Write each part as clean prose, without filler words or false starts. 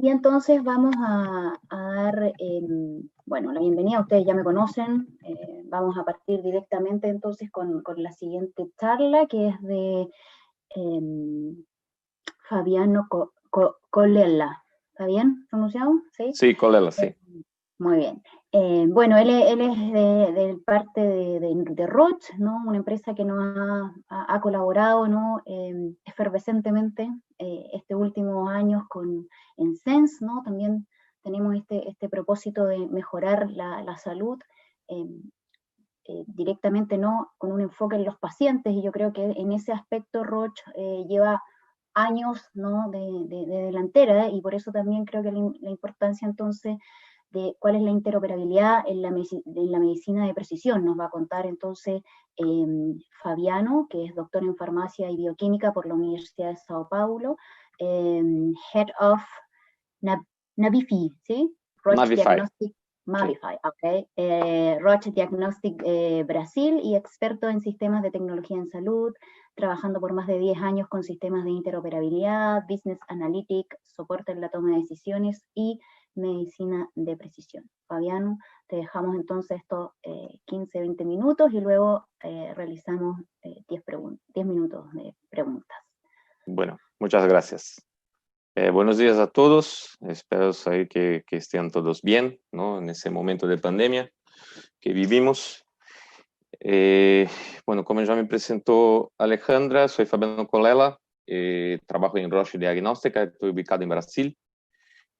Y entonces vamos a dar, bueno, la bienvenida, ustedes ya me conocen, vamos a partir directamente entonces con la siguiente charla, que es de Fabiano Colella. ¿Está bien pronunciado? ¿Sí? Sí, Colella, sí. Muy bien. Bueno, él es de parte de Roche, ¿no? Una empresa que nos ha colaborado, ¿no? Efervescentemente este último años en Sense, ¿no? También tenemos este propósito de mejorar la salud directamente, ¿no? Con un enfoque en los pacientes, y yo creo que en ese aspecto Roche lleva años, ¿no? de delantera, y por eso también creo que la importancia entonces de cuál es la interoperabilidad en la medicina de precisión. Nos va a contar entonces Fabiano, que es doctor en farmacia y bioquímica por la Universidad de Sao Paulo, Head of Navifi, ¿sí? Roche Mavify. Diagnostic, Mavify, ok. Roche Diagnostic Brasil, y experto en sistemas de tecnología en salud, trabajando por más de 10 años con sistemas de interoperabilidad, business analytics, soporte en la toma de decisiones y medicina de precisión. Fabiano, te dejamos entonces estos 15-20 minutos y luego realizamos 10 minutos de preguntas. Bueno, muchas gracias. Buenos días a todos. Espero saber que estén todos bien, ¿no? En ese momento de pandemia que vivimos. Bueno, como ya me presentó Alejandra, soy Fabiano Colella, trabajo en Roche Diagnóstica, estoy ubicado en Brasil.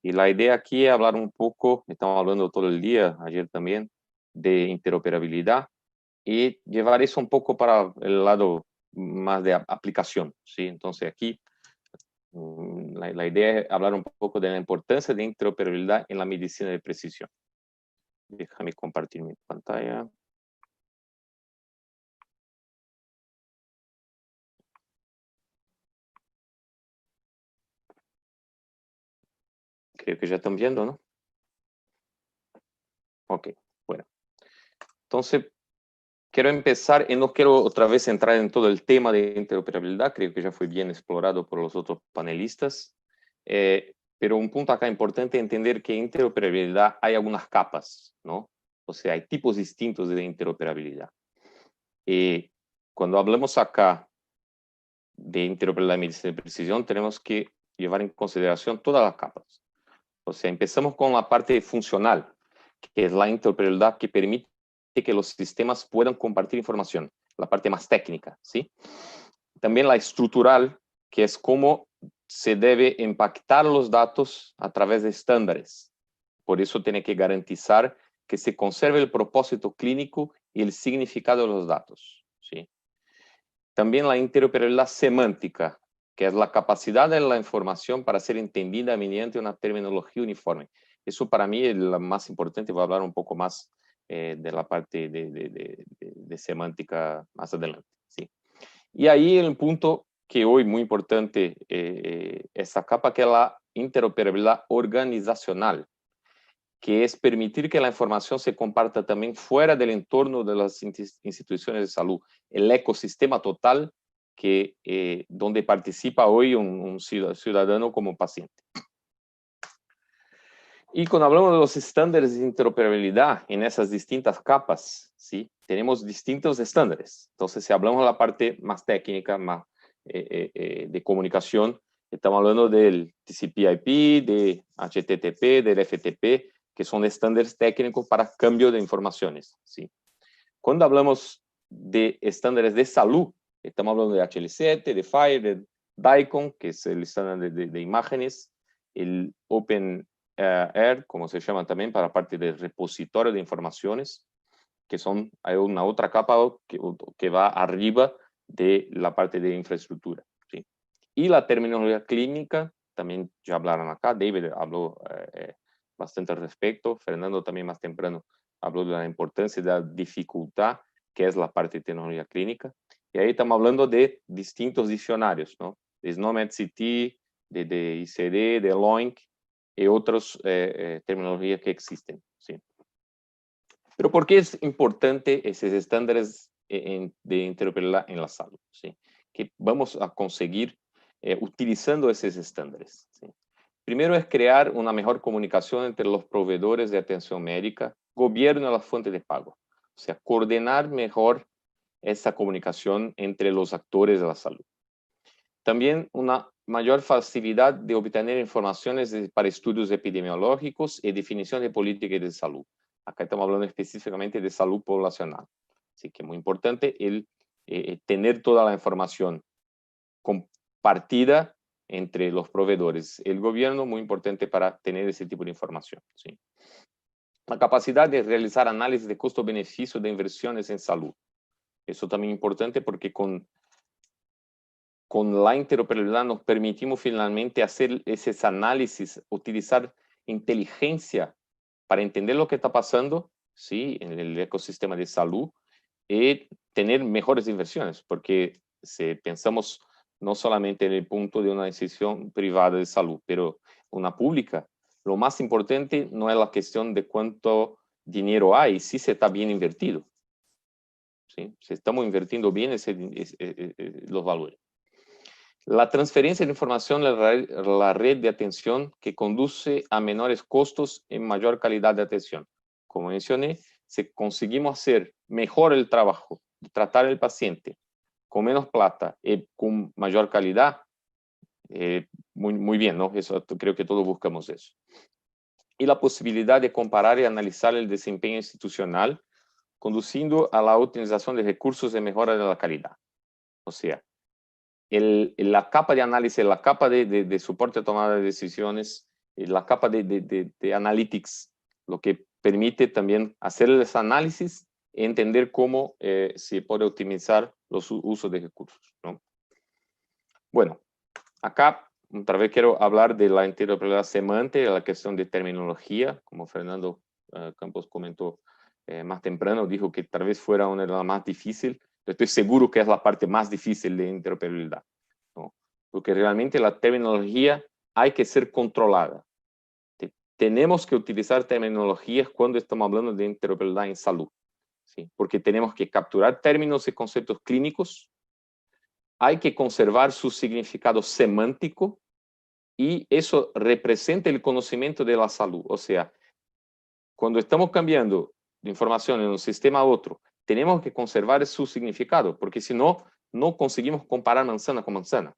Y la idea aquí es hablar un poco, estamos hablando todo el día, ayer también, de interoperabilidad y llevar eso un poco para el lado más de aplicación, ¿sí? Entonces aquí la idea es hablar un poco de la importancia de interoperabilidad en la medicina de precisión. Déjame compartir mi pantalla. Creo que ya están viendo, ¿no? Ok, bueno. Entonces, quiero empezar y no quiero otra vez entrar en todo el tema de interoperabilidad, creo que ya fue bien explorado por los otros panelistas, pero un punto acá importante es entender que en interoperabilidad hay algunas capas, ¿no? O sea, hay tipos distintos de interoperabilidad. Y cuando hablamos acá de interoperabilidad y medicina de precisión, tenemos que llevar en consideración todas las capas. O sea, empezamos con la parte funcional, que es la interoperabilidad que permite que los sistemas puedan compartir información, la parte más técnica, ¿sí? También la estructural, que es cómo se debe impactar los datos a través de estándares. Por eso tiene que garantizar que se conserve el propósito clínico y el significado de los datos, ¿sí? También la interoperabilidad semántica, que es la capacidad de la información para ser entendida mediante una terminología uniforme. Eso para mí es lo más importante. Voy a hablar un poco más de la parte de semántica más adelante, ¿sí? Y ahí el punto que hoy muy importante, esa capa que es la interoperabilidad organizacional, que es permitir que la información se comparta también fuera del entorno de las instituciones de salud, el ecosistema total que donde participa hoy un ciudadano como paciente. Y cuando hablamos de los estándares de interoperabilidad en esas distintas capas, ¿sí? Tenemos distintos estándares. Entonces, si hablamos de la parte más técnica, más de comunicación, estamos hablando del TCP/IP, de HTTP, del FTP, que son estándares técnicos para cambio de informaciones, ¿sí? Cuando hablamos de estándares de salud, estamos hablando de HL7, de FHIR, de DICOM, que es el estándar de imágenes, el Open Air, como se llama también, para parte del repositorio de informaciones, que hay una otra capa que va arriba de la parte de infraestructura, ¿sí? Y la terminología clínica, también ya hablaron acá, David habló bastante al respecto, Fernando también más temprano habló de la importancia de la dificultad que es la parte de tecnología clínica. Y ahí estamos hablando de distintos diccionarios, ¿no? De SNOMED-CT, de ICD, de LOINC y otras terminologías que existen, ¿sí? Pero ¿por qué es importante esos estándares de interoperabilidad en la salud, ¿sí? Que vamos a conseguir utilizando esos estándares, ¿sí? Primero es crear una mejor comunicación entre los proveedores de atención médica, gobierno y las fuentes de pago. O sea, coordinar mejor esa comunicación entre los actores de la salud. También una mayor facilidad de obtener informaciones para estudios epidemiológicos y definición de políticas de salud. Acá estamos hablando específicamente de salud poblacional. Así que es muy importante el tener toda la información compartida entre los proveedores. El gobierno, muy importante para tener ese tipo de información. ¿Sí? La capacidad de realizar análisis de costo-beneficio de inversiones en salud. Eso también es importante porque con la interoperabilidad nos permitimos finalmente hacer esos análisis, utilizar inteligencia para entender lo que está pasando, ¿sí? En el ecosistema de salud y tener mejores inversiones, porque si pensamos no solamente en el punto de una decisión privada de salud, pero una pública, lo más importante no es la cuestión de cuánto dinero hay, si se está bien invertido, ¿sí? Si estamos invirtiendo bien los valores. La transferencia de información a la red de atención que conduce a menores costos y mayor calidad de atención. Como mencioné, si conseguimos hacer mejor el trabajo, de tratar al paciente con menos plata y con mayor calidad, muy bien, ¿no? Eso, creo que todos buscamos eso. Y la posibilidad de comparar y analizar el desempeño institucional, conduciendo a la utilización de recursos de mejora de la calidad. O sea, la capa de análisis, la capa de soporte a tomada de decisiones, la capa de analytics, lo que permite también hacer los análisis y entender cómo se puede optimizar los usos de recursos, ¿no? Bueno, acá otra vez quiero hablar de la interoperabilidad semántica, la cuestión de terminología, como Fernando Campos comentó más temprano, dijo que tal vez fuera una de las más difíciles. Estoy seguro que es la parte más difícil de interoperabilidad, ¿no? Porque realmente la terminología hay que ser controlada. Tenemos que utilizar terminologías cuando estamos hablando de interoperabilidad en salud, ¿sí? Porque tenemos que capturar términos y conceptos clínicos, hay que conservar su significado semántico y eso representa el conocimiento de la salud. O sea, cuando estamos cambiando de información de un sistema a otro, tenemos que conservar su significado, porque si no, no conseguimos comparar manzana con manzana,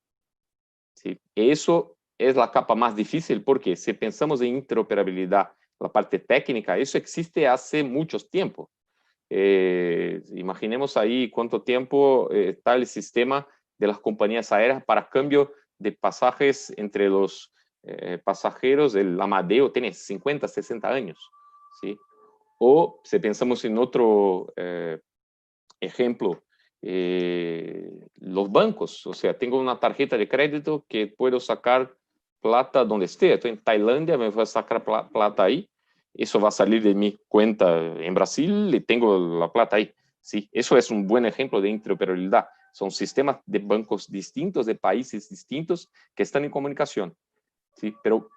¿sí? Eso es la capa más difícil, porque si pensamos en interoperabilidad, la parte técnica, eso existe hace mucho tiempo. Imaginemos ahí cuánto tiempo está el sistema de las compañías aéreas para cambio de pasajes entre los pasajeros. El Amadeo tiene 50, 60 años, ¿sí? O si pensamos en otro ejemplo, los bancos. O sea, tengo una tarjeta de crédito que puedo sacar plata donde esté. Estoy en Tailandia, me voy a sacar plata ahí. Eso va a salir de mi cuenta en Brasil y tengo la plata ahí. Sí, eso es un buen ejemplo de interoperabilidad. Son sistemas de bancos distintos, de países distintos que están en comunicación, ¿sí? Pero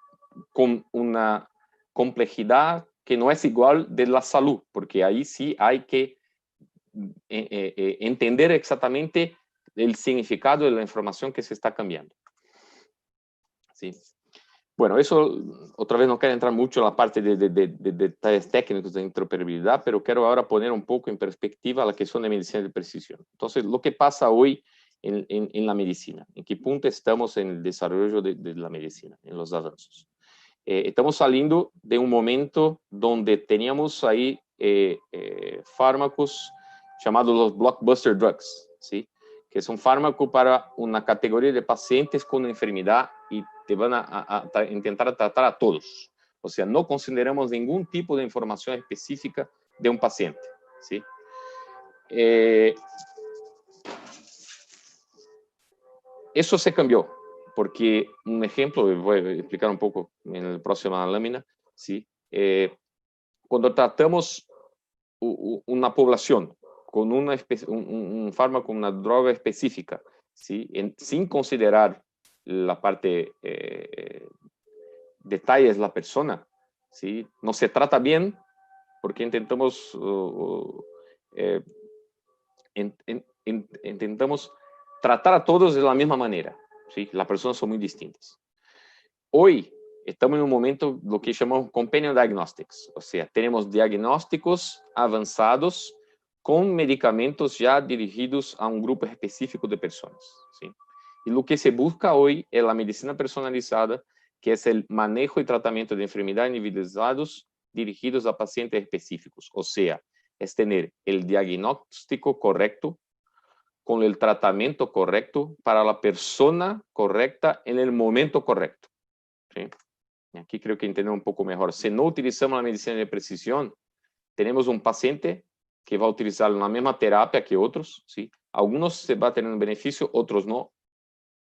con una complejidad que no es igual de la salud, porque ahí sí hay que entender exactamente el significado de la información que se está cambiando, ¿sí? Bueno, eso otra vez no quiero entrar mucho en la parte de detalles técnicos de interoperabilidad, pero quiero ahora poner un poco en perspectiva la cuestión de medicina de precisión. Entonces, lo que pasa hoy en la medicina, en qué punto estamos en el desarrollo de la medicina, en los avances. Estamos saliendo de un momento donde teníamos ahí fármacos llamados los blockbuster drugs, ¿sí? Que son fármacos para una categoría de pacientes con una enfermedad y te van a intentar tratar a todos. O sea, no consideramos ningún tipo de información específica de un paciente, ¿sí? Eso se cambió, porque un ejemplo, voy a explicar un poco en la próxima lámina, ¿sí? Cuando tratamos una población con un fármaco, una droga específica, ¿sí? Sin considerar la parte detalles de la persona, ¿sí? No se trata bien porque intentamos intentamos tratar a todos de la misma manera, ¿sí? Las personas son muy distintas. Hoy estamos en un momento lo que llamamos companion diagnostics, o sea, tenemos diagnósticos avanzados con medicamentos ya dirigidos a un grupo específico de personas, ¿sí? Y lo que se busca hoy es la medicina personalizada, que es el manejo y tratamiento de enfermedades individualizados dirigidos a pacientes específicos, o sea, es tener el diagnóstico correcto con el tratamiento correcto para la persona correcta en el momento correcto, ¿sí? Aquí creo que entendemos un poco mejor. Si no utilizamos la medicina de precisión, tenemos un paciente que va a utilizar la misma terapia que otros, ¿sí? Algunos se va a tener un beneficio, otros no.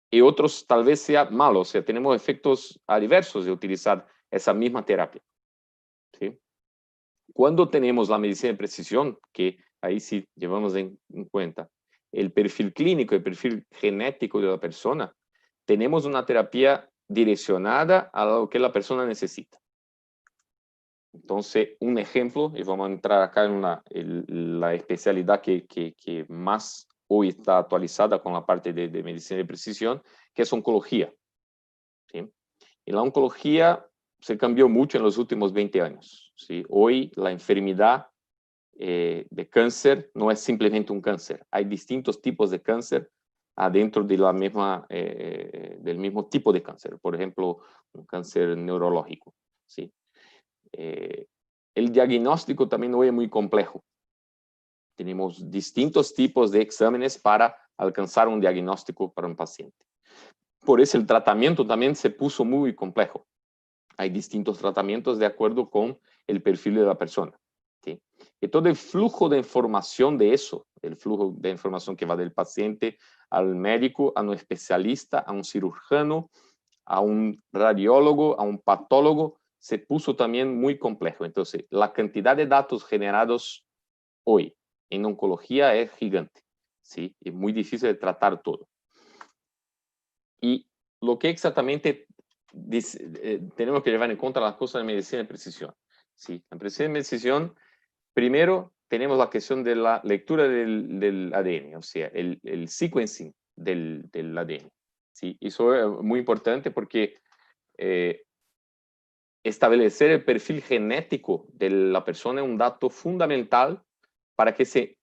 Y otros tal vez sea malo, o sea, tenemos efectos adversos de utilizar esa misma terapia, ¿sí? Cuando tenemos la medicina de precisión, que ahí sí llevamos en cuenta el perfil clínico, el perfil genético de la persona, tenemos una terapia direccionada a lo que la persona necesita. Entonces, un ejemplo, y vamos a entrar acá en la especialidad que más hoy está actualizada con la parte de medicina de precisión, que es oncología, ¿sí? Y la oncología se cambió mucho en los últimos 20 años, ¿sí? Hoy la enfermedad de cáncer no es simplemente un cáncer. Hay distintos tipos de cáncer adentro de la misma, del mismo tipo de cáncer. Por ejemplo, un cáncer neurológico, ¿sí? El diagnóstico también hoy es muy complejo. Tenemos distintos tipos de exámenes para alcanzar un diagnóstico para un paciente. Por eso el tratamiento también se puso muy complejo. Hay distintos tratamientos de acuerdo con el perfil de la persona, ¿sí? Y todo el flujo de información de eso, el flujo de información que va del paciente al médico, a un especialista, a un cirujano, a un radiólogo, a un patólogo, se puso también muy complejo. Entonces, la cantidad de datos generados hoy en oncología es gigante, ¿sí? Es muy difícil de tratar todo. Y lo que exactamente tenemos que llevar en cuenta las cosas de medicina de precisión, ¿sí? En medicina de precisión, primero tenemos la cuestión de la lectura del ADN, o sea, el sequencing del ADN, ¿sí? Eso es muy importante porque establecer el perfil genético de la persona es un dato fundamental para que ese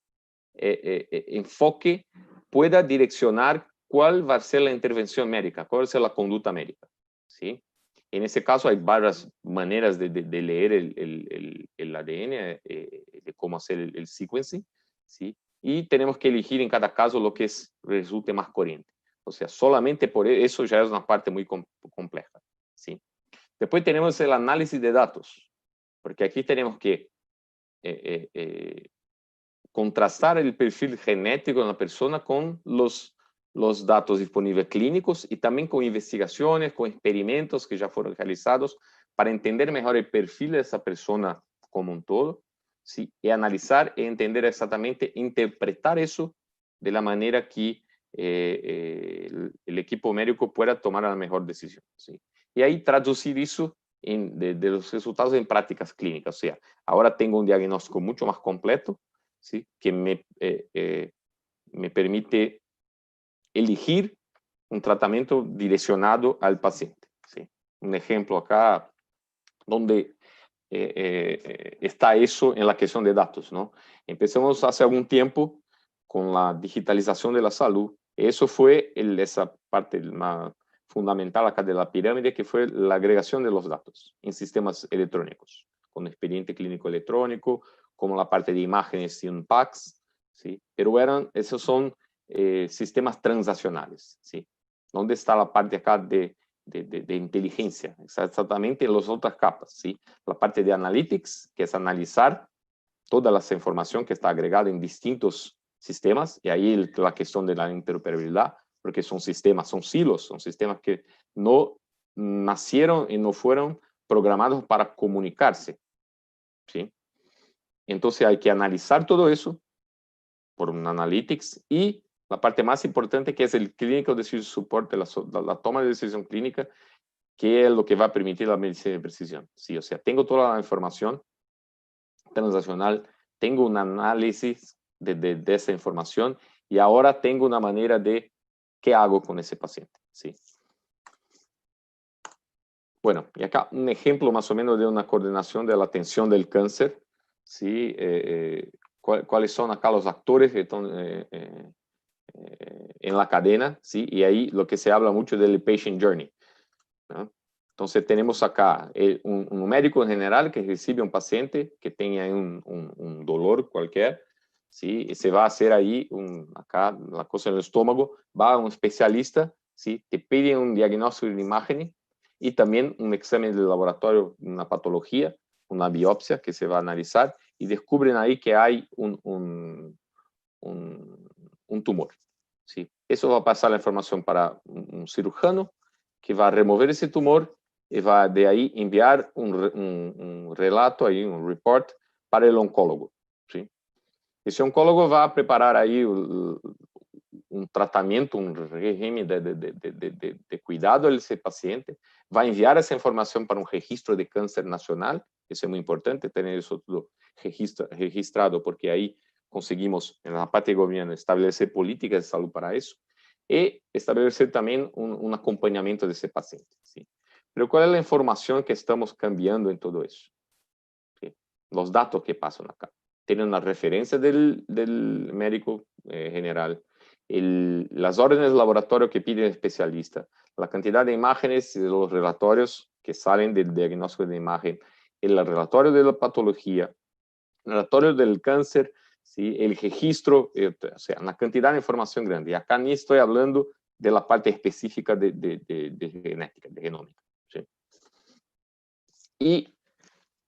enfoque pueda direccionar cuál va a ser la intervención médica, cuál va a ser la conducta médica, ¿sí? En ese caso hay varias maneras de leer el ADN, de cómo hacer el sequencing, ¿sí? Y tenemos que elegir en cada caso lo que resulte más coherente. O sea, solamente por eso ya es una parte muy compleja, ¿sí? Después tenemos el análisis de datos, porque aquí tenemos que contrastar el perfil genético de una persona con los datos disponibles clínicos y también con investigaciones, con experimentos que ya fueron realizados para entender mejor el perfil de esa persona como un todo, ¿sí? Y analizar y entender exactamente, interpretar eso de la manera que el equipo médico pueda tomar la mejor decisión, ¿sí? Y ahí traducir eso de los resultados en prácticas clínicas. O sea, ahora tengo un diagnóstico mucho más completo, ¿sí? Que me permite elegir un tratamiento direccionado al paciente, ¿sí? Un ejemplo acá donde está eso en la cuestión de datos, ¿no? Empezamos hace algún tiempo con la digitalización de la salud. Eso fue esa parte más fundamental acá de la pirámide, que fue la agregación de los datos en sistemas electrónicos, con expediente clínico electrónico, como la parte de imágenes y un PACS, ¿sí? Pero esos son sistemas transaccionales, ¿sí? ¿Dónde está la parte acá de inteligencia? Exactamente en las otras capas, ¿sí? La parte de analytics, que es analizar toda la información que está agregada en distintos sistemas, y ahí la cuestión de la interoperabilidad, porque son sistemas, son silos, son sistemas que no nacieron y no fueron programados para comunicarse, ¿sí? Entonces hay que analizar todo eso por un analytics y la parte más importante, que es el clinical decision support, la toma de decisión clínica, que es lo que va a permitir la medicina de precisión. Sí, o sea, tengo toda la información transaccional, tengo un análisis de esa información y ahora tengo una manera de qué hago con ese paciente. Sí. Bueno, y acá un ejemplo más o menos de una coordinación de la atención del cáncer, ¿sí? ¿Cuáles son acá los actores que están en la cadena? ¿Sí? Y ahí lo que se habla mucho del patient journey, ¿no? Entonces tenemos acá un médico en general que recibe un paciente que tenga un dolor cualquier, ¿sí? Y se va a hacer ahí, acá la cosa en el estómago, va a un especialista, ¿sí? Te pide un diagnóstico de imagen y también un examen de laboratorio, una patología, una biopsia que se va a analizar y descubren ahí que hay un tumor, ¿sí? Eso va a pasar la información para un cirujano que va a remover ese tumor y va de ahí enviar un relato, ahí, un report para el oncólogo, ¿sí? Ese oncólogo va a preparar ahí un tratamiento, un régimen de cuidado a ese paciente, va a enviar esa información para un registro de cáncer nacional, eso es muy importante, tener eso todo registrado, porque ahí conseguimos en la parte de gobierno establecer políticas de salud para eso, y establecer también un acompañamiento de ese paciente, ¿sí? Pero ¿cuál es la información que estamos cambiando en todo eso? ¿Sí? Los datos que pasan acá. Tienen una referencia del médico general, las órdenes de laboratorio que pide el especialista, la cantidad de imágenes de los relatorios que salen del diagnóstico de imagen, el relatorio de la patología, el relatorio del cáncer, ¿sí? El registro, o sea, una cantidad de información grande. Y acá ni estoy hablando de la parte específica de genética, de genómica, ¿sí? Y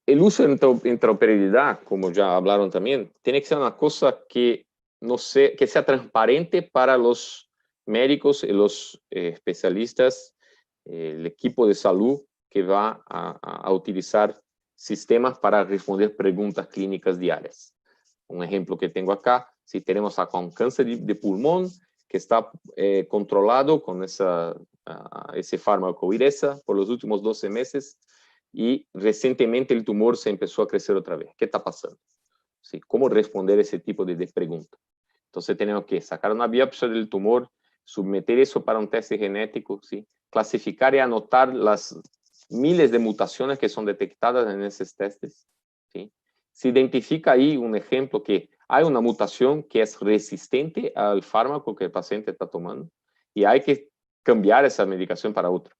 el uso de interoperabilidad, como ya hablaron también, tiene que ser una cosa que, no sé, que sea transparente para los médicos y los especialistas, el equipo de salud que va a utilizar sistemas para responder preguntas clínicas diarias. Un ejemplo que tengo acá, si tenemos acá un cáncer de pulmón que está controlado con ese fármaco Iressa por los últimos 12 meses, y recientemente el tumor se empezó a crecer otra vez. ¿Qué está pasando? ¿Sí? ¿Cómo responder ese tipo de pregunta? Entonces tenemos que sacar una biopsia del tumor, someter eso para un test genético, ¿sí? Clasificar y anotar las miles de mutaciones que son detectadas en esos testes, ¿sí? Se identifica ahí un ejemplo que hay una mutación que es resistente al fármaco que el paciente está tomando y hay que cambiar esa medicación para otra.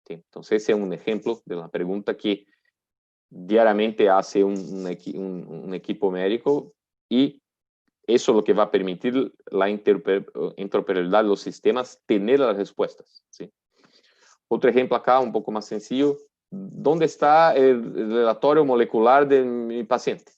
¿Sí? Entonces ese es un ejemplo de la pregunta que diariamente hace un equipo médico y eso es lo que va a permitir la interoperabilidad de los sistemas, tener las respuestas, ¿sí? Otro ejemplo acá, un poco más sencillo, ¿dónde está el relatorio molecular de mi paciente?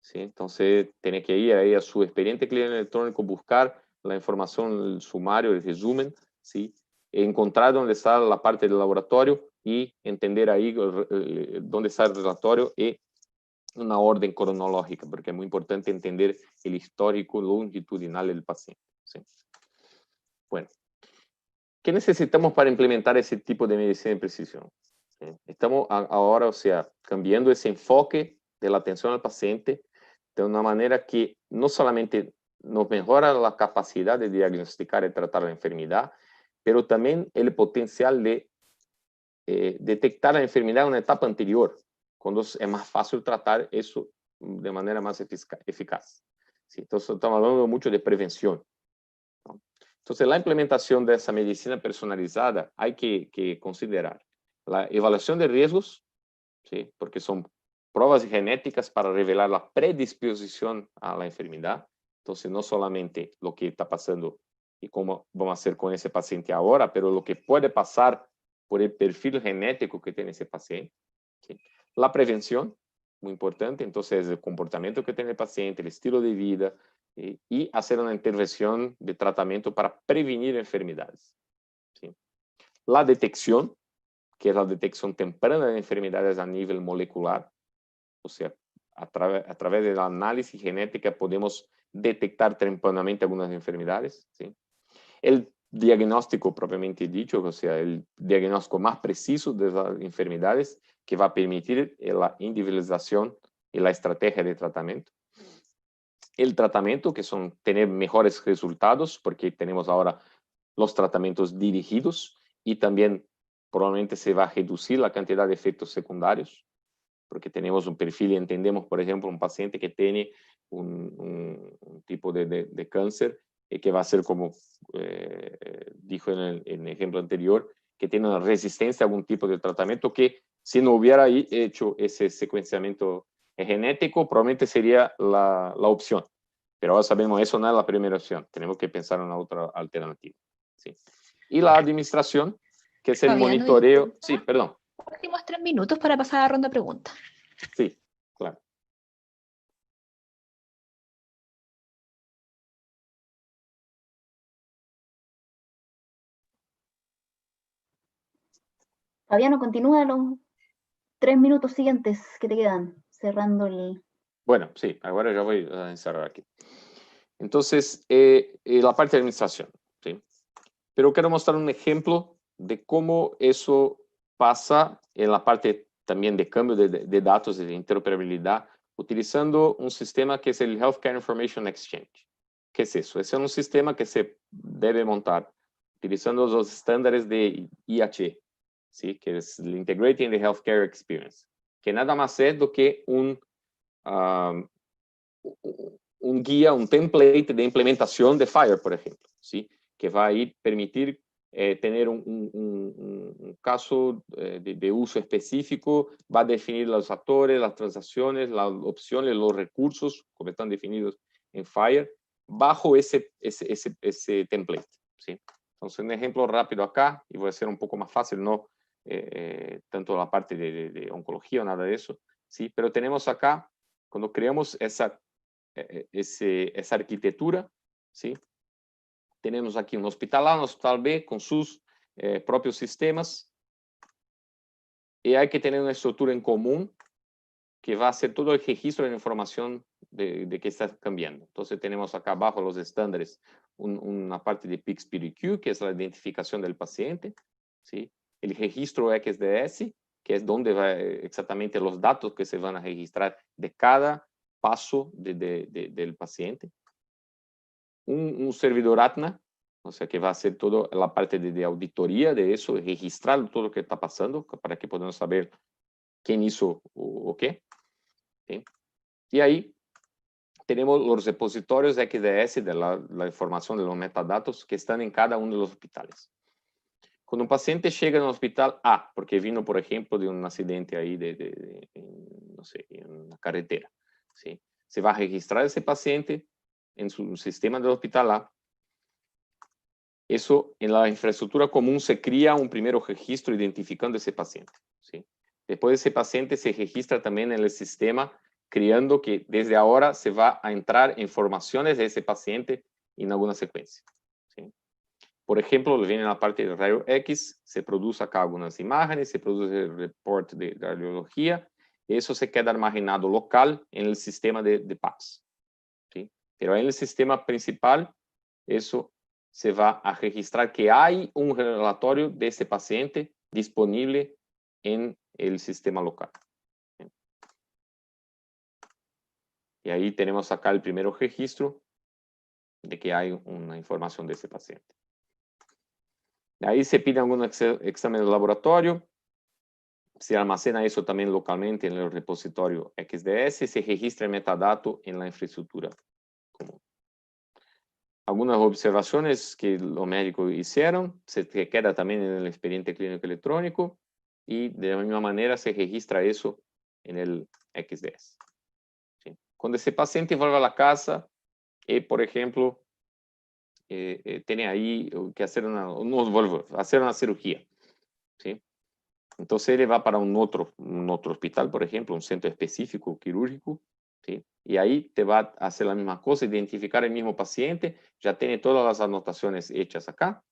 ¿Sí? Entonces, tiene que ir ahí a su expediente clínico electrónico, buscar la información, el sumario, el resumen, ¿sí? Encontrar dónde está la parte del laboratorio y entender ahí dónde está el relatorio y una orden cronológica, porque es muy importante entender el histórico longitudinal del paciente, ¿sí? Bueno, ¿qué necesitamos para implementar ese tipo de medicina de precisión? ¿Sí? Estamos ahora, o sea, cambiando ese enfoque de la atención al paciente de una manera que no solamente nos mejora la capacidad de diagnosticar y tratar la enfermedad, pero también el potencial de detectar la enfermedad en una etapa anterior, cuando es más fácil tratar eso de manera más eficaz. ¿Sí? Entonces, estamos hablando mucho de prevención, ¿no? Entonces, la implementación de esa medicina personalizada hay que considerar la evaluación de riesgos, ¿sí? Porque son pruebas genéticas para revelar la predisposición a la enfermedad. Entonces, no solamente lo que está pasando y cómo vamos a hacer con ese paciente ahora, pero lo que puede pasar por el perfil genético que tiene ese paciente, ¿sí? La prevención, muy importante, entonces el comportamiento que tiene el paciente, el estilo de vida, y hacer una intervención de tratamiento para prevenir enfermedades, ¿sí? La detección, que es la detección temprana de enfermedades a nivel molecular, o sea, a través de la análisis genética podemos detectar tempranamente algunas enfermedades, ¿sí? El diagnóstico propiamente dicho, o sea, el diagnóstico más preciso de las enfermedades que va a permitir la individualización y la estrategia de tratamiento. El tratamiento, que son tener mejores resultados, porque tenemos ahora los tratamientos dirigidos y también probablemente se va a reducir la cantidad de efectos secundarios, porque tenemos un perfil y entendemos, por ejemplo, un paciente que tiene un tipo de cáncer que va a ser como dijo en el ejemplo anterior, que tiene una resistencia a algún tipo de tratamiento que si no hubiera hecho ese secuenciamiento genético, probablemente sería la opción. Pero ahora sabemos, eso no es la primera opción. Tenemos que pensar en una otra alternativa. ¿Sí? Y la administración, que es el Fabiano, monitoreo. disculpa. Sí, perdón. Últimos 3 minutos para pasar a la ronda de preguntas. Sí, claro. Fabiano, continúa los 3 minutos siguientes que te quedan, cerrando el... Bueno, sí, ahora ya voy a encerrar aquí. Entonces, la parte de administración, ¿sí? Pero quiero mostrar un ejemplo de cómo eso pasa en la parte también de cambio de datos y de interoperabilidad, utilizando un sistema que es el Healthcare Information Exchange. ¿Qué es eso? Ese es un sistema que se debe montar utilizando los estándares de IHE, ¿sí? Que es el Integrating the Healthcare Experience, que nada más es do que un guía, un template de implementación de FHIR, por ejemplo, ¿sí? Que va a permitir tener un caso de uso específico, va a definir los actores, las transacciones, las opciones, los recursos, como están definidos en FHIR, bajo ese template, ¿sí? Entonces, un ejemplo rápido acá, y voy a hacer un poco más fácil, no tanto la parte de oncología o nada de eso, ¿sí? Pero tenemos acá, cuando creamos esa arquitectura, ¿sí? Tenemos aquí un hospital A, un hospital B, con sus propios sistemas, y hay que tener una estructura en común que va a hacer todo el registro de la información de que está cambiando. Entonces tenemos acá abajo los estándares, una parte de PICS-PDQ, que es la identificación del paciente, ¿sí? El registro XDS, que es donde va exactamente los datos que se van a registrar de cada paso del paciente. Un servidor ATNA, o sea, que va a hacer toda la parte de auditoría de eso, registrar todo lo que está pasando, para que podamos saber quién hizo o qué. ¿Sí? Y ahí tenemos los repositorios XDS de la información de los metadatos que están en cada uno de los hospitales. Cuando un paciente llega en el hospital A, porque vino, por ejemplo, de un accidente ahí no sé, en una carretera, ¿sí? Se va a registrar ese paciente en su sistema del hospital A. Eso, en la infraestructura común, se crea un primer registro identificando ese paciente, ¿sí? Después ese paciente se registra también en el sistema, creando que desde ahora se va a entrar informaciones de ese paciente en alguna secuencia, ¿sí? Por ejemplo, viene la parte de rayo X, se produce acá algunas imágenes, se produce el report de radiología, eso se queda almacenado local en el sistema de PACS, ¿sí? Pero en el sistema principal, eso se va a registrar que hay un relatorio de ese paciente disponible en el sistema local. Y ahí tenemos acá el primer registro de que hay una información de ese paciente. Ahí se pide algún examen de laboratorio, se almacena eso también localmente en el repositorio XDS y se registra el metadato en la infraestructura común. Algunas observaciones que los médicos hicieron, se queda también en el expediente clínico electrónico y de la misma manera se registra eso en el XDS. ¿Sí? Cuando ese paciente vuelve a la casa, por ejemplo, tiene ahí que hacer una cirugía, ¿sí? Entonces él va para un otro hospital, por ejemplo, un centro específico quirúrgico, ¿sí? Y ahí te va a hacer la misma cosa, identificar el mismo paciente, ya tiene todas las anotaciones hechas acá,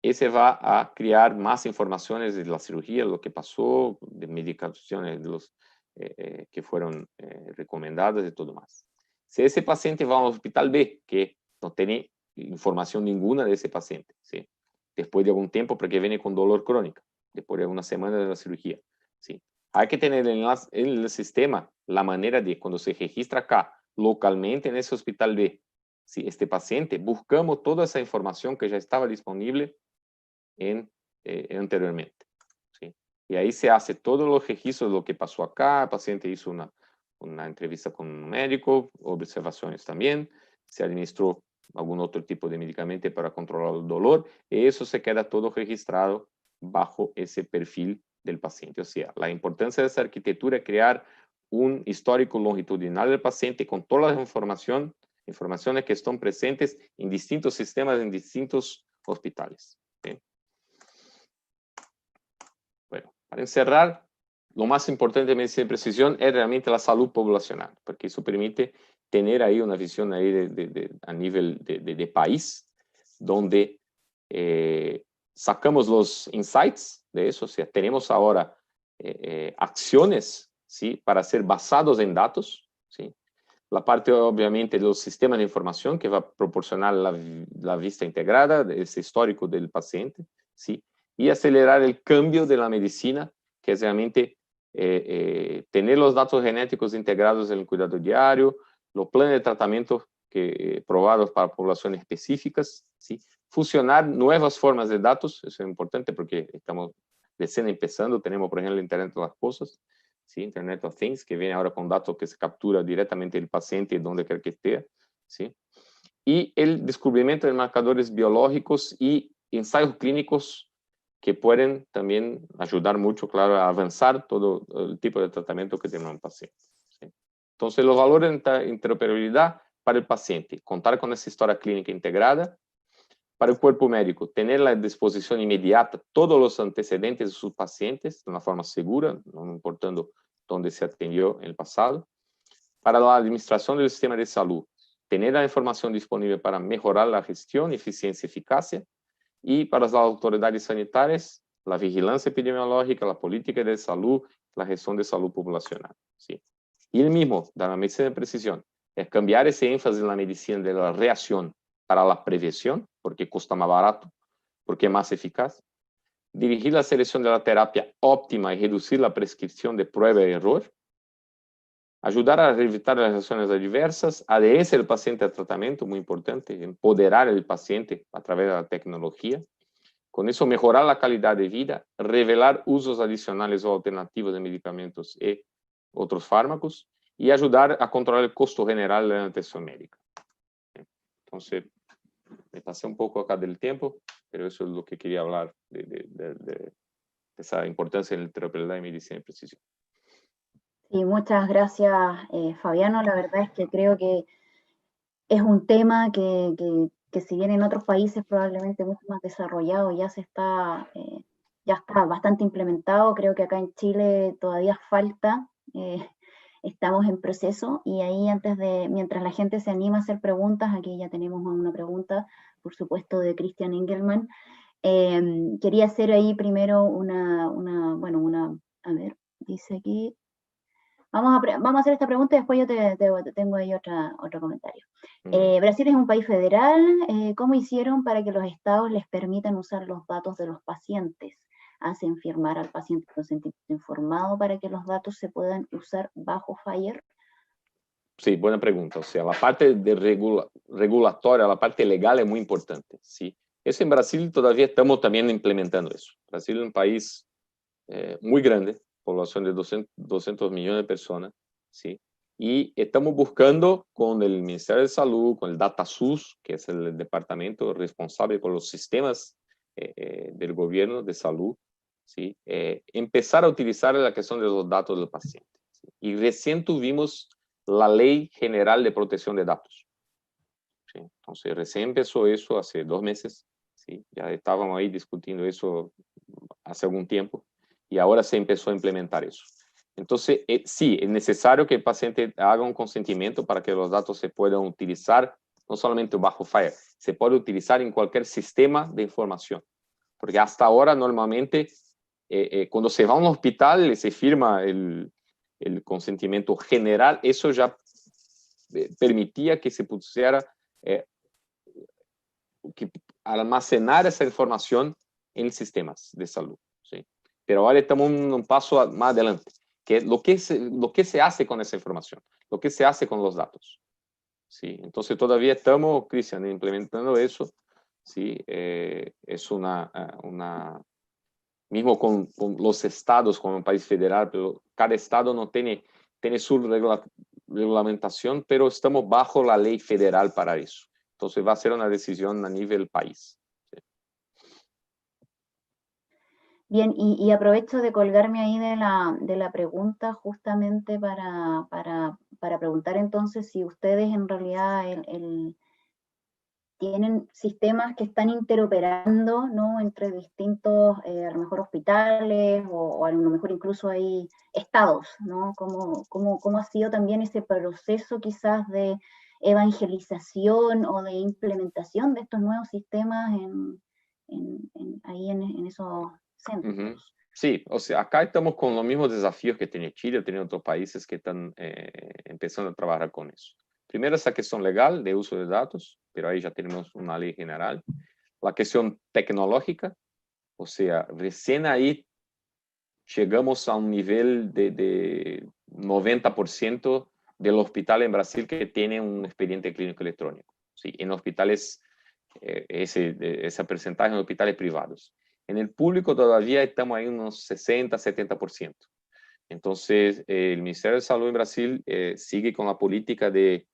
y se va a crear más informaciones de la cirugía, lo que pasó, de medicaciones de los, que fueron recomendadas y todo más. Si ese paciente va a un hospital B, que no tiene información ninguna de ese paciente, ¿sí? Después de algún tiempo, porque viene con dolor crónico, después de una semana de la cirugía, ¿sí? Hay que tener en el sistema la manera de, cuando se registra acá, localmente en ese hospital B, si este paciente, buscamos toda esa información que ya estaba disponible en anteriormente. ¿Sí? Y ahí se hace todos los registros de lo que pasó acá, el paciente hizo una entrevista con un médico, observaciones también, se administró algún otro tipo de medicamento para controlar el dolor, y eso se queda todo registrado bajo ese perfil del paciente. O sea, la importancia de esa arquitectura es crear un histórico longitudinal del paciente con todas las informaciones que están presentes en distintos sistemas, en distintos hospitales. ¿Sí? Bueno, para encerrar, lo más importante de medicina de precisión es realmente la salud poblacional, porque eso permite tener ahí una visión ahí a nivel de país, donde sacamos los insights de eso, o sea, tenemos ahora acciones, ¿sí? Para ser basados en datos, ¿sí? La parte, obviamente, de los sistemas de información que va a proporcionar la vista integrada, ese histórico del paciente, ¿sí? Y acelerar el cambio de la medicina, que es realmente tener los datos genéticos integrados en el cuidado diario, los planes de tratamiento probados para poblaciones específicas, ¿sí? Fusionar nuevas formas de datos, eso es importante porque estamos recién empezando, tenemos, por ejemplo, el Internet de las Cosas, ¿sí? Internet of Things, que viene ahora con datos que se captura directamente del paciente donde quer que esté, ¿sí? Y el descubrimiento de marcadores biológicos y ensayos clínicos que pueden también ayudar mucho, claro, a avanzar todo el tipo de tratamiento que tiene un paciente, ¿sí? Entonces, los valores de interoperabilidad para el paciente, contar con esa historia clínica integrada. Para el cuerpo médico, tener a disposición inmediata todos los antecedentes de sus pacientes de una forma segura, no importando dónde se atendió en el pasado. Para la administración del sistema de salud, tener la información disponible para mejorar la gestión, eficiencia y eficacia. Y para las autoridades sanitarias, la vigilancia epidemiológica, la política de salud, la gestión de salud poblacional, ¿sí? Y el mismo de la medicina de precisión es cambiar ese énfasis en la medicina de la reacción para la prevención, porque cuesta más barato, porque es más eficaz. Dirigir la selección de la terapia óptima y reducir la prescripción de prueba y error. Ayudar a evitar las reacciones adversas, adherirse al paciente al tratamiento, muy importante, empoderar al paciente a través de la tecnología. Con eso mejorar la calidad de vida, revelar usos adicionales o alternativos de medicamentos y otros fármacos, y ayudar a controlar el costo general de la atención médica. Entonces, me pasé un poco acá del tiempo, pero eso es lo que quería hablar de esa importancia en la interoperabilidad y medicina de precisión. Sí, muchas gracias, Fabiano. La verdad es que creo que es un tema que si bien en otros países probablemente mucho más desarrollado, ya está bastante implementado. Creo que acá en Chile todavía falta, estamos en proceso, y ahí mientras la gente se anima a hacer preguntas, aquí ya tenemos una pregunta, por supuesto, de Christian Engelmann. Quería hacer ahí primero a ver, dice aquí, vamos a hacer esta pregunta y después yo tengo ahí otro comentario. Brasil es un país federal. ¿Cómo hicieron para que los estados les permitan usar los datos de los pacientes? ¿Hacen firmar al paciente consentimiento informado para que los datos se puedan usar bajo FHIR? Sí, buena pregunta. O sea, la parte regulatoria, la parte legal es muy importante, ¿sí? Eso en Brasil todavía estamos también implementando eso. Brasil es un país muy grande, población de 200 millones de personas, ¿sí? Y estamos buscando con el Ministerio de Salud, con el DataSUS, que es el departamento responsable por los sistemas del gobierno de salud, ¿sí? Empezar a utilizar la cuestión de los datos del paciente, ¿sí? Y recién tuvimos la Ley General de Protección de Datos, ¿sí? Entonces, recién empezó eso hace 2 meses, ¿sí? Ya estábamos ahí discutiendo eso hace algún tiempo, y ahora se empezó a implementar eso. Entonces, sí, es necesario que el paciente haga un consentimiento para que los datos se puedan utilizar, no solamente bajo FHIR, se puede utilizar en cualquier sistema de información. Porque hasta ahora, normalmente, cuando se va a un hospital y se firma el consentimiento general, eso ya permitía que se pusiera que almacenar esa información en sistemas de salud, ¿sí? Pero ahora estamos un paso más adelante, que es lo que se hace con esa información, lo que se hace con los datos, ¿sí? Entonces todavía estamos, Cristian, implementando eso, ¿sí? Es una mismo con los estados como un país federal, pero cada estado no tiene su regulamentación, pero estamos bajo la ley federal para eso. Entonces va a ser una decisión a nivel país. Bien, y aprovecho de colgarme ahí de la pregunta justamente para preguntar entonces si ustedes en realidad tienen sistemas que están interoperando, ¿no? Entre distintos, a lo mejor hospitales o a lo mejor incluso hay estados, ¿no? ¿Cómo ha sido también ese proceso quizás de evangelización o de implementación de estos nuevos sistemas ahí en esos centros? Sí, o sea, acá estamos con los mismos desafíos que tiene Chile, tiene otros países que están empezando a trabajar con eso. Primero, esa cuestión legal de uso de datos, pero ahí ya tenemos una ley general. La cuestión tecnológica, o sea, recién ahí llegamos a un nivel de 90% del hospital en Brasil que tiene un expediente clínico electrónico. ¿Sí? En hospitales, ese porcentaje en hospitales privados. En el público todavía estamos ahí unos 60, 70%. Entonces, el Ministerio de Salud en Brasil sigue con la política de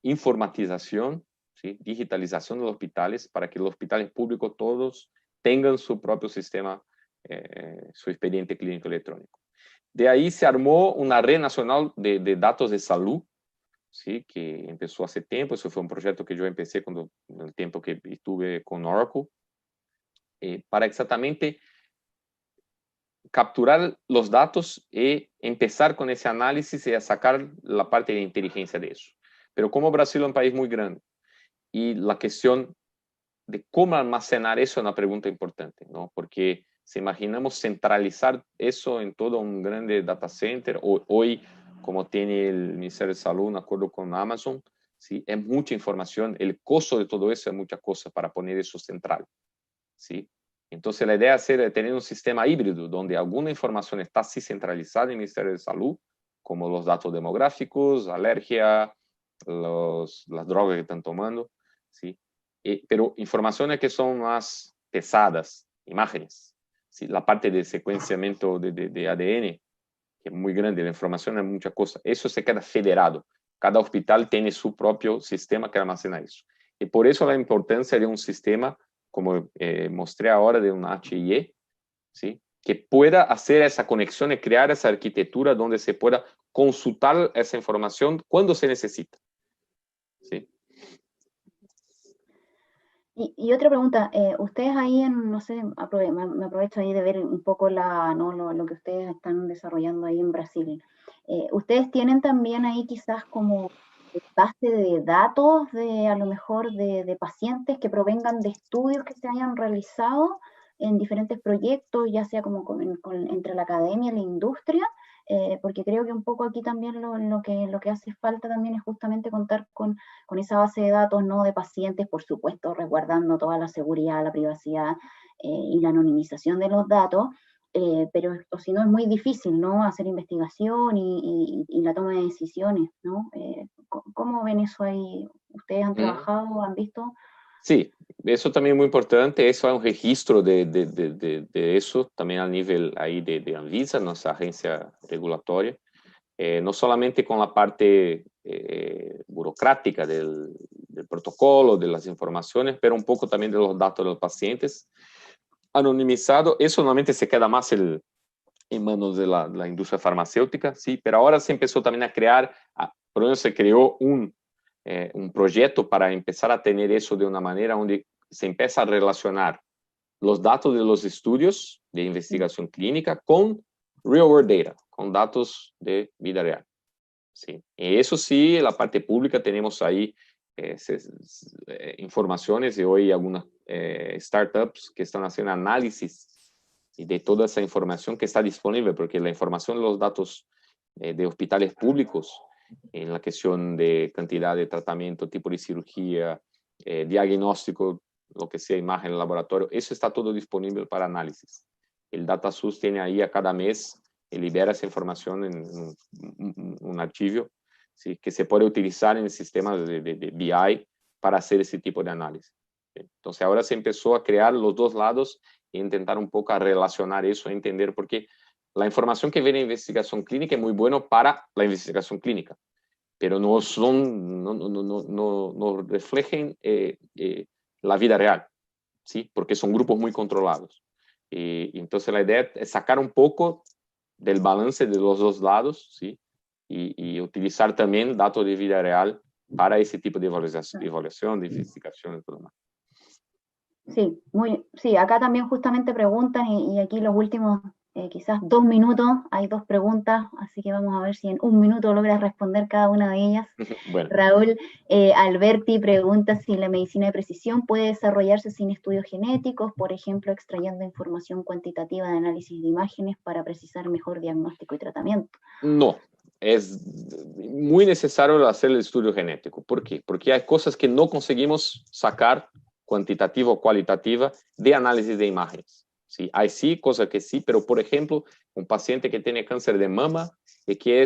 informatización, ¿sí? Digitalización de los hospitales, para que los hospitales públicos todos tengan su propio sistema, su expediente clínico electrónico. De ahí se armó una red nacional de datos de salud, ¿sí? Que empezó hace tiempo. Eso fue un proyecto que yo empecé en el tiempo que estuve con Oracle, para exactamente capturar los datos y empezar con ese análisis y a sacar la parte de inteligencia de eso. Pero como Brasil es un país muy grande y la cuestión de cómo almacenar eso es una pregunta importante, ¿no? Porque si imaginamos centralizar eso en todo un grande data center, hoy como tiene el Ministerio de Salud un acuerdo con Amazon, ¿sí? Es mucha información, el costo de todo eso es mucha cosa para poner eso central, ¿sí? Entonces la idea es tener un sistema híbrido donde alguna información está así centralizada en el Ministerio de Salud, como los datos demográficos, alergia, las drogas que están tomando, ¿sí? Pero informaciones que son más pesadas, imágenes, ¿sí? La parte de secuenciamiento de ADN, que es muy grande, la información es mucha cosa, eso se queda federado. Cada hospital tiene su propio sistema que almacena eso. Y por eso la importancia de un sistema, como mostré ahora, de una HIE, ¿sí? Que pueda hacer esa conexión y crear esa arquitectura donde se pueda consultar esa información cuando se necesita. ¿Sí? Y otra pregunta, ustedes ahí no sé, me aprovecho ahí de ver un poco ¿no? lo que ustedes están desarrollando ahí en Brasil. ¿Ustedes tienen también ahí quizás como base de datos a lo mejor de pacientes que provengan de estudios que se hayan realizado en diferentes proyectos, ya sea como entre la academia y la industria? Porque creo que un poco aquí también lo que hace falta también es justamente contar con esa base de datos, ¿no? De pacientes, por supuesto, resguardando toda la seguridad, la privacidad y la anonimización de los datos, pero o si no es muy difícil, ¿no? Hacer investigación y la toma de decisiones, ¿no? ¿Cómo ven eso ahí? ¿Ustedes han trabajado, han visto? Sí, eso también es muy importante. Eso hay un registro de eso también a nivel ahí de Anvisa, nuestra agencia regulatoria. No solamente con la parte burocrática del protocolo, de las informaciones, pero un poco también de los datos de los pacientes. Anonimizado, eso normalmente se queda más en manos de la industria farmacéutica, sí, pero ahora se empezó también a crear, por lo menos se creó un proyecto para empezar a tener eso de una manera donde se empieza a relacionar los datos de los estudios de investigación clínica con real world data, con datos de vida real. Sí. Y eso sí, la parte pública tenemos ahí informaciones y hoy algunas startups que están haciendo análisis de toda esa información que está disponible, porque la información de los datos de hospitales públicos en la cuestión de cantidad de tratamiento, tipo de cirugía, diagnóstico, lo que sea, imagen en laboratorio, eso está todo disponible para análisis. El DataSUS tiene ahí a cada mes y libera esa información en un archivo, ¿sí? Que se puede utilizar en el sistema de BI para hacer ese tipo de análisis. Entonces ahora se empezó a crear los dos lados e intentar un poco a relacionar eso, entender, porque la información que viene de investigación clínica es muy bueno para la investigación clínica, pero no reflejan la vida real, ¿sí? Porque son grupos muy controlados. Entonces la idea es sacar un poco del balance de los dos lados, ¿sí? Y utilizar también datos de vida real para ese tipo de evaluación, de investigación y todo más. Sí, sí, acá también justamente preguntan, y aquí los últimos quizás 2 minutos, hay 2 preguntas, así que vamos a ver si en 1 minuto logras responder cada una de ellas. Bueno. Raúl Alberti pregunta si la medicina de precisión puede desarrollarse sin estudios genéticos, por ejemplo, extrayendo información cuantitativa de análisis de imágenes para precisar mejor diagnóstico y tratamiento. No, es muy necesario hacer el estudio genético. ¿Por qué? Porque hay cosas que no conseguimos sacar cuantitativa o cualitativa de análisis de imágenes. ¿Sí? Hay sí, cosas que sí, pero por ejemplo, un paciente que tiene cáncer de mama y que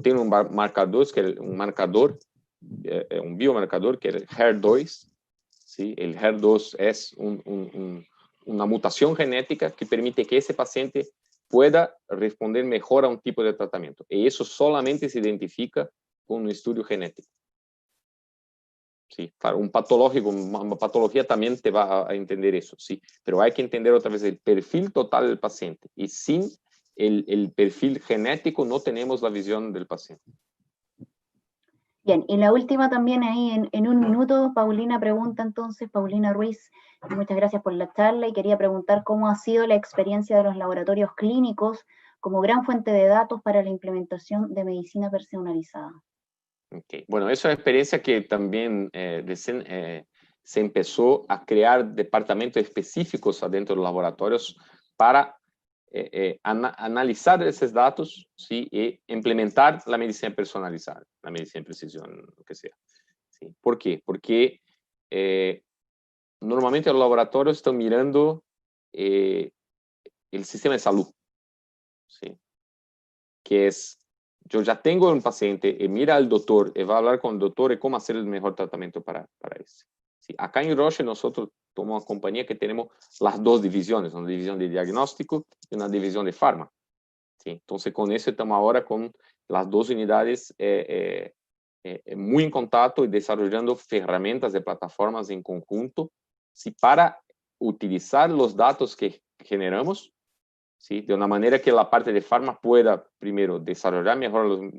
tiene un marcador, un biomarcador que es el HER2, ¿sí? El HER2 es una mutación genética que permite que ese paciente pueda responder mejor a un tipo de tratamiento. Y eso solamente se identifica con un estudio genético. Sí, claro, una patología también te va a entender eso, sí, pero hay que entender otra vez el perfil total del paciente, y sin el perfil genético no tenemos la visión del paciente. Bien, y la última también ahí en 1 minuto, Paulina pregunta entonces, Paulina Ruiz, muchas gracias por la charla, y quería preguntar cómo ha sido la experiencia de los laboratorios clínicos como gran fuente de datos para la implementación de medicina personalizada. Okay. Bueno, es una experiencia que también se empezó a crear departamentos específicos adentro de los laboratorios para analizar esos datos, ¿sí? Y implementar la medicina personalizada, la medicina de precisión, lo que sea. ¿Sí? ¿Por qué? Porque normalmente los laboratorios están mirando el sistema de salud, ¿sí? Que es, yo ya tengo un paciente y mira al doctor y va a hablar con el doctor y cómo hacer el mejor tratamiento para ese. Sí, acá en Roche nosotros somos una compañía que tenemos las 2 divisiones, una división de diagnóstico y una división de farma. Sí, entonces con eso estamos ahora con las 2 unidades muy en contacto y desarrollando herramientas de plataformas en conjunto, sí, para utilizar los datos que generamos, ¿sí? De una manera que la parte de farma pueda, primero, desarrollar mejor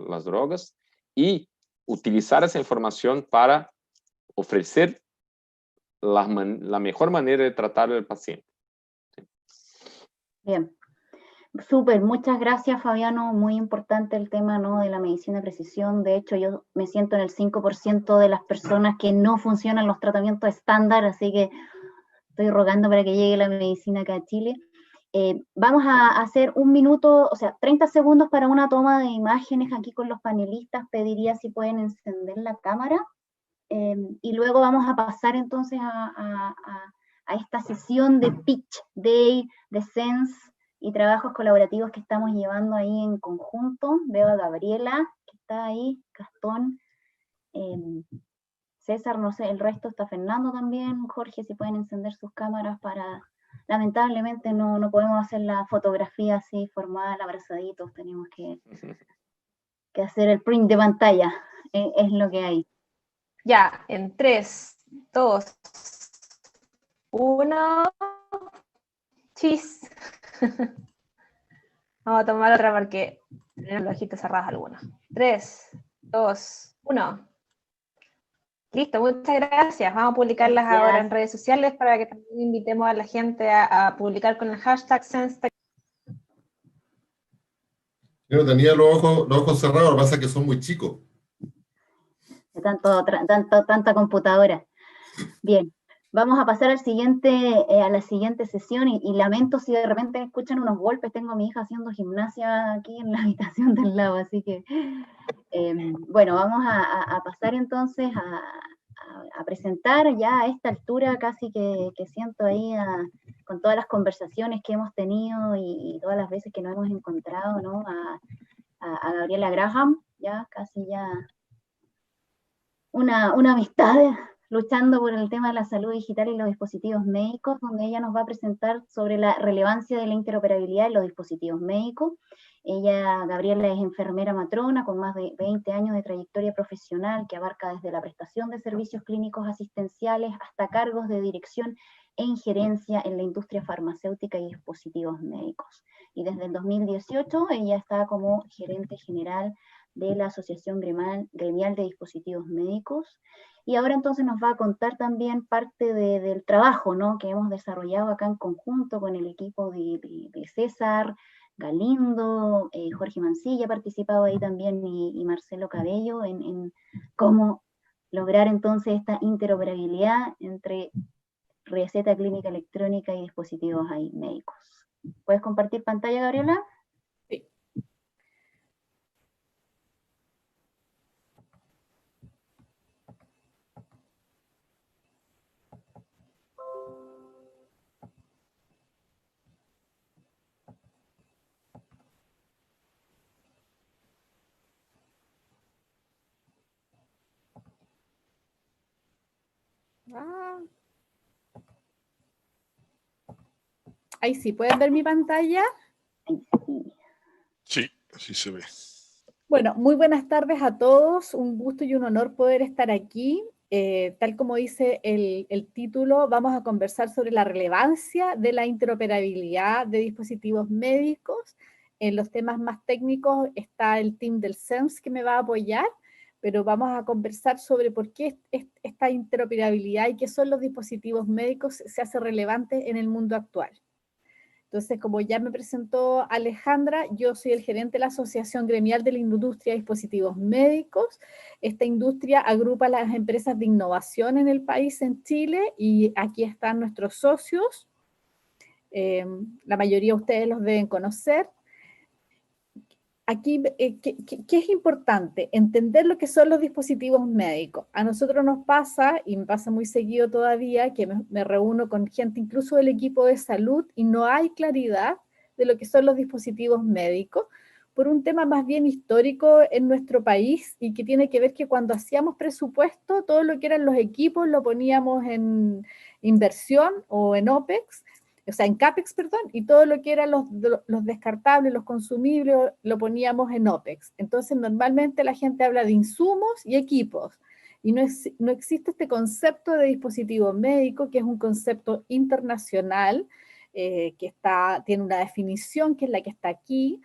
las drogas y utilizar esa información para ofrecer la mejor manera de tratar al paciente. ¿Sí? Bien, súper, muchas gracias, Fabiano, muy importante el tema, ¿no?, de la medicina de precisión. De hecho, yo me siento en el 5% de las personas que no funcionan los tratamientos estándar, así que estoy rogando para que llegue la medicina acá a Chile. Vamos a hacer 1 minuto, o sea, 30 segundos para una toma de imágenes aquí con los panelistas. Pediría si pueden encender la cámara. Y luego vamos a pasar entonces a esta sesión de Pitch Day, de Sense y trabajos colaborativos que estamos llevando ahí en conjunto. Veo a Gabriela, que está ahí, Gastón, César, no sé, el resto está Fernando también, Jorge, si pueden encender sus cámaras para... Lamentablemente no podemos hacer la fotografía así formal, abrazaditos, tenemos que hacer el print de pantalla, es lo que hay. Ya, en 3, 2, 1, chis. Vamos a tomar otra porque tenemos los ojitos cerrados algunos. 3, 2, 1. Listo, muchas gracias. Vamos a publicarlas ahora en redes sociales para que también invitemos a la gente a publicar con el hashtag SenseTech. Yo tenía los ojos cerrados, lo que pasa es que son muy chicos. De tanta computadora. Bien, vamos a pasar a la siguiente sesión y lamento si de repente escuchan unos golpes. Tengo a mi hija haciendo gimnasia aquí en la habitación del lado, así que bueno, vamos a pasar entonces a presentar ya a esta altura, casi que siento ahí con todas las conversaciones que hemos tenido y todas las veces que nos hemos encontrado, ¿no?, a Gabriela Graham, ya casi ya una amistad luchando por el tema de la salud digital y los dispositivos médicos, donde ella nos va a presentar sobre la relevancia de la interoperabilidad en los dispositivos médicos. Ella, Gabriela, es enfermera matrona con más de 20 años de trayectoria profesional que abarca desde la prestación de servicios clínicos asistenciales hasta cargos de dirección e injerencia en la industria farmacéutica y dispositivos médicos. Y desde el 2018 ella está como gerente general de la Asociación Gremial de Dispositivos Médicos. Y ahora entonces nos va a contar también parte del trabajo, ¿no?, que hemos desarrollado acá en conjunto con el equipo de César Galindo, Jorge Mancilla ha participado ahí también y Marcelo Cabello en cómo lograr entonces esta interoperabilidad entre receta clínica electrónica y dispositivos ahí médicos. ¿Puedes compartir pantalla, Gabriela? Sí. Ah. Ahí sí, ¿pueden ver mi pantalla? Sí, así se ve. Bueno, muy buenas tardes a todos. Un gusto y un honor poder estar aquí. Tal como dice el título, vamos a conversar sobre la relevancia de la interoperabilidad de dispositivos médicos. En los temas más técnicos está el team del SENS que me va a apoyar, pero vamos a conversar sobre por qué esta interoperabilidad y qué son los dispositivos médicos se hace relevante en el mundo actual. Entonces, como ya me presentó Alejandra, yo soy el gerente de la Asociación Gremial de la Industria de Dispositivos Médicos. Esta industria agrupa las empresas de innovación en el país, en Chile, y aquí están nuestros socios. La mayoría de ustedes los deben conocer. Aquí, ¿qué es importante? Entender lo que son los dispositivos médicos. A nosotros nos pasa, y me pasa muy seguido todavía, que me reúno con gente incluso del equipo de salud y no hay claridad de lo que son los dispositivos médicos por un tema más bien histórico en nuestro país y que tiene que ver que cuando hacíamos presupuesto, todo lo que eran los equipos lo poníamos en inversión o en OPEX, o sea, en CAPEX, perdón, y todo lo que eran los descartables, los consumibles, lo poníamos en OPEX. Entonces, normalmente la gente habla de insumos y equipos, y no existe este concepto de dispositivo médico, que es un concepto internacional, que tiene una definición, que es la que está aquí.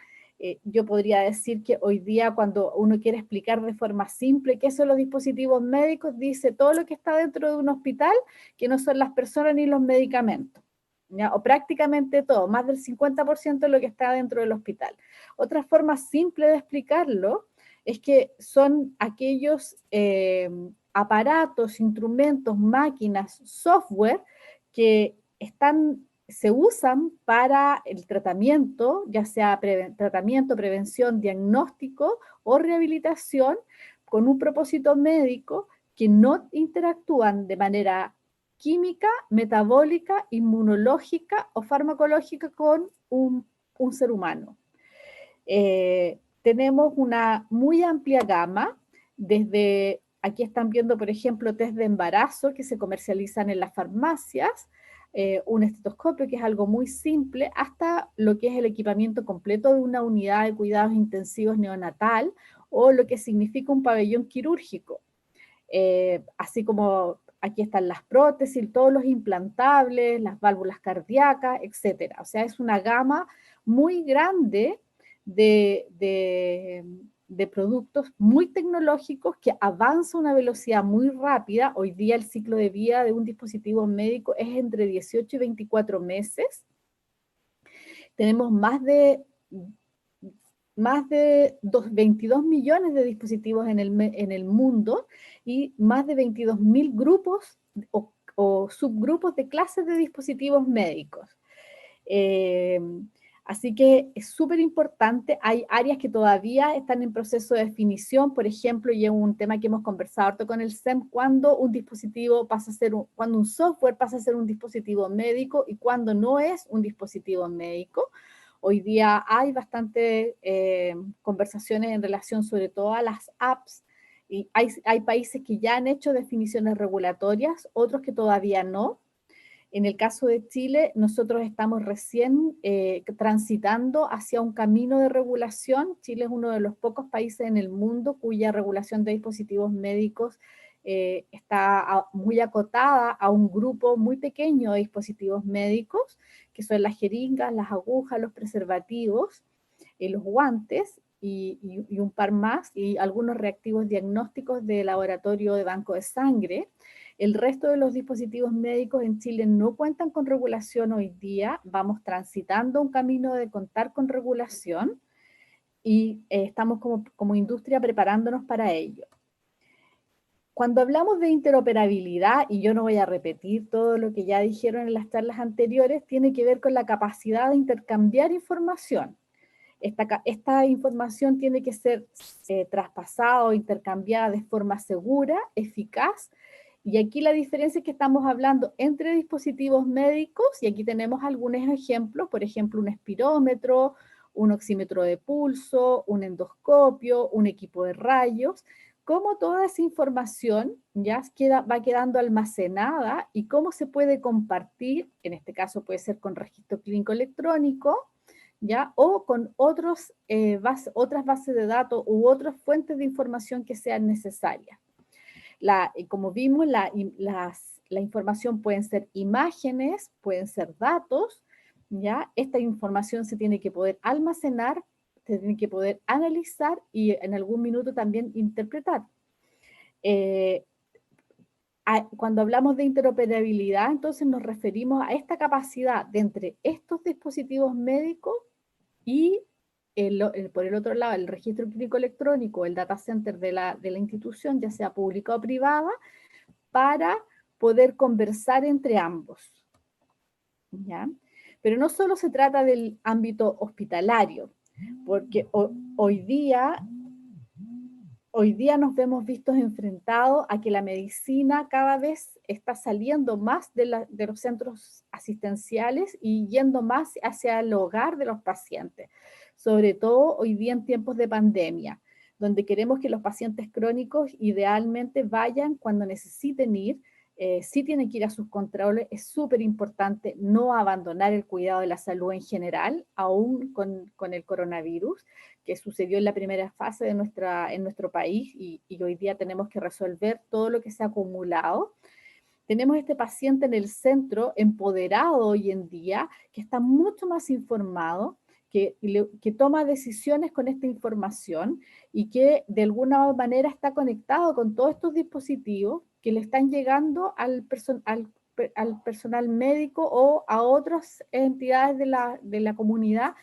Yo podría decir que hoy día, cuando uno quiere explicar de forma simple qué son los dispositivos médicos, dice todo lo que está dentro de un hospital, que no son las personas ni los medicamentos. ¿Ya? O prácticamente todo, más del 50% de lo que está dentro del hospital. Otra forma simple de explicarlo es que son aquellos aparatos, instrumentos, máquinas, software que se usan para el tratamiento, ya sea tratamiento, prevención, diagnóstico o rehabilitación, con un propósito médico, que no interactúan de manera química, metabólica, inmunológica o farmacológica con un ser humano. Tenemos una muy amplia gama, desde, aquí están viendo, por ejemplo, test de embarazo que se comercializan en las farmacias, un estetoscopio, que es algo muy simple, hasta lo que es el equipamiento completo de una unidad de cuidados intensivos neonatal, o lo que significa un pabellón quirúrgico. Así como aquí están las prótesis, todos los implantables, las válvulas cardíacas, etc. O sea, es una gama muy grande de productos muy tecnológicos que avanza a una velocidad muy rápida. Hoy día el ciclo de vida de un dispositivo médico es entre 18 y 24 meses. Tenemos más de 22 millones de dispositivos en el mundo y más de 22.000 grupos o subgrupos de clases de dispositivos médicos. Así que es súper importante. Hay áreas que todavía están en proceso de definición. Por ejemplo, y es un tema que hemos conversado harto con el SEM, cuando un dispositivo cuando un software pasa a ser un dispositivo médico y cuando no es un dispositivo médico. Hoy día hay bastante conversaciones en relación sobre todo a las apps Y hay países que ya han hecho definiciones regulatorias, otros que todavía no. En el caso de Chile, nosotros estamos recién transitando hacia un camino de regulación. Chile es uno de los pocos países en el mundo cuya regulación de dispositivos médicos está muy acotada a un grupo muy pequeño de dispositivos médicos, que son las jeringas, las agujas, los preservativos, los guantes y un par más, y algunos reactivos diagnósticos de laboratorio de banco de sangre. El resto de los dispositivos médicos en Chile no cuentan con regulación hoy día. Vamos transitando un camino de contar con regulación y estamos como industria preparándonos para ello. Cuando hablamos de interoperabilidad, y yo no voy a repetir todo lo que ya dijeron en las charlas anteriores, tiene que ver con la capacidad de intercambiar información. Esta información tiene que ser traspasada o intercambiada de forma segura, eficaz, y aquí la diferencia es que estamos hablando entre dispositivos médicos, y aquí tenemos algunos ejemplos, por ejemplo, un espirómetro, un oxímetro de pulso, un endoscopio, un equipo de rayos, cómo toda esa información ya va quedando almacenada y cómo se puede compartir, en este caso puede ser con registro clínico electrónico, ¿ya? O con otras bases de datos u otras fuentes de información que sean necesarias. Como vimos, la información pueden ser imágenes, pueden ser datos, ¿ya? Esta información se tiene que poder almacenar, se tiene que poder analizar y en algún minuto también interpretar. Cuando hablamos de interoperabilidad, entonces nos referimos a esta capacidad de entre estos dispositivos médicos y por el otro lado, el registro clínico electrónico, el data center de la institución, ya sea pública o privada, para poder conversar entre ambos, ¿ya? Pero no solo se trata del ámbito hospitalario, porque hoy día nos vemos vistos enfrentados a que la medicina cada vez está saliendo más de los centros asistenciales y yendo más hacia el hogar de los pacientes, sobre todo hoy día en tiempos de pandemia, donde queremos que los pacientes crónicos idealmente vayan cuando necesiten ir. Sí tienen que ir a sus controles. Es súper importante no abandonar el cuidado de la salud en general, aún con el coronavirus, que sucedió en la primera fase en nuestro país y hoy día tenemos que resolver todo lo que se ha acumulado. Tenemos este paciente en el centro, empoderado hoy en día, que está mucho más informado, que toma decisiones con esta información y que de alguna manera está conectado con todos estos dispositivos que le están llegando al personal médico o a otras entidades de la comunidad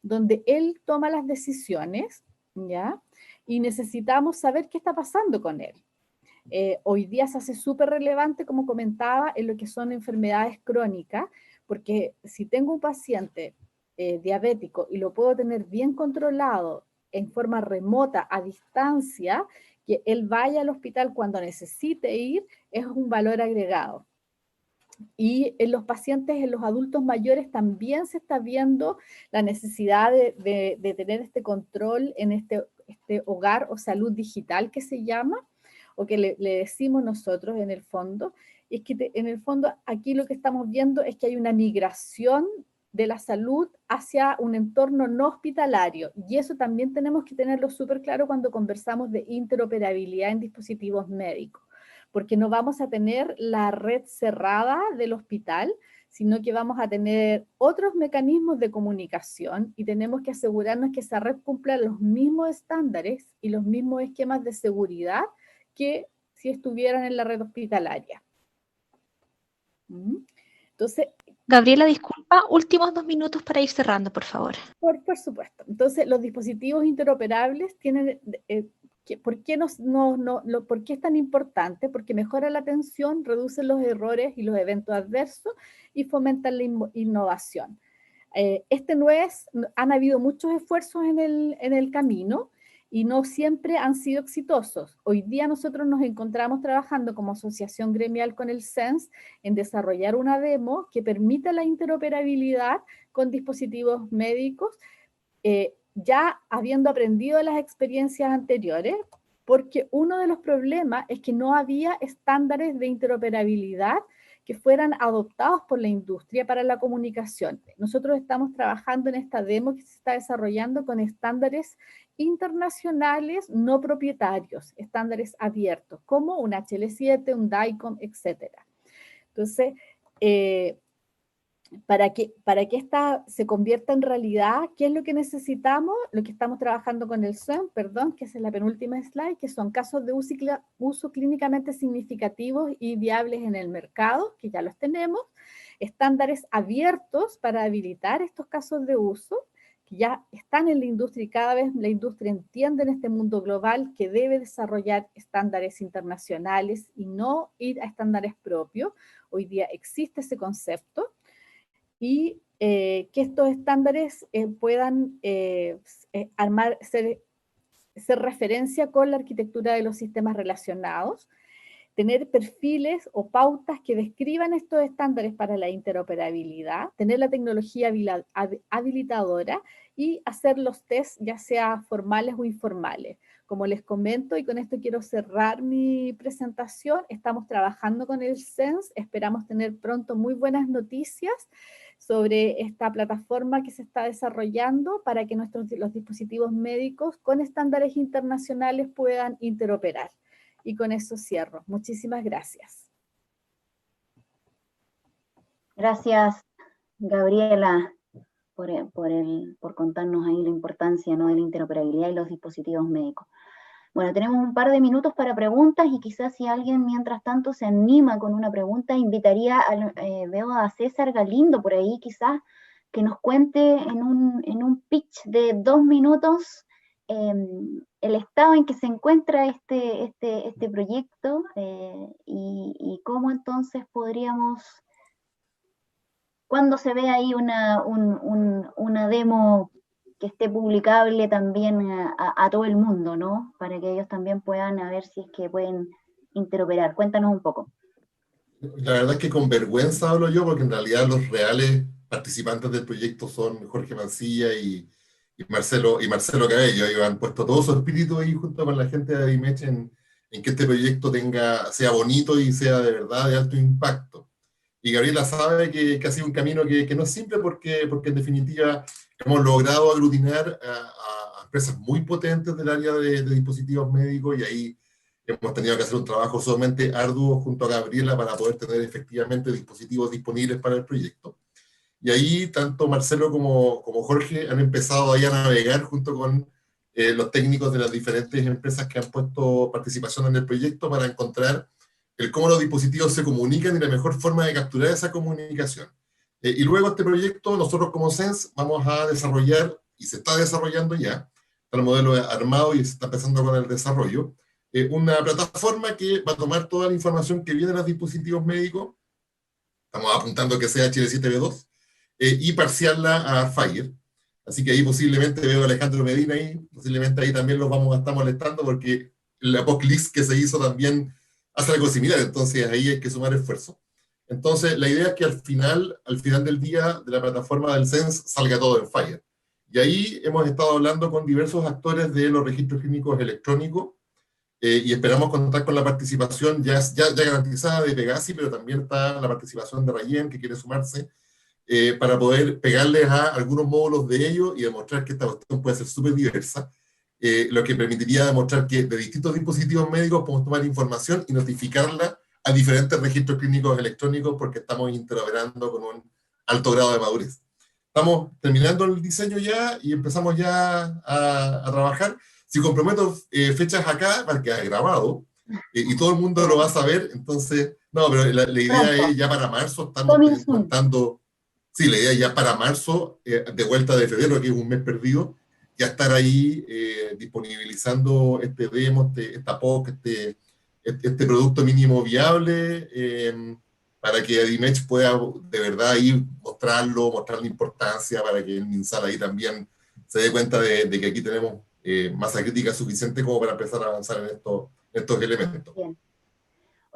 donde él toma las decisiones, ¿ya? Y necesitamos saber qué está pasando con él. Hoy día se hace súper relevante, como comentaba, en lo que son enfermedades crónicas, porque si tengo un paciente diabético y lo puedo tener bien controlado en forma remota, a distancia, que él vaya al hospital cuando necesite ir, es un valor agregado. Y en los pacientes, en los adultos mayores, también se está viendo la necesidad de tener este control en este hogar o salud digital que se llama, o que le decimos nosotros en el fondo. Es que en el fondo aquí lo que estamos viendo es que hay una migración de la salud hacia un entorno no hospitalario, y eso también tenemos que tenerlo súper claro cuando conversamos de interoperabilidad en dispositivos médicos, porque no vamos a tener la red cerrada del hospital, sino que vamos a tener otros mecanismos de comunicación y tenemos que asegurarnos que esa red cumpla los mismos estándares y los mismos esquemas de seguridad que si estuvieran en la red hospitalaria. Entonces, Gabriela, disculpa, últimos 2 minutos para ir cerrando, por favor. Por supuesto. Entonces, los dispositivos interoperables tienen... ¿Por qué es tan importante? Porque mejora la atención, reduce los errores y los eventos adversos y fomenta la innovación. Han habido muchos esfuerzos en el camino y no siempre han sido exitosos. Hoy día nosotros nos encontramos trabajando como asociación gremial con el CENS en desarrollar una demo que permita la interoperabilidad con dispositivos médicos, ya habiendo aprendido las experiencias anteriores. porque uno de los problemas es que no había estándares de interoperabilidad que fueran adoptados por la industria para la comunicación. Nosotros estamos trabajando en esta demo que se está desarrollando con estándares internacionales no propietarios, estándares abiertos, como un HL7, un DICOM, etc. Entonces, para que esta se convierta en realidad, ¿qué es lo que necesitamos? Lo que estamos trabajando con el SEM, perdón, que esa es la penúltima slide, que son casos de uso clínicamente significativos y viables en el mercado, que ya los tenemos, estándares abiertos para habilitar estos casos de uso, que ya están en la industria y cada vez la industria entiende en este mundo global que debe desarrollar estándares internacionales y no ir a estándares propios. Hoy día existe ese concepto. Y que estos estándares puedan ser referencia con la arquitectura de los sistemas relacionados, tener perfiles o pautas que describan estos estándares para la interoperabilidad, tener la tecnología habilitadora y hacer los tests ya sea formales o informales. Como les comento, y con esto quiero cerrar mi presentación, estamos trabajando con el SENS, esperamos tener pronto muy buenas noticias sobre esta plataforma que se está desarrollando para que los dispositivos médicos con estándares internacionales puedan interoperar. Y con eso cierro. Muchísimas gracias. Gracias, Gabriela, por contarnos ahí la importancia, ¿no?, de la interoperabilidad y los dispositivos médicos. Bueno, tenemos un par de minutos para preguntas y quizás si alguien mientras tanto se anima con una pregunta, invitaría, veo a César Galindo por ahí quizás, que nos cuente en un pitch de 2 minutos el estado en que se encuentra este proyecto y cómo entonces podríamos, cuando se ve ahí una demo que esté publicable también a todo el mundo, ¿no? Para que ellos también puedan a ver si es que pueden interoperar. Cuéntanos un poco. La verdad es que con vergüenza hablo yo, porque en realidad los reales participantes del proyecto son Jorge Mancilla y Marcelo Cabello. Ellos han puesto todo su espíritu ahí junto con la gente de Adimech en que este proyecto sea bonito y sea de verdad de alto impacto. Y Gabriela sabe que ha sido un camino que no es simple porque en definitiva hemos logrado aglutinar a empresas muy potentes del área de dispositivos médicos y ahí hemos tenido que hacer un trabajo sumamente arduo junto a Gabriela para poder tener efectivamente dispositivos disponibles para el proyecto. Y ahí tanto Marcelo como Jorge han empezado ahí a navegar junto con los técnicos de las diferentes empresas que han puesto participación en el proyecto para encontrar cómo los dispositivos se comunican y la mejor forma de capturar esa comunicación. Y luego este proyecto, nosotros como SENS vamos a desarrollar, y se está desarrollando ya, está el modelo armado y se está empezando con el desarrollo, una plataforma que va a tomar toda la información que viene de los dispositivos médicos, estamos apuntando que sea HL7V2, y parciarla a Fire. Así que ahí posiblemente veo a Alejandro Medina ahí, posiblemente ahí también los vamos a estar molestando porque la POC-list que se hizo también hace algo similar, entonces ahí hay que sumar esfuerzo. Entonces la idea es que al final del día de la plataforma del SENS salga todo en Fire. Y ahí hemos estado hablando con diversos actores de los registros clínicos electrónicos y esperamos contar con la participación ya garantizada de Pegasi, pero también está la participación de Rayen que quiere sumarse para poder pegarles a algunos módulos de ellos y demostrar que esta cuestión puede ser súper diversa, lo que permitiría demostrar que de distintos dispositivos médicos podemos tomar información y notificarla a diferentes registros clínicos electrónicos porque estamos interoperando con un alto grado de madurez. Estamos terminando el diseño ya y empezamos ya a trabajar. Si comprometo fechas acá, va a quedar grabado y todo el mundo lo va a saber, entonces, no, pero la idea es ya para marzo, estamos contando. Sí, la idea ya para marzo, de vuelta de febrero, que es un mes perdido, ya estar ahí disponibilizando este demo, esta POC, este producto mínimo viable, para que Adimech pueda de verdad ahí mostrar la importancia, para que el MinSal ahí también se dé cuenta de que aquí tenemos masa crítica suficiente como para empezar a avanzar en estos elementos. Bien.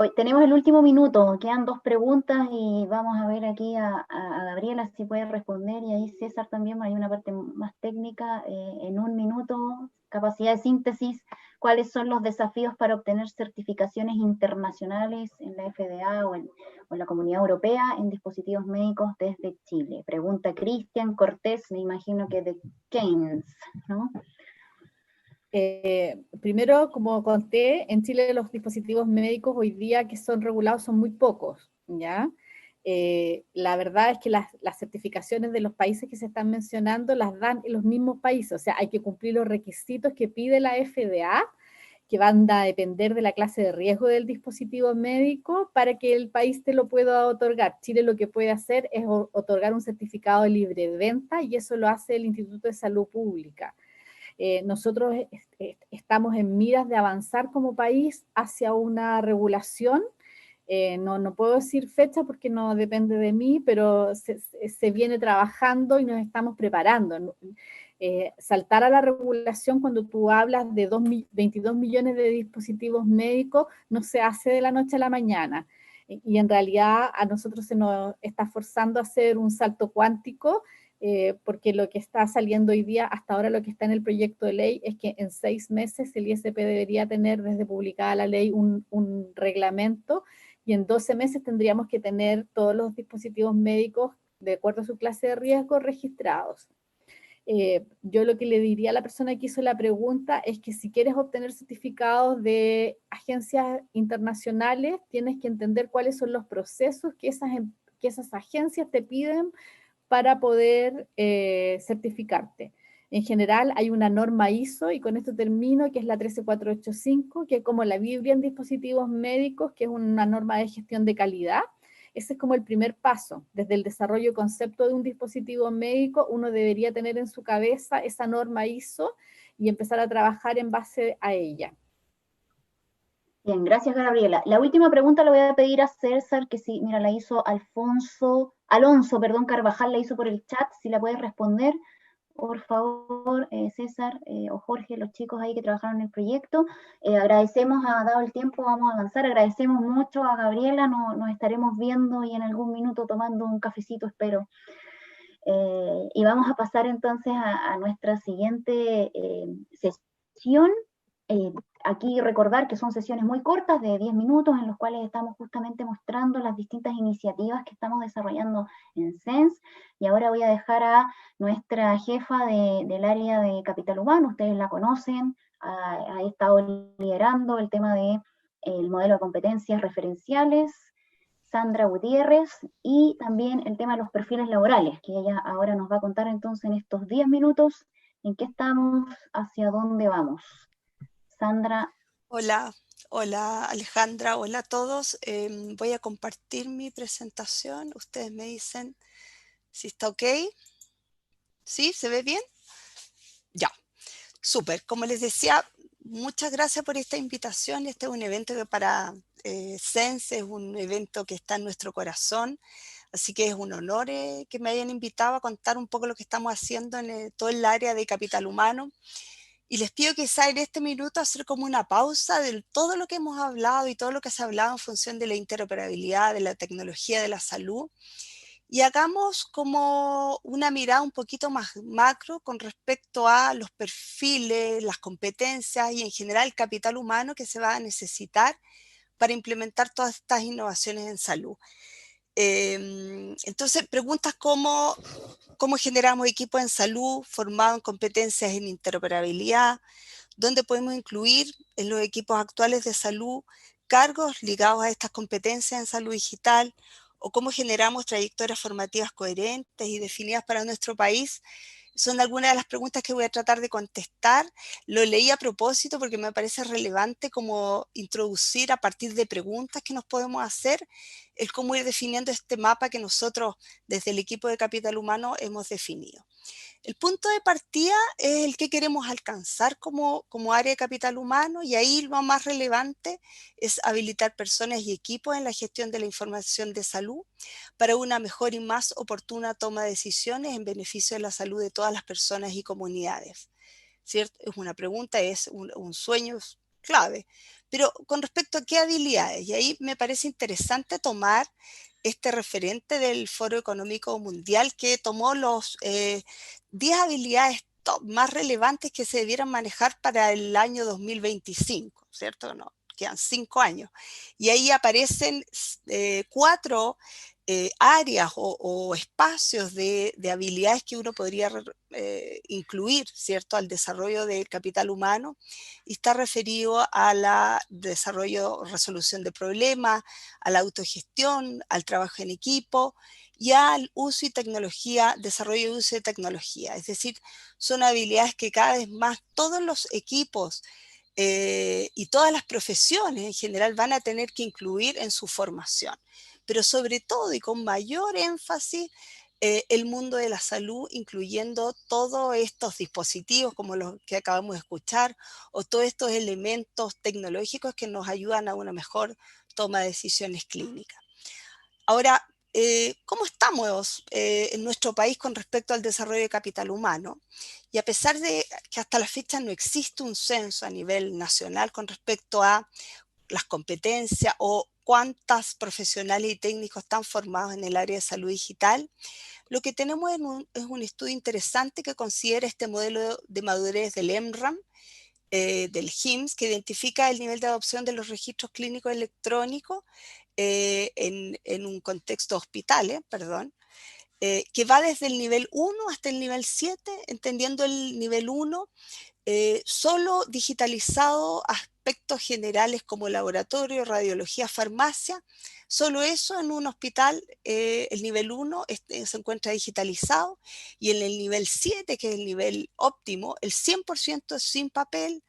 Hoy tenemos el último minuto, quedan 2 preguntas y vamos a ver aquí a Gabriela si puede responder y ahí César también, hay una parte más técnica, en 1 minuto, capacidad de síntesis, cuáles son los desafíos para obtener certificaciones internacionales en la FDA o en la Comunidad Europea en dispositivos médicos desde Chile. Pregunta Cristian Cortés, me imagino que de Keynes, ¿no? Primero, como conté, en Chile los dispositivos médicos hoy día que son regulados son muy pocos, ¿ya? La verdad es que las certificaciones de los países que se están mencionando las dan en los mismos países, o sea, hay que cumplir los requisitos que pide la FDA, que van a depender de la clase de riesgo del dispositivo médico para que el país te lo pueda otorgar. Chile lo que puede hacer es otorgar un certificado de libre venta y eso lo hace el Instituto de Salud Pública. Nosotros estamos en miras de avanzar como país hacia una regulación. No puedo decir fecha porque no depende de mí, pero se viene trabajando y nos estamos preparando. Saltar a la regulación cuando tú hablas de 22 millones de dispositivos médicos no se hace de la noche a la mañana. Y en realidad a nosotros se nos está forzando a hacer un salto cuántico, porque lo que está saliendo hoy día, hasta ahora lo que está en el proyecto de ley, es que en 6 meses el ISP debería tener desde publicada la ley un reglamento, y en 12 meses tendríamos que tener todos los dispositivos médicos de acuerdo a su clase de riesgo registrados. Yo lo que le diría a la persona que hizo la pregunta es que si quieres obtener certificados de agencias internacionales, tienes que entender cuáles son los procesos que esas agencias te piden para poder certificarte. En general hay una norma ISO, y con esto termino, que es la 13485, que es como la Biblia en dispositivos médicos, que es una norma de gestión de calidad. Ese es como el primer paso. Desde el desarrollo y concepto de un dispositivo médico, uno debería tener en su cabeza esa norma ISO y empezar a trabajar en base a ella. Bien, gracias Gabriela. La última pregunta la voy a pedir a César, que sí, mira, la hizo Alonso, Carvajal, la hizo por el chat, si la puedes responder, por favor, César o Jorge, los chicos ahí que trabajaron en el proyecto. Agradecemos, dado el tiempo, vamos a avanzar, agradecemos mucho a Gabriela, nos estaremos viendo y en algún minuto tomando un cafecito, espero. Y vamos a pasar entonces a nuestra siguiente sesión. Aquí recordar que son sesiones muy cortas de 10 minutos en los cuales estamos justamente mostrando las distintas iniciativas que estamos desarrollando en SENS, y ahora voy a dejar a nuestra jefa del área de capital humano, ustedes la conocen, ha estado liderando el tema del modelo de competencias referenciales, Sandra Gutiérrez, y también el tema de los perfiles laborales, que ella ahora nos va a contar entonces en estos 10 minutos en qué estamos, hacia dónde vamos. Sandra. Hola, hola Alejandra, hola a todos. Voy a compartir mi presentación. Ustedes me dicen si está ok. ¿Sí? ¿Se ve bien? Ya, súper. Como les decía, muchas gracias por esta invitación. Este es un evento que para SENS es un evento que está en nuestro corazón. Así que es un honor que me hayan invitado a contar un poco lo que estamos haciendo en todo el área de capital humano. Y les pido quizá en este minuto hacer como una pausa de todo lo que hemos hablado y todo lo que se ha hablado en función de la interoperabilidad, de la tecnología, de la salud, y hagamos como una mirada un poquito más macro con respecto a los perfiles, las competencias y en general el capital humano que se va a necesitar para implementar todas estas innovaciones en salud. Entonces, preguntas como cómo generamos equipos en salud formados en competencias en interoperabilidad, dónde podemos incluir en los equipos actuales de salud cargos ligados a estas competencias en salud digital, o cómo generamos trayectorias formativas coherentes y definidas para nuestro país. Son algunas de las preguntas que voy a tratar de contestar. Lo leí a propósito porque me parece relevante como introducir a partir de preguntas que nos podemos hacer, el cómo ir definiendo este mapa que nosotros desde el equipo de capital humano hemos definido. El punto de partida es el que queremos alcanzar como área de capital humano, y ahí lo más relevante es habilitar personas y equipos en la gestión de la información de salud para una mejor y más oportuna toma de decisiones en beneficio de la salud de todas las personas y comunidades. ¿Cierto? Es una pregunta, es un sueño clave. Pero con respecto a qué habilidades, y ahí me parece interesante tomar este referente del Foro Económico Mundial que tomó los 10 habilidades más relevantes que se debieran manejar para el año 2025, ¿cierto? No, quedan 5 años. Y ahí aparecen 4 áreas o espacios de habilidades que uno podría incluir, ¿cierto?, al desarrollo del capital humano, y está referido a la desarrollo, resolución de problemas, a la autogestión, al trabajo en equipo y al uso y tecnología, desarrollo y uso de tecnología. Es decir, son habilidades que cada vez más todos los equipos y todas las profesiones en general van a tener que incluir en su formación. Pero sobre todo y con mayor énfasis, el mundo de la salud, incluyendo todos estos dispositivos como los que acabamos de escuchar, o todos estos elementos tecnológicos que nos ayudan a una mejor toma de decisiones clínicas. Ahora, ¿cómo estamos en nuestro país con respecto al desarrollo de capital humano? Y a pesar de que hasta la fecha no existe un censo a nivel nacional con respecto a las competencias o cuántas profesionales y técnicos están formados en el área de salud digital, lo que tenemos es un estudio interesante que considera este modelo de madurez del EMRAM, del HIMSS, que identifica el nivel de adopción de los registros clínicos electrónicos en un contexto hospital, que va desde el nivel 1 hasta el nivel 7, entendiendo el nivel 1 solo digitalizado aspectos generales como laboratorio, radiología, farmacia. Solo eso en un hospital, el nivel 1 se encuentra digitalizado, y en el nivel 7, que es el nivel óptimo, el 100% es sin papel.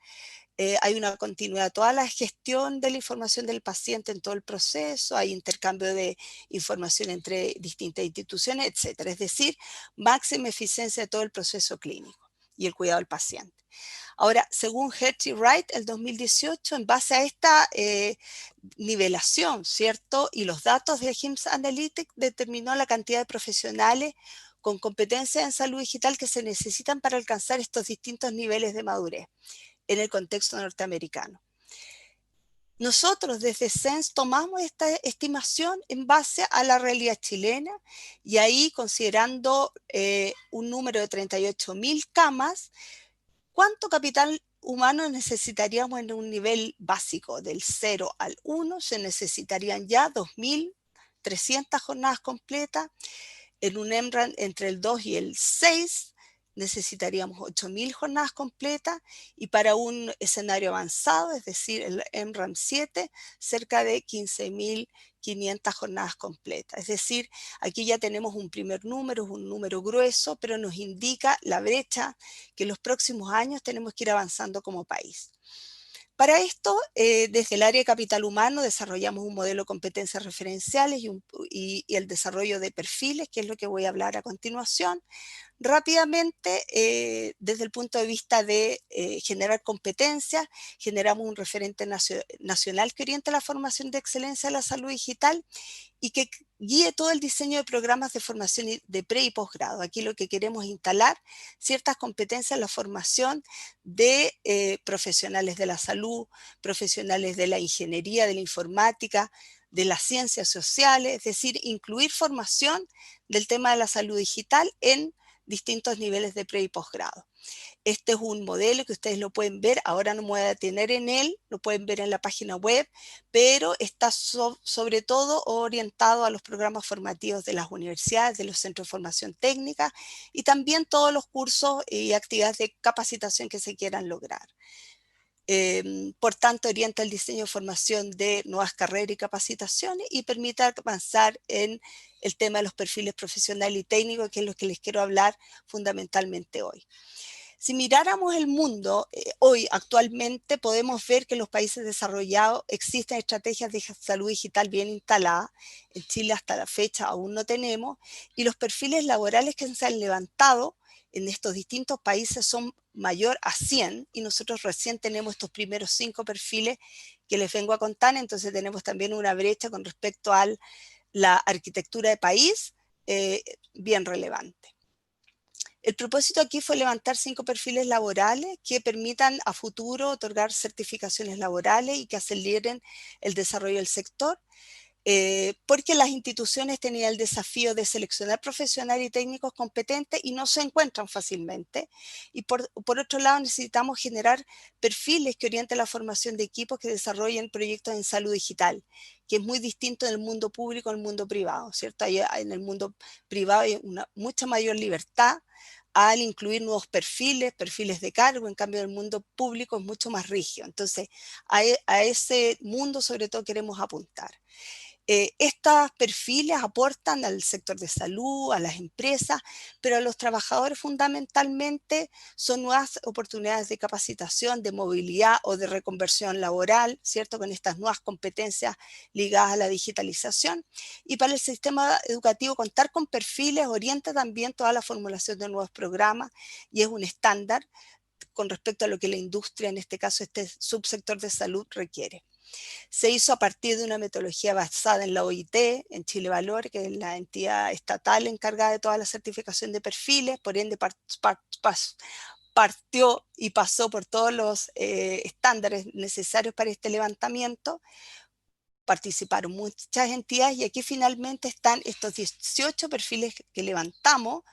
Hay una continuidad, toda la gestión de la información del paciente en todo el proceso, hay intercambio de información entre distintas instituciones, etcétera. Es decir, máxima eficiencia de todo el proceso clínico y el cuidado del paciente. Ahora, según Hertz y Wright, el 2018, en base a esta nivelación, ¿cierto?, y los datos de HIMSS Analytics, determinó la cantidad de profesionales con competencias en salud digital que se necesitan para alcanzar estos distintos niveles de madurez en el contexto norteamericano. Nosotros desde SENS tomamos esta estimación en base a la realidad chilena, y ahí, considerando un número de 38.000 camas, ¿cuánto capital humano necesitaríamos en un nivel básico? Del 0 al 1 se necesitarían ya 2.300 jornadas completas. En un EMRAM entre el 2 y el 6 necesitaríamos 8.000 jornadas completas, y para un escenario avanzado, es decir, el EMRAM 7, cerca de 15.500 jornadas completas. Es decir, aquí ya tenemos un primer número, es un número grueso, pero nos indica la brecha que en los próximos años tenemos que ir avanzando como país. Para esto, desde el área de capital humano desarrollamos un modelo de competencias referenciales y el desarrollo de perfiles, que es lo que voy a hablar a continuación. Rápidamente, desde el punto de vista de generar competencias, generamos un referente nacional que orienta la formación de excelencia de la salud digital y que guíe todo el diseño de programas de formación de pre y posgrado. Aquí lo que queremos es instalar ciertas competencias en la formación de profesionales de la salud, profesionales de la ingeniería, de la informática, de las ciencias sociales, es decir, incluir formación del tema de la salud digital en distintos niveles de pre y posgrado. Este es un modelo que ustedes lo pueden ver, ahora no me voy a detener en él, lo pueden ver en la página web, pero está sobre todo orientado a los programas formativos de las universidades, de los centros de formación técnica, y también todos los cursos y actividades de capacitación que se quieran lograr. Por tanto, orienta el diseño de formación de nuevas carreras y capacitaciones, y permite avanzar en el tema de los perfiles profesionales y técnicos, que es lo que les quiero hablar fundamentalmente hoy. Si miráramos el mundo, hoy actualmente podemos ver que en los países desarrollados existen estrategias de salud digital bien instaladas. En Chile hasta la fecha aún no tenemos, y los perfiles laborales que se han levantado en estos distintos países son mayor a 100, y nosotros recién tenemos estos primeros 5 perfiles que les vengo a contar. Entonces tenemos también una brecha con respecto a la arquitectura de país bien relevante. El propósito aquí fue levantar 5 perfiles laborales que permitan a futuro otorgar certificaciones laborales y que aceleren el desarrollo del sector. porque las instituciones tenían el desafío de seleccionar profesionales y técnicos competentes y no se encuentran fácilmente. Y por otro lado, necesitamos generar perfiles que orienten la formación de equipos que desarrollen proyectos en salud digital, que es muy distinto en el mundo público al mundo privado, ¿cierto? En el mundo privado hay mucha mayor libertad al incluir nuevos perfiles de cargo, en cambio en el mundo público es mucho más rígido. Entonces, a ese mundo sobre todo queremos apuntar. Estos perfiles aportan al sector de salud, a las empresas, pero a los trabajadores fundamentalmente son nuevas oportunidades de capacitación, de movilidad o de reconversión laboral, ¿cierto? Con estas nuevas competencias ligadas a la digitalización. Y para el sistema educativo, contar con perfiles orienta también toda la formulación de nuevos programas y es un estándar con respecto a lo que la industria, en este caso este subsector de salud, requiere. Se hizo a partir de una metodología basada en la OIT, en Chile Valor, que es la entidad estatal encargada de toda la certificación de perfiles, por ende partió y pasó por todos los estándares necesarios para este levantamiento. Participaron muchas entidades y aquí finalmente están estos 18 perfiles que levantamos,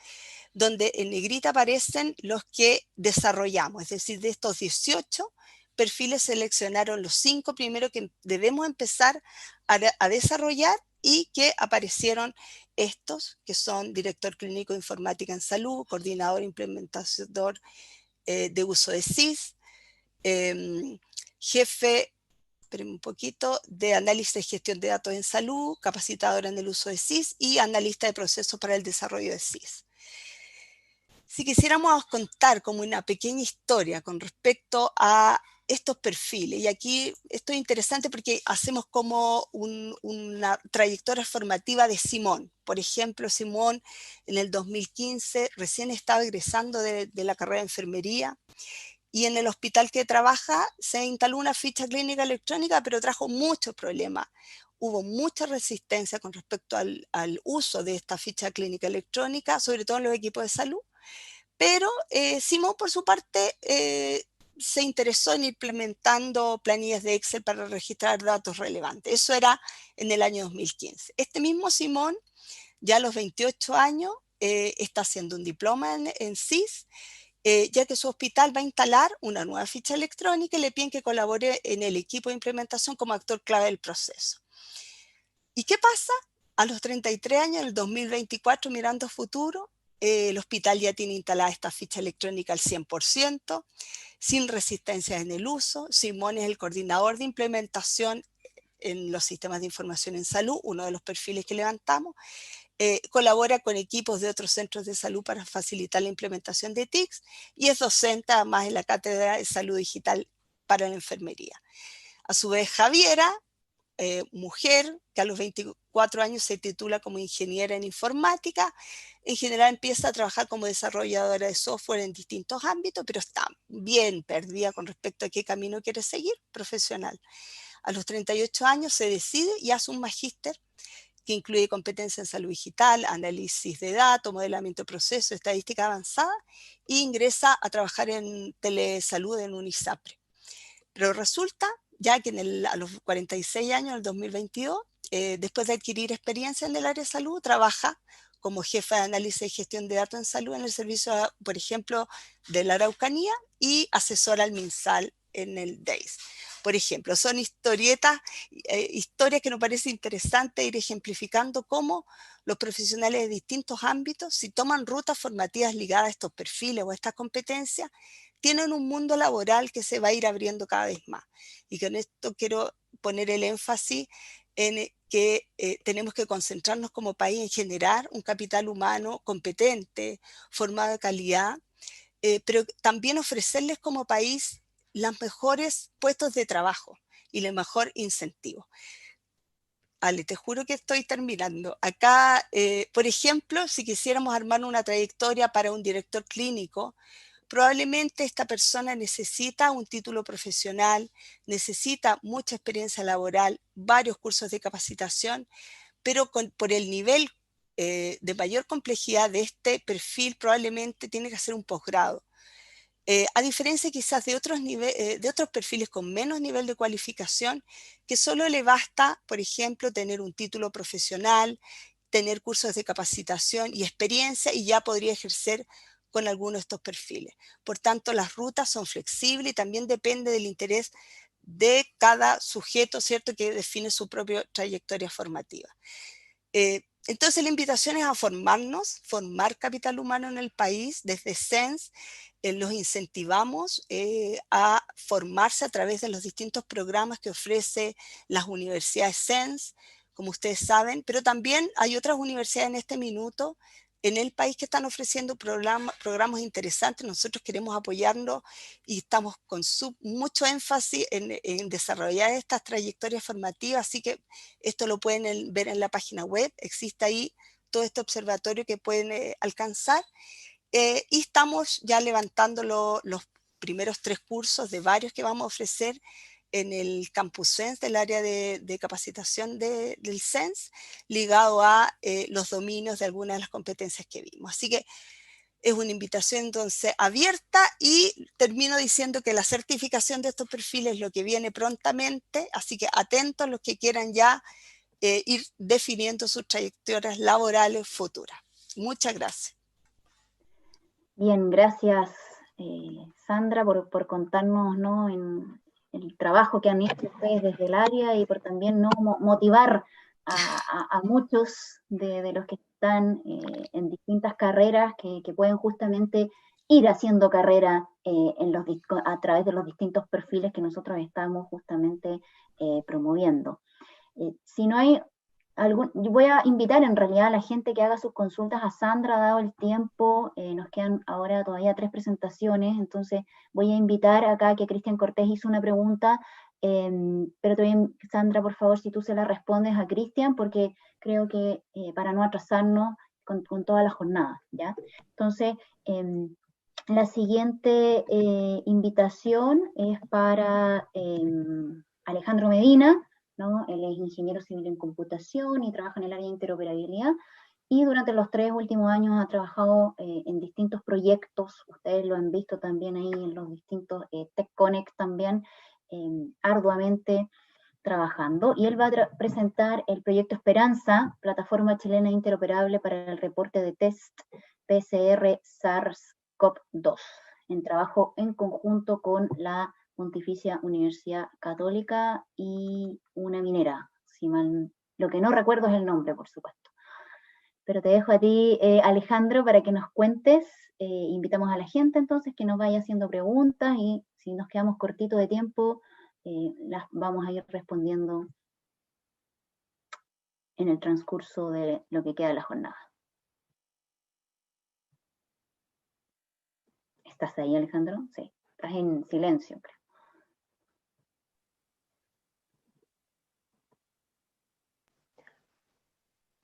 donde en negrita aparecen los que desarrollamos, es decir, de estos 18 perfiles seleccionaron los 5 primeros que debemos empezar a desarrollar y que aparecieron estos, que son director clínico de informática en salud, coordinador implementador de uso de SIS, jefe, espérenme un poquito, de análisis de gestión de datos en salud, capacitadora en el uso de SIS y analista de procesos para el desarrollo de SIS. Si quisiéramos contar como una pequeña historia con respecto a estos perfiles, y aquí esto es interesante porque hacemos como una trayectoria formativa de Simón. Por ejemplo, Simón en el 2015 recién estaba egresando de la carrera de enfermería y en el hospital que trabaja se instaló una ficha clínica electrónica, pero trajo muchos problemas. Hubo mucha resistencia con respecto al uso de esta ficha clínica electrónica, sobre todo en los equipos de salud. Pero Simón, por su parte, se interesó en implementando planillas de Excel para registrar datos relevantes. Eso era en el año 2015. Este mismo Simón, ya a los 28 años, está haciendo un diploma en SIS, ya que su hospital va a instalar una nueva ficha electrónica y le piden que colabore en el equipo de implementación como actor clave del proceso. ¿Y qué pasa? A los 33 años, en el 2024, mirando a futuro, el hospital ya tiene instalada esta ficha electrónica al 100%, sin resistencias en el uso. Simón es el coordinador de implementación en los sistemas de información en salud, uno de los perfiles que levantamos. Colabora con equipos de otros centros de salud para facilitar la implementación de TICs y es docente además en la Cátedra de Salud Digital para la Enfermería. A su vez, Javiera, mujer que a los 24 años se titula como ingeniera en informática, en general empieza a trabajar como desarrolladora de software en distintos ámbitos, pero está bien perdida con respecto a qué camino quiere seguir profesional. A los 38 años se decide y hace un magíster que incluye competencia en salud digital, análisis de datos, modelamiento de procesos, estadística avanzada, e ingresa a trabajar en telesalud en un ISAPRE. Pero resulta ya que a los 46 años, en el 2022, después de adquirir experiencia en el área de salud, trabaja como jefa de análisis y gestión de datos en salud en el servicio, por ejemplo, de la Araucanía y asesora al MinSal en el DEIS. Por ejemplo, son historias que nos parece interesante ir ejemplificando cómo los profesionales de distintos ámbitos, si toman rutas formativas ligadas a estos perfiles o a estas competencias, tienen un mundo laboral que se va a ir abriendo cada vez más. Y con esto quiero poner el énfasis en que tenemos que concentrarnos como país en generar un capital humano competente, formado de calidad, pero también ofrecerles como país los mejores puestos de trabajo y el mejor incentivo. Ale, te juro que estoy terminando. Acá, por ejemplo, si quisiéramos armar una trayectoria para un director clínico, probablemente esta persona necesita un título profesional, necesita mucha experiencia laboral, varios cursos de capacitación, pero por el nivel de mayor complejidad de este perfil probablemente tiene que hacer un posgrado. A diferencia quizás de de otros perfiles con menos nivel de cualificación, que solo le basta, por ejemplo, tener un título profesional, tener cursos de capacitación y experiencia, y ya podría ejercer con alguno de estos perfiles. Por tanto, las rutas son flexibles y también depende del interés de cada sujeto, ¿cierto?, que define su propia trayectoria formativa. Entonces la invitación es a formarnos, formar capital humano en el país. Desde SENS los incentivamos a formarse a través de los distintos programas que ofrece las universidades SENS, como ustedes saben, pero también hay otras universidades en este minuto en el país que están ofreciendo programas interesantes. Nosotros queremos apoyarnos y estamos con mucho énfasis en desarrollar estas trayectorias formativas, así que esto lo pueden ver en la página web, existe ahí todo este observatorio que pueden alcanzar, y estamos ya levantando los primeros 3 cursos de varios que vamos a ofrecer en el Campus SENS del área de capacitación del SENS, ligado a los dominios de algunas de las competencias que vimos. Así que es una invitación entonces abierta, y termino diciendo que la certificación de estos perfiles es lo que viene prontamente, así que atentos los que quieran ya ir definiendo sus trayectorias laborales futuras. Muchas gracias. Bien, gracias Sandra por contarnos, ¿no?, en el trabajo que han hecho ustedes desde el área, y por también, ¿no?, motivar a muchos de los que están en distintas carreras que pueden justamente ir haciendo carrera a través de los distintos perfiles que nosotros estamos justamente promoviendo. Si no hay yo voy a invitar en realidad a la gente que haga sus consultas a Sandra, dado el tiempo. Nos quedan ahora todavía 3 presentaciones, entonces voy a invitar acá que Cristian Cortés hizo una pregunta, pero también, Sandra, por favor, si tú se la respondes a Cristian, porque creo que para no atrasarnos con toda la jornada, ¿ya? Entonces, la siguiente invitación es para Alejandro Medina, ¿no? Él es ingeniero civil en computación y trabaja en el área de interoperabilidad, y durante los 3 últimos años ha trabajado en distintos proyectos. Ustedes lo han visto también ahí en los distintos TechConnect también, arduamente trabajando, y él va a presentar el proyecto Esperanza, plataforma chilena interoperable para el reporte de test PCR SARS-CoV-2, en trabajo en conjunto con la Pontificia Universidad Católica y una minera, lo que no recuerdo es el nombre, por supuesto. Pero te dejo a ti, Alejandro, para que nos cuentes. Invitamos a la gente entonces que nos vaya haciendo preguntas, y si nos quedamos cortitos de tiempo, las vamos a ir respondiendo en el transcurso de lo que queda de la jornada. ¿Estás ahí, Alejandro? Sí, estás en silencio, creo.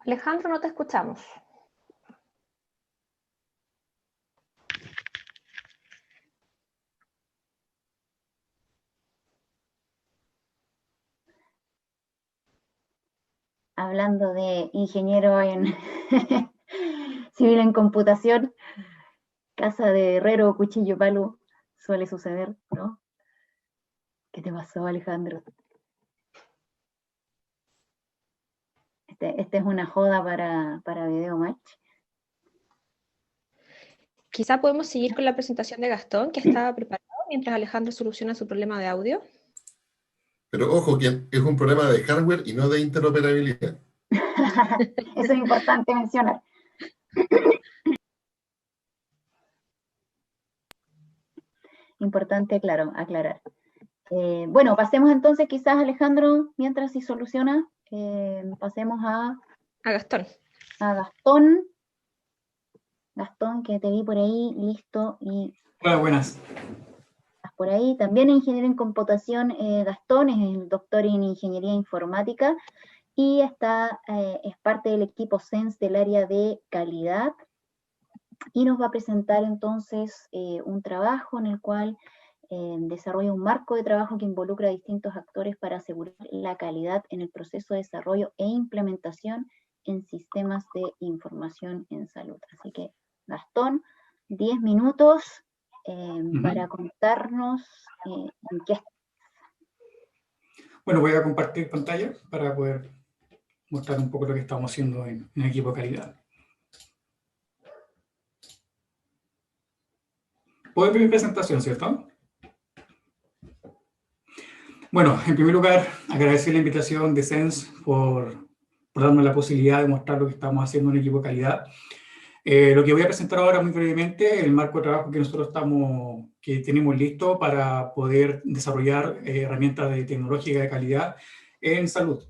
Alejandro, no te escuchamos. Hablando de ingeniero en civil en computación, casa de herrero, cuchillo, palo, suele suceder, ¿no? ¿Qué te pasó, Alejandro? Este es una joda para Video Match. Quizá podemos seguir con la presentación de Gastón, que estaba preparado mientras Alejandro soluciona su problema de audio. Pero ojo, que es un problema de hardware y no de interoperabilidad. Eso es importante mencionar. Importante, claro, aclarar. Bueno, pasemos entonces quizás, Alejandro, mientras si soluciona, pasemos a Gastón. A Gastón. Gastón, que te vi por ahí, listo. Y hola, buenas. Estás por ahí. También ingeniero en computación, Gastón es el doctor en ingeniería informática, y es parte del equipo SENS del área de calidad, y nos va a presentar entonces un trabajo en el cual desarrolla un marco de trabajo que involucra a distintos actores para asegurar la calidad en el proceso de desarrollo e implementación en sistemas de información en salud. Así que, Gastón, 10 minutos para contarnos en qué. Bueno, voy a compartir pantalla para poder mostrar un poco lo que estamos haciendo en equipo de calidad. ¿Puedo ver mi presentación, cierto? Bueno, en primer lugar, agradecer la invitación de SENS por darme la posibilidad de mostrar lo que estamos haciendo en equipo de calidad. Lo que voy a presentar ahora muy brevemente es el marco de trabajo que nosotros tenemos listo para poder desarrollar herramientas tecnológicas de calidad en salud.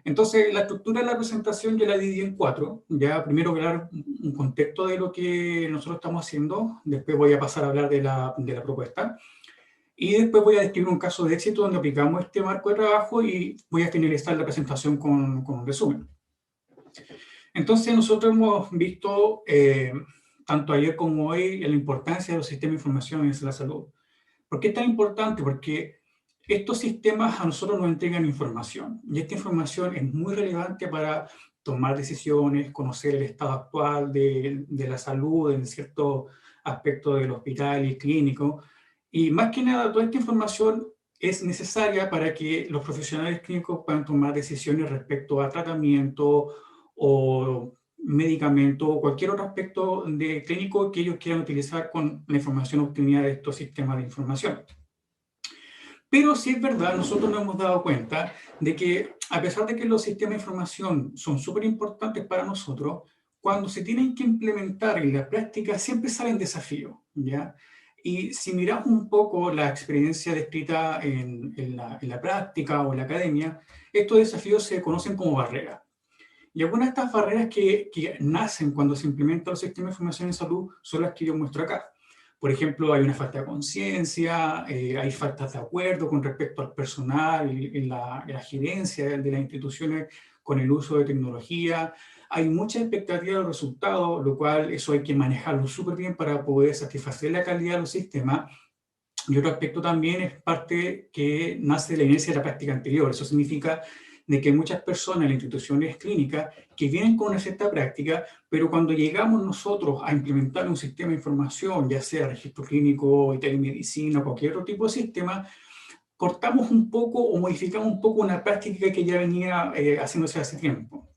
Entonces, la estructura de la presentación yo la dividí en 4. Ya primero voy a dar un contexto de lo que nosotros estamos haciendo, después voy a pasar a hablar de la propuesta, y después voy a describir un caso de éxito donde aplicamos este marco de trabajo y voy a finalizar la presentación con un resumen. Entonces, nosotros hemos visto, tanto ayer como hoy, la importancia de los sistemas de información en la salud. ¿Por qué es tan importante? Porque estos sistemas a nosotros nos entregan información, y esta información es muy relevante para tomar decisiones, conocer el estado actual de la salud en ciertos aspectos del hospital y clínico, y más que nada toda esta información es necesaria para que los profesionales clínicos puedan tomar decisiones respecto a tratamiento o medicamento o cualquier otro aspecto clínico que ellos quieran utilizar con la información obtenida de estos sistemas de información. Pero sí es verdad, nosotros nos hemos dado cuenta de que a pesar de que los sistemas de información son súper importantes para nosotros, cuando se tienen que implementar en la práctica siempre salen desafíos, ¿ya? Y si miramos un poco la experiencia descrita en la práctica o en la academia, estos desafíos se conocen como barreras. Y algunas de estas barreras que nacen cuando se implementan los sistemas de información en salud son las que yo muestro acá. Por ejemplo, hay una falta de conciencia, hay faltas de acuerdo con respecto al personal y la gerencia de las instituciones con el uso de tecnología. Hay mucha expectativa de los resultados, lo cual eso hay que manejarlo súper bien para poder satisfacer la calidad de los sistemas. Y otro aspecto también es parte que nace de la inercia de la práctica anterior. Eso significa de que hay muchas personas en las instituciones clínicas que vienen con una cierta práctica, pero cuando llegamos nosotros a implementar un sistema de información, ya sea registro clínico, telemedicina o cualquier otro tipo de sistema, cortamos un poco o modificamos un poco una práctica que ya venía haciéndose hace tiempo.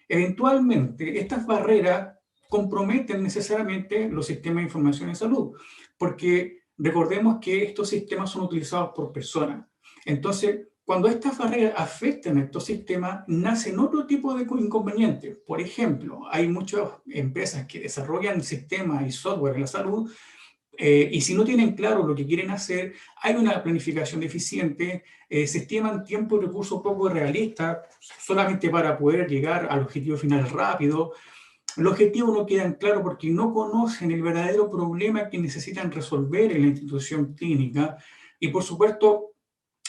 Eventualmente, estas barreras comprometen necesariamente los sistemas de información en salud, porque recordemos que estos sistemas son utilizados por personas. Entonces, cuando estas barreras afectan a estos sistemas, nacen otro tipo de inconvenientes. Por ejemplo, hay muchas empresas que desarrollan sistemas y software en la salud, y si no tienen claro lo que quieren hacer, hay una planificación deficiente, se estiman tiempo y recursos poco realistas, solamente para poder llegar al objetivo final rápido. Los objetivos no quedan claros porque no conocen el verdadero problema que necesitan resolver en la institución clínica, y por supuesto,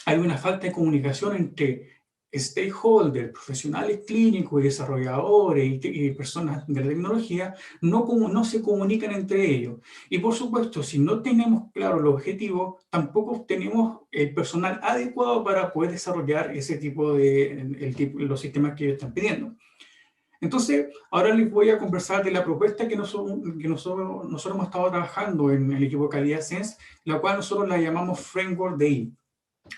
hay una falta de comunicación entre stakeholders, profesionales clínicos y desarrolladores y personas de la tecnología, no se comunican entre ellos. Y por supuesto, si no tenemos claro el objetivo, tampoco tenemos el personal adecuado para poder desarrollar ese tipo los sistemas que ellos están pidiendo. Entonces, ahora les voy a conversar de la propuesta que nosotros hemos estado trabajando en el equipo de calidad SENS, la cual nosotros la llamamos Framework DI.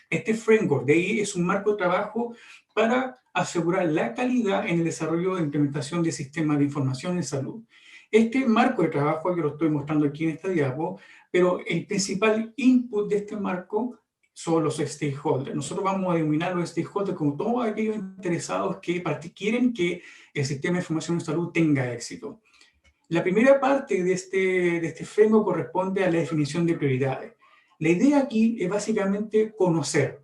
Este framework de ahí es un marco de trabajo para asegurar la calidad en el desarrollo e implementación de sistemas de información en salud. Este marco de trabajo, que lo estoy mostrando aquí en esta diapo, pero el principal input de este marco son los stakeholders. Nosotros vamos a denominar los stakeholders como todos aquellos interesados que quieren que el sistema de información en salud tenga éxito. La primera parte de este framework corresponde a la definición de prioridades. La idea aquí es básicamente conocer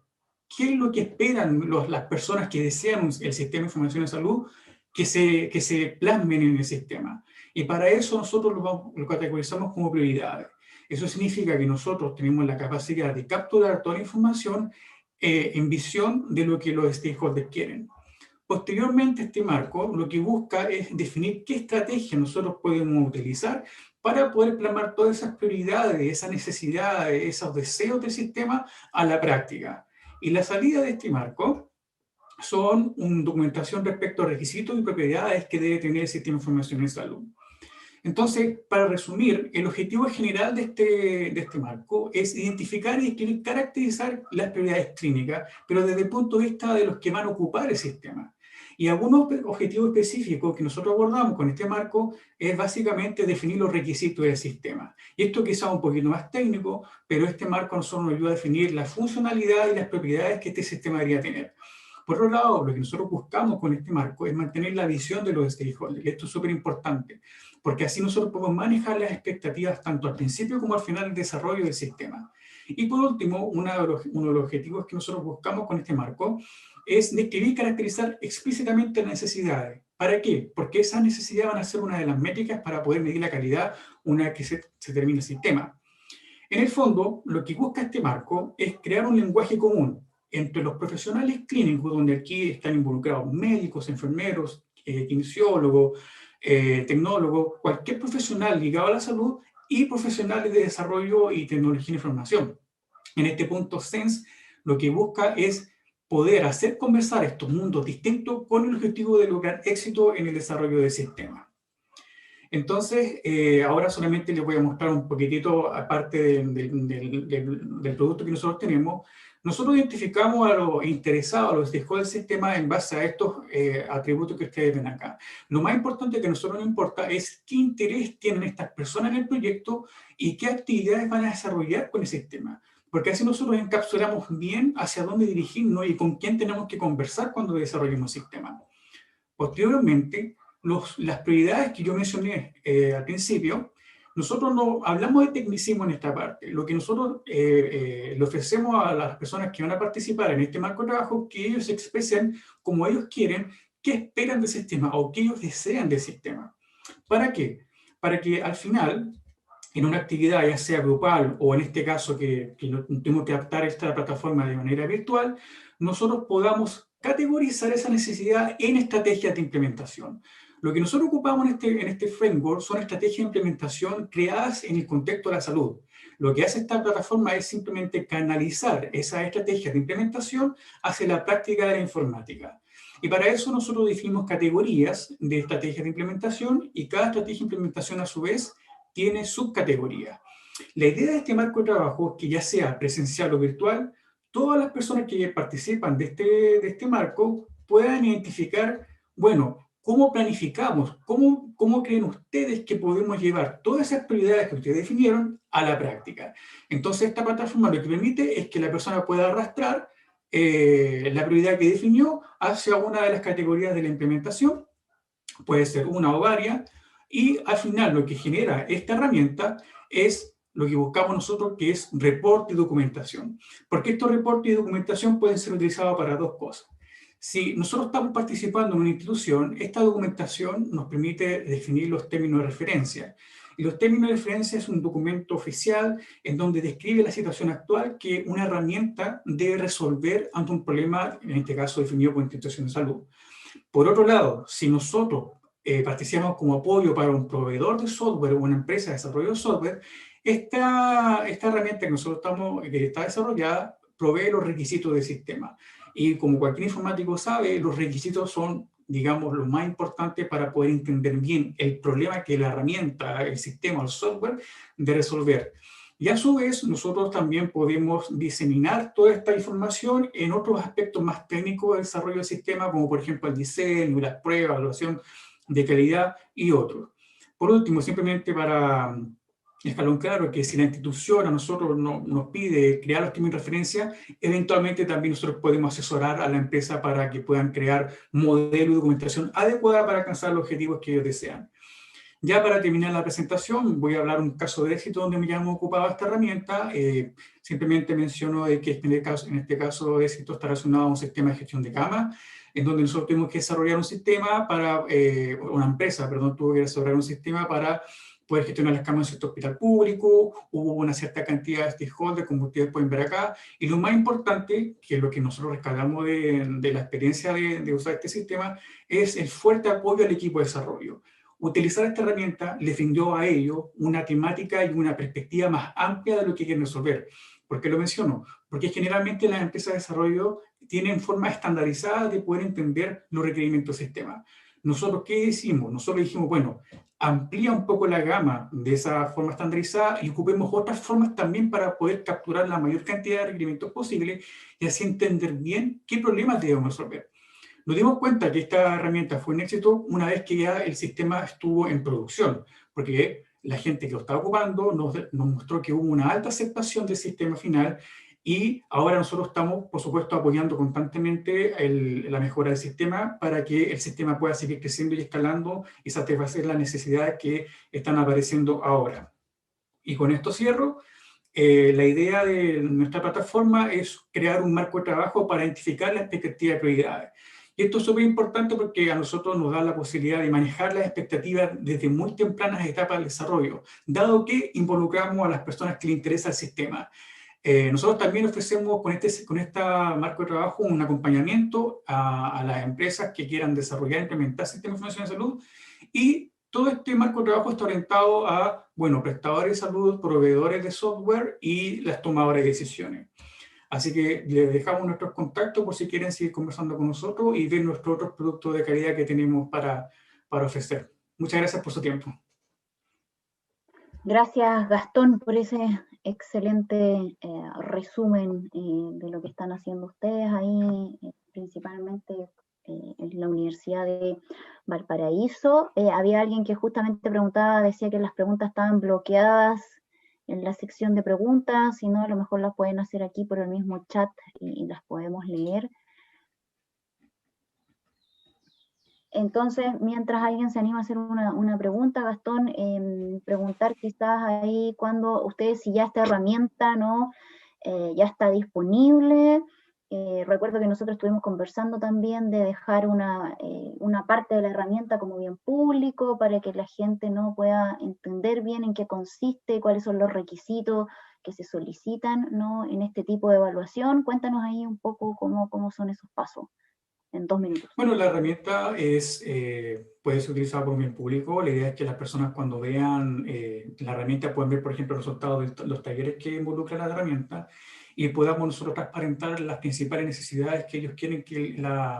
qué es lo que esperan las personas que desean el sistema de información de salud que se plasmen en el sistema. Y para eso nosotros lo categorizamos como prioridades. Eso significa que nosotros tenemos la capacidad de capturar toda la información en visión de lo que los stakeholders quieren. Posteriormente, este marco lo que busca es definir qué estrategia nosotros podemos utilizar para poder plasmar todas esas prioridades, esas necesidades, esos deseos del sistema a la práctica. Y la salida de este marco son una documentación respecto a requisitos y propiedades que debe tener el sistema de información en salud. Entonces, para resumir, el objetivo general de este marco es identificar y caracterizar las prioridades clínicas, pero desde el punto de vista de los que van a ocupar el sistema. Y algunos objetivos específicos que nosotros abordamos con este marco es básicamente definir los requisitos del sistema. Y esto quizá un poquito más técnico, pero este marco a nosotros nos ayuda a definir la funcionalidad y las propiedades que este sistema debería tener. Por otro lado, lo que nosotros buscamos con este marco es mantener la visión de los stakeholders. Esto es súper importante, porque así nosotros podemos manejar las expectativas tanto al principio como al final del desarrollo del sistema. Y por último, uno de los objetivos que nosotros buscamos con este marco es describir y caracterizar explícitamente las necesidades. ¿Para qué? Porque esas necesidades van a ser una de las métricas para poder medir la calidad una vez que se termine el sistema. En el fondo, lo que busca este marco es crear un lenguaje común entre los profesionales clínicos, donde aquí están involucrados médicos, enfermeros, kinesiólogos, tecnólogos, cualquier profesional ligado a la salud y profesionales de desarrollo y tecnología de información. En este punto, SENS lo que busca es poder hacer conversar estos mundos distintos con el objetivo de lograr éxito en el desarrollo del sistema. Entonces, ahora solamente les voy a mostrar un poquitito, aparte del producto que nosotros tenemos. Nosotros identificamos a los interesados, a los stakeholders del sistema en base a estos atributos que ustedes ven acá. Lo más importante que a nosotros nos importa es qué interés tienen estas personas en el proyecto y qué actividades van a desarrollar con el sistema. Porque así nosotros encapsulamos bien hacia dónde dirigirnos y con quién tenemos que conversar cuando desarrollemos el sistema. Posteriormente, las prioridades que yo mencioné al principio, nosotros no hablamos de tecnicismo en esta parte. Lo que nosotros le ofrecemos a las personas que van a participar en este marco de trabajo, que ellos expresen como ellos quieren, qué esperan del sistema o qué ellos desean del sistema. ¿Para qué? Para que al final, en una actividad, ya sea grupal o en este caso que tenemos que adaptar esta plataforma de manera virtual, nosotros podamos categorizar esa necesidad en estrategias de implementación. Lo que nosotros ocupamos en este framework son estrategias de implementación creadas en el contexto de la salud. Lo que hace esta plataforma es simplemente canalizar esas estrategias de implementación hacia la práctica de la informática. Y para eso nosotros definimos categorías de estrategias de implementación y cada estrategia de implementación a su vez tiene subcategorías. La idea de este marco de trabajo es que ya sea presencial o virtual, todas las personas que participan de este marco puedan identificar, bueno, ¿cómo planificamos? ¿Cómo creen ustedes que podemos llevar todas esas prioridades que ustedes definieron a la práctica? Entonces, esta plataforma lo que permite es que la persona pueda arrastrar la prioridad que definió hacia una de las categorías de la implementación, puede ser una o varias, y al final lo que genera esta herramienta es lo que buscamos nosotros, que es reporte y documentación. Porque estos reportes y documentación pueden ser utilizados para dos cosas. Si nosotros estamos participando en una institución, esta documentación nos permite definir los términos de referencia. Y los términos de referencia es un documento oficial en donde describe la situación actual que una herramienta debe resolver ante un problema, en este caso definido por institución de salud. Por otro lado, si nosotros participamos como apoyo para un proveedor de software o una empresa de desarrollo de software, esta herramienta que está desarrollada provee los requisitos del sistema. Y como cualquier informático sabe, los requisitos son, digamos, lo más importante para poder entender bien el problema que la herramienta, el sistema, el software, de resolver. Y a su vez, nosotros también podemos diseminar toda esta información en otros aspectos más técnicos del desarrollo del sistema, como por ejemplo el diseño, las pruebas, evaluación de calidad y otros. Por último, simplemente para dejarlo claro, que si la institución a nosotros nos pide crear los términos de referencia, eventualmente también nosotros podemos asesorar a la empresa para que puedan crear modelo y documentación adecuada para alcanzar los objetivos que ellos desean. Ya para terminar la presentación, voy a hablar un caso de éxito donde ya hemos ocupado esta herramienta. Simplemente menciono de que en este caso de éxito está relacionado a un sistema de gestión de cama, en donde nosotros tuvimos que desarrollar un sistema para, una empresa, perdón, tuvo que desarrollar un sistema para poder gestionar las camas en el hospital público. Hubo una cierta cantidad de stakeholders, como ustedes pueden ver acá, y lo más importante, que es lo que nosotros rescatamos de la experiencia de usar este sistema, es el fuerte apoyo al equipo de desarrollo. Utilizar esta herramienta les brindó a ellos una temática y una perspectiva más amplia de lo que quieren resolver. ¿Por qué lo menciono? Porque generalmente las empresas de desarrollo tienen formas estandarizadas de poder entender los requerimientos del sistema. nosotros, ¿qué hicimos? Nosotros dijimos, bueno, amplía un poco la gama de esa forma estandarizada y ocupemos otras formas también para poder capturar la mayor cantidad de requerimientos posible y así entender bien qué problemas debemos resolver. Nos dimos cuenta que esta herramienta fue un éxito una vez que ya el sistema estuvo en producción, porque la gente que lo estaba ocupando nos mostró que hubo una alta aceptación del sistema final y ahora nosotros estamos, por supuesto, apoyando constantemente la mejora del sistema para que el sistema pueda seguir creciendo y escalando y satisfacer las necesidades que están apareciendo ahora. Y con esto cierro. La idea de nuestra plataforma es crear un marco de trabajo para identificar las expectativas de prioridades. Y esto es súper importante porque a nosotros nos da la posibilidad de manejar las expectativas desde muy tempranas etapas del desarrollo, dado que involucramos a las personas que les interesa el sistema. Nosotros también ofrecemos con este marco de trabajo un acompañamiento a las empresas que quieran desarrollar e implementar sistemas de información de salud, y todo este marco de trabajo está orientado a, bueno, prestadores de salud, proveedores de software y las tomadoras de decisiones. Así que les dejamos nuestros contactos por si quieren seguir conversando con nosotros y ver nuestros otros productos de calidad que tenemos para ofrecer. Muchas gracias por su tiempo. Gracias, Gastón, por ese excelente resumen de lo que están haciendo ustedes ahí, principalmente en la Universidad de Valparaíso. Había alguien que justamente preguntaba, decía que las preguntas estaban bloqueadas en la sección de preguntas, si no, a lo mejor las pueden hacer aquí por el mismo chat y las podemos leer. Entonces, mientras alguien se anima a hacer una pregunta, Gastón, preguntar quizás ahí cuando ustedes, si ya esta herramienta, ¿no? Ya está disponible. Recuerdo que nosotros estuvimos conversando también de dejar una parte de la herramienta como bien público para que la gente, ¿no?, pueda entender bien en qué consiste, cuáles son los requisitos que se solicitan, ¿no?, en este tipo de evaluación. Cuéntanos ahí un poco cómo son esos pasos. En 2 minutos. Bueno, la herramienta puede ser utilizada por un bien público. La idea es que las personas, cuando vean la herramienta, puedan ver, por ejemplo, los resultados de los talleres que involucran la herramienta y podamos nosotros transparentar las principales necesidades que ellos quieren que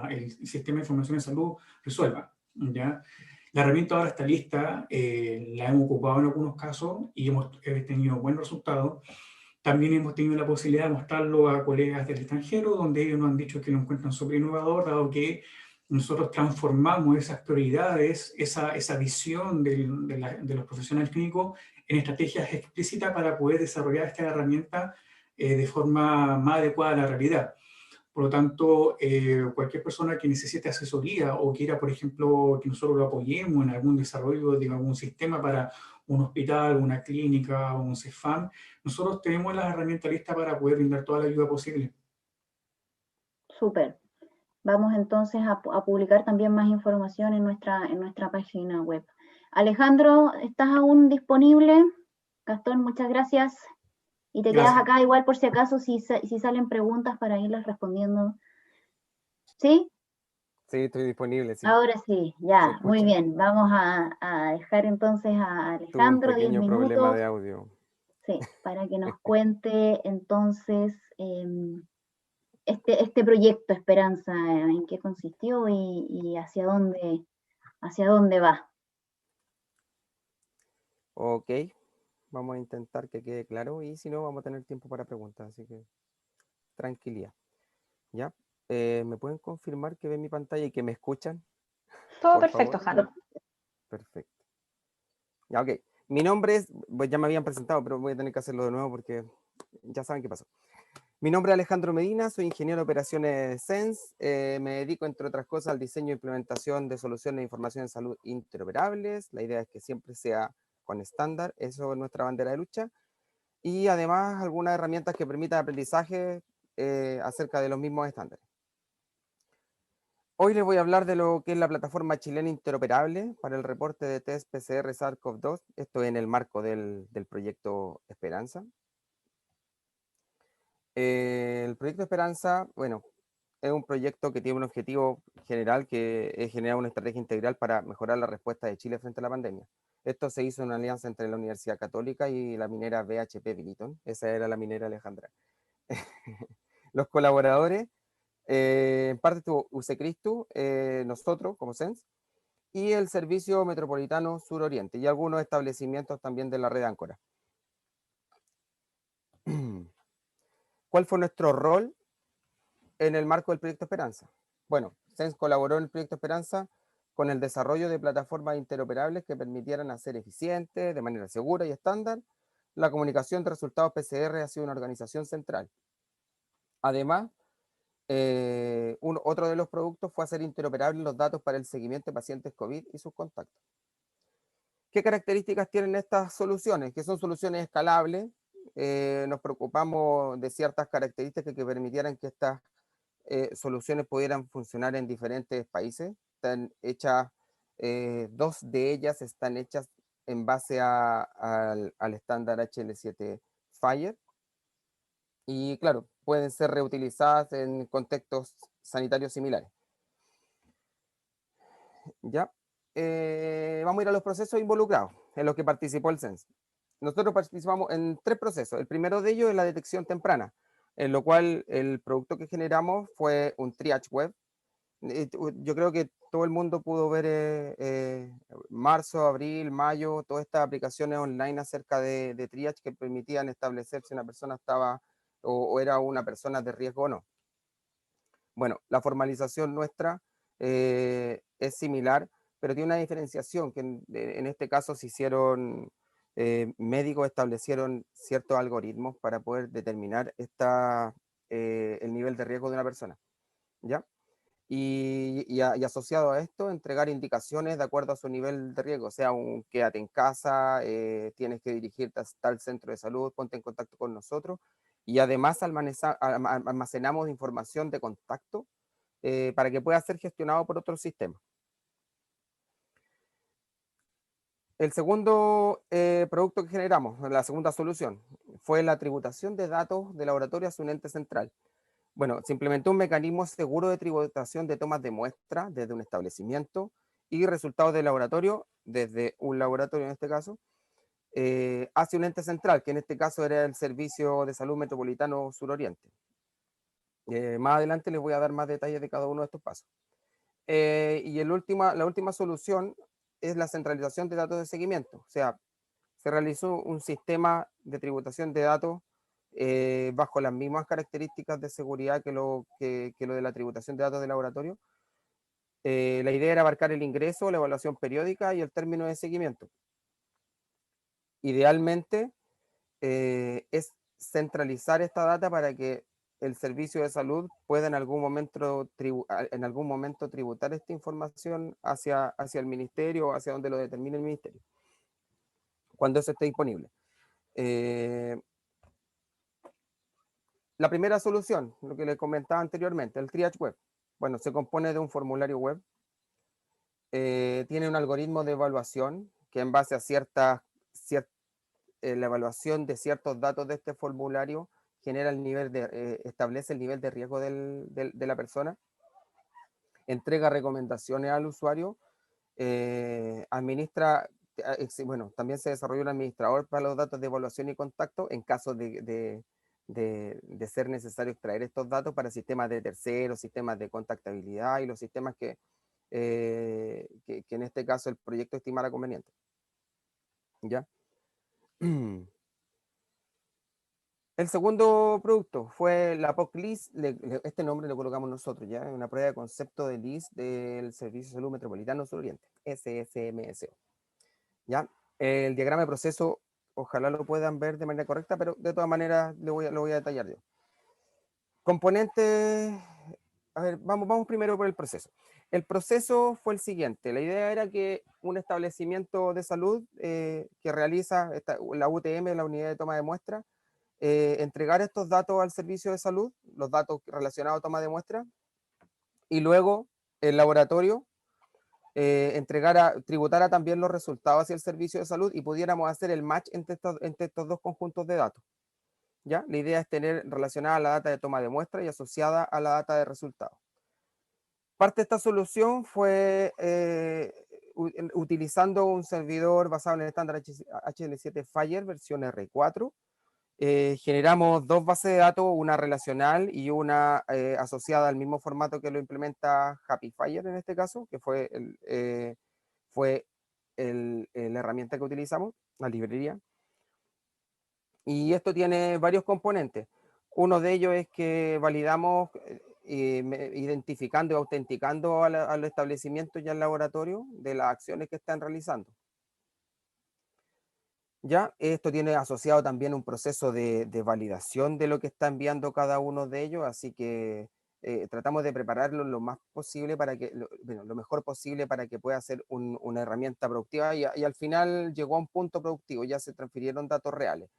el sistema de información de salud resuelva, ¿ya? La herramienta ahora está lista, la hemos ocupado en algunos casos y hemos tenido buenos resultados. También hemos tenido la posibilidad de mostrarlo a colegas del extranjero, donde ellos nos han dicho que lo encuentran súper innovador, dado que nosotros transformamos esas prioridades, esa visión de los profesionales clínicos en estrategias explícitas para poder desarrollar esta herramienta de forma más adecuada a la realidad. Por lo tanto, cualquier persona que necesite asesoría o quiera, por ejemplo, que nosotros lo apoyemos en algún desarrollo de algún sistema para un hospital, una clínica o un CEFAM, nosotros tenemos las herramientas listas para poder brindar toda la ayuda posible. Súper. Vamos entonces a publicar también más información en nuestra página web. Alejandro, ¿estás aún disponible? Gastón, muchas gracias. Y te quedas acá igual por si acaso, si salen preguntas para irlas respondiendo. ¿Sí? Sí, estoy disponible, sí. Ahora sí, ya, muy bien. Vamos a dejar entonces a Alejandro 10 minutos. Tuve un pequeño problema de audio. Sí, para que nos cuente entonces este proyecto Esperanza, en qué consistió y hacia dónde va. Ok, vamos a intentar que quede claro y si no vamos a tener tiempo para preguntas, así que tranquilidad. ¿Ya? ¿Me pueden confirmar que ven mi pantalla y que me escuchan? Todo perfecto, Jano. Perfecto. Ya, ok. Mi nombre es, pues ya me habían presentado, pero voy a tener que hacerlo de nuevo porque ya saben qué pasó. Mi nombre es Alejandro Medina, soy ingeniero de operaciones SENS, me dedico, entre otras cosas, al diseño e implementación de soluciones de información en salud interoperables. La idea es que siempre sea con estándar, eso es nuestra bandera de lucha. Y además algunas herramientas que permitan aprendizaje acerca de los mismos estándares. Hoy les voy a hablar de lo que es la plataforma chilena interoperable para el reporte de test PCR SARS-CoV-2, esto en el marco del proyecto Esperanza. El proyecto Esperanza, bueno, es un proyecto que tiene un objetivo general que es generar una estrategia integral para mejorar la respuesta de Chile frente a la pandemia. Esto se hizo en una alianza entre la Universidad Católica y la minera BHP Billiton. Esa era la minera Alejandra. Los colaboradores, en parte estuvo UC Cristo, nosotros como SENS, y el Servicio Metropolitano Suroriente, y algunos establecimientos también de la red Áncora. ¿Cuál fue nuestro rol en el marco del Proyecto Esperanza? Bueno, SENS colaboró en el Proyecto Esperanza con el desarrollo de plataformas interoperables que permitieran hacer eficiente, de manera segura y estándar, la comunicación de resultados PCR hacia una organización central. Además, otro de los productos fue hacer interoperables los datos para el seguimiento de pacientes COVID y sus contactos. ¿Qué características tienen estas soluciones? Que son soluciones escalables. Nos preocupamos de ciertas características que permitieran que estas soluciones pudieran funcionar en diferentes países. Están hechas, dos de ellas están hechas en base al estándar HL7 FHIR. Y claro, pueden ser reutilizadas en contextos sanitarios similares. ¿Ya? Vamos a ir a los procesos involucrados en los que participó el SENS. Nosotros participamos en 3 procesos. El primero de ellos es la detección temprana, en lo cual el producto que generamos fue un triage web. Yo creo que todo el mundo pudo ver marzo, abril, mayo, todas estas aplicaciones online acerca de triage que permitían establecer si una persona estaba o era una persona de riesgo o no. Bueno, la formalización nuestra es similar, pero tiene una diferenciación, que en este caso se hicieron, médicos establecieron ciertos algoritmos para poder determinar el nivel de riesgo de una persona, ¿ya? Y asociado a esto, entregar indicaciones de acuerdo a su nivel de riesgo, o sea, quédate en casa, tienes que dirigirte a tal centro de salud, ponte en contacto con nosotros, y además almacenamos información de contacto para que pueda ser gestionado por otro sistema. El segundo producto que generamos, la segunda solución, fue la tributación de datos de laboratorio a su ente central. Bueno, se implementó un mecanismo seguro de tributación de tomas de muestra desde un establecimiento y resultados de laboratorio, desde un laboratorio en este caso, hacia un ente central, que en este caso era el Servicio de Salud Metropolitano Suroriente. Más adelante les voy a dar más detalles de cada uno de estos pasos. Y la última solución es la centralización de datos de seguimiento. O sea, se realizó un sistema de tributación de datos bajo las mismas características de seguridad que lo de la tributación de datos de laboratorio. La idea era abarcar el ingreso, la evaluación periódica y el término de seguimiento. Idealmente es centralizar esta data para que el servicio de salud pueda en algún momento tributar esta información hacia el ministerio o hacia donde lo determine el ministerio, cuando eso esté disponible. La primera solución, lo que les comentaba anteriormente, el triage web. Bueno, se compone de un formulario web, tiene un algoritmo de evaluación que en base a la evaluación de ciertos datos de este formulario genera establece el nivel de riesgo de la persona, entrega recomendaciones al usuario, también se desarrolla un administrador para los datos de evaluación y contacto en caso de ser necesario extraer estos datos para sistemas de terceros, sistemas de contactabilidad y los sistemas que en este caso el proyecto estimara conveniente. ¿Ya? El segundo producto fue la POC LIS, este nombre lo colocamos nosotros, ¿ya? Una prueba de concepto de LIS del Servicio de Salud Metropolitano Suroriente, SSMSO. ¿Ya? El diagrama de proceso, ojalá lo puedan ver de manera correcta, pero de todas maneras lo voy a detallar yo. Componentes, a ver, vamos primero por el proceso. El proceso fue el siguiente, la idea era que un establecimiento de salud que realiza la UTM, la unidad de toma de muestra, entregar estos datos al servicio de salud, los datos relacionados a toma de muestra, y luego el laboratorio tributara también los resultados hacia el servicio de salud y pudiéramos hacer el match entre estos dos conjuntos de datos. ¿Ya? La idea es tener relacionada la data de toma de muestra y asociada a la data de resultados. Parte de esta solución fue utilizando un servidor basado en el estándar HL7 FHIR versión R4. Generamos 2 bases de datos, una relacional y una asociada al mismo formato que lo implementa Happy FHIR en este caso, que fue fue la herramienta que utilizamos, la librería. Y esto tiene varios componentes. Uno de ellos es que validamos identificando y autenticando a los establecimientos ya en laboratorio de las acciones que están realizando. Ya, esto tiene asociado también un proceso de validación de lo que está enviando cada uno de ellos, así que tratamos de prepararlo lo más posible para que, lo mejor posible para que pueda ser una herramienta productiva y al final llegó a un punto productivo, ya se transfirieron datos reales.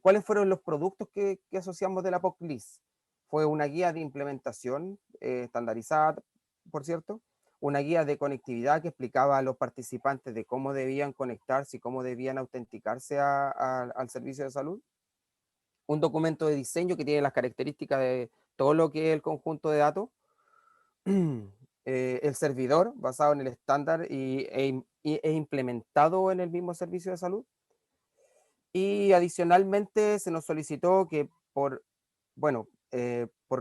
¿Cuáles fueron los productos que asociamos de la POC-LIS? Fue una guía de implementación estandarizada, por cierto, una guía de conectividad que explicaba a los participantes de cómo debían conectarse y cómo debían autenticarse al servicio de salud, un documento de diseño que tiene las características de todo lo que es el conjunto de datos, el servidor basado en el estándar e implementado en el mismo servicio de salud. Y adicionalmente se nos solicitó que por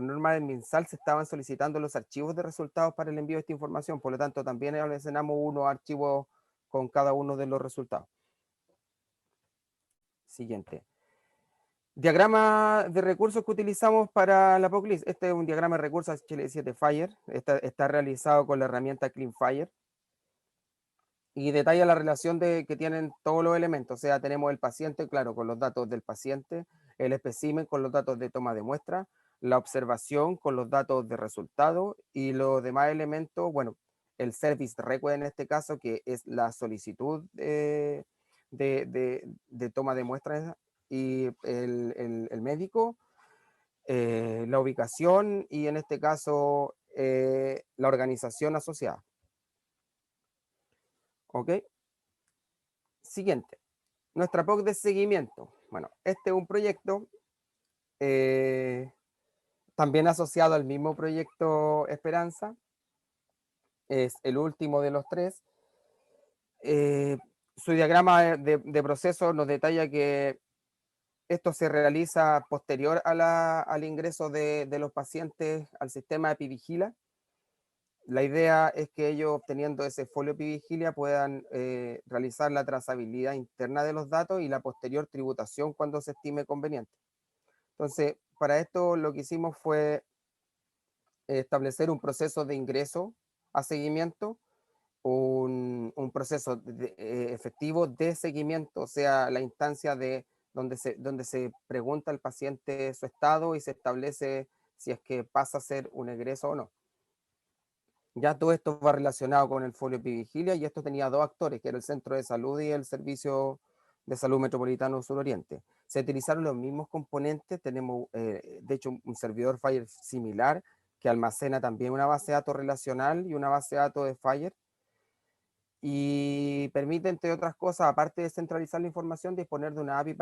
norma del MinSal se estaban solicitando los archivos de resultados para el envío de esta información, por lo tanto también almacenamos unos archivos con cada uno de los resultados. Siguiente. Diagrama de recursos que utilizamos para la POC-LIS. Este es un diagrama de recursos HL7 Fire, está realizado con la herramienta CleanFire. Y detalla la relación que tienen todos los elementos, o sea, tenemos el paciente, claro, con los datos del paciente, el espécimen con los datos de toma de muestra, la observación con los datos de resultado y los demás elementos, bueno, el service request en este caso, que es la solicitud de toma de muestras y el médico, la ubicación y en este caso la organización asociada. ¿Ok? Siguiente, nuestra POC de seguimiento. Bueno, este es un proyecto también asociado al mismo proyecto Esperanza. Es el último de los tres. Su diagrama de proceso nos detalla que esto se realiza posterior al ingreso de los pacientes al sistema EpiVigila. La idea es que ellos, obteniendo ese folio EpiVigilia, puedan realizar la trazabilidad interna de los datos y la posterior tributación cuando se estime conveniente. Entonces, para esto lo que hicimos fue establecer un proceso de ingreso a seguimiento, un proceso efectivo de seguimiento, o sea, la instancia de donde se pregunta al paciente su estado y se establece si es que pasa a ser un egreso o no. Ya todo esto va relacionado con el folio EpiVigilia y esto tenía dos actores, que era el Centro de Salud y el Servicio de Salud Metropolitano Suroriente. Se utilizaron los mismos componentes, tenemos de hecho un servidor Fire similar que almacena también una base de datos relacional y una base de datos de Fire y permite, entre otras cosas, aparte de centralizar la información, disponer de una API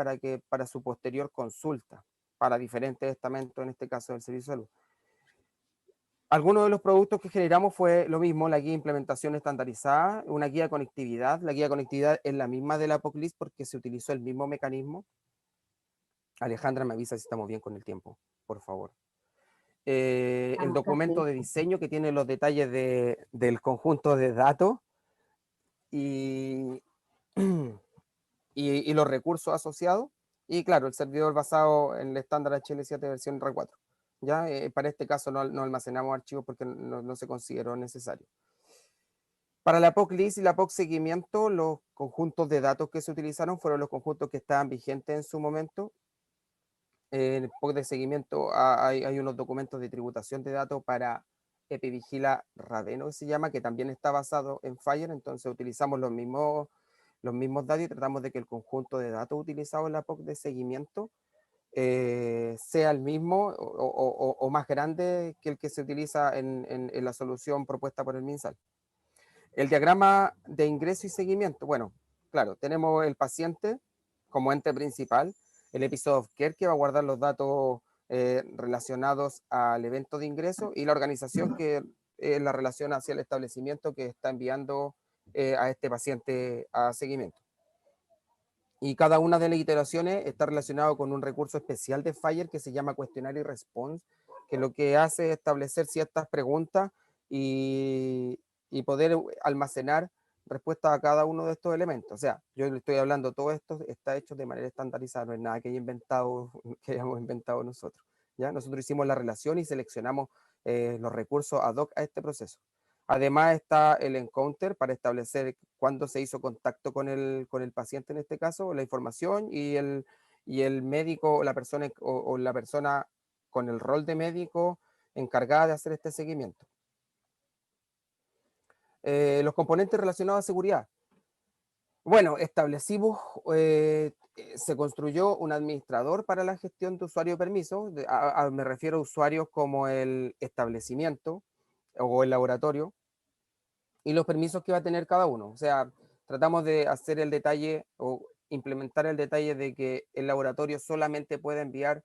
para su posterior consulta para diferentes estamentos, en este caso del Servicio de Salud. Algunos de los productos que generamos fue lo mismo, la guía de implementación estandarizada, una guía de conectividad. La guía de conectividad es la misma de la POC-LIS porque se utilizó el mismo mecanismo. Alejandra me avisa si estamos bien con el tiempo, por favor. El documento de diseño que tiene los detalles del conjunto de datos y los recursos asociados. Y claro, el servidor basado en el estándar HL7 versión R4. ¿Ya? Para este caso no almacenamos archivos porque no se consideró necesario. Para la POC-LIS y la POC seguimiento, los conjuntos de datos que se utilizaron fueron los conjuntos que estaban vigentes en su momento. En el POC de seguimiento hay unos documentos de tributación de datos para EpiVigila Raveno, que se llama, que también está basado en Fire, entonces utilizamos los mismos datos y tratamos de que el conjunto de datos utilizado en la POC de seguimiento sea el mismo o más grande que el que se utiliza en la solución propuesta por el MinSal. El diagrama de ingreso y seguimiento, bueno, claro, tenemos el paciente como ente principal, el episodio of care que va a guardar los datos relacionados al evento de ingreso y la organización que es la relación hacia el establecimiento que está enviando a este paciente a seguimiento. Y cada una de las iteraciones está relacionado con un recurso especial de Fire que se llama cuestionario y response, que lo que hace es establecer ciertas preguntas y y poder almacenar respuestas a cada uno de estos elementos. O sea, yo le estoy hablando, todo esto está hecho de manera estandarizada, no es nada que hayamos inventado nosotros. ¿Ya? Nosotros hicimos la relación y seleccionamos los recursos ad hoc a este proceso. Además está el encounter para establecer cuándo se hizo contacto con el paciente, en este caso, la información, y el médico o la persona con el rol de médico encargada de hacer este seguimiento. Los componentes relacionados a seguridad. Bueno, establecimos, se construyó un administrador para la gestión de usuario de permisos. Me refiero a usuarios como el establecimiento o el laboratorio, y los permisos que va a tener cada uno. O sea, tratamos de hacer el detalle o implementar el detalle de que el laboratorio solamente puede enviar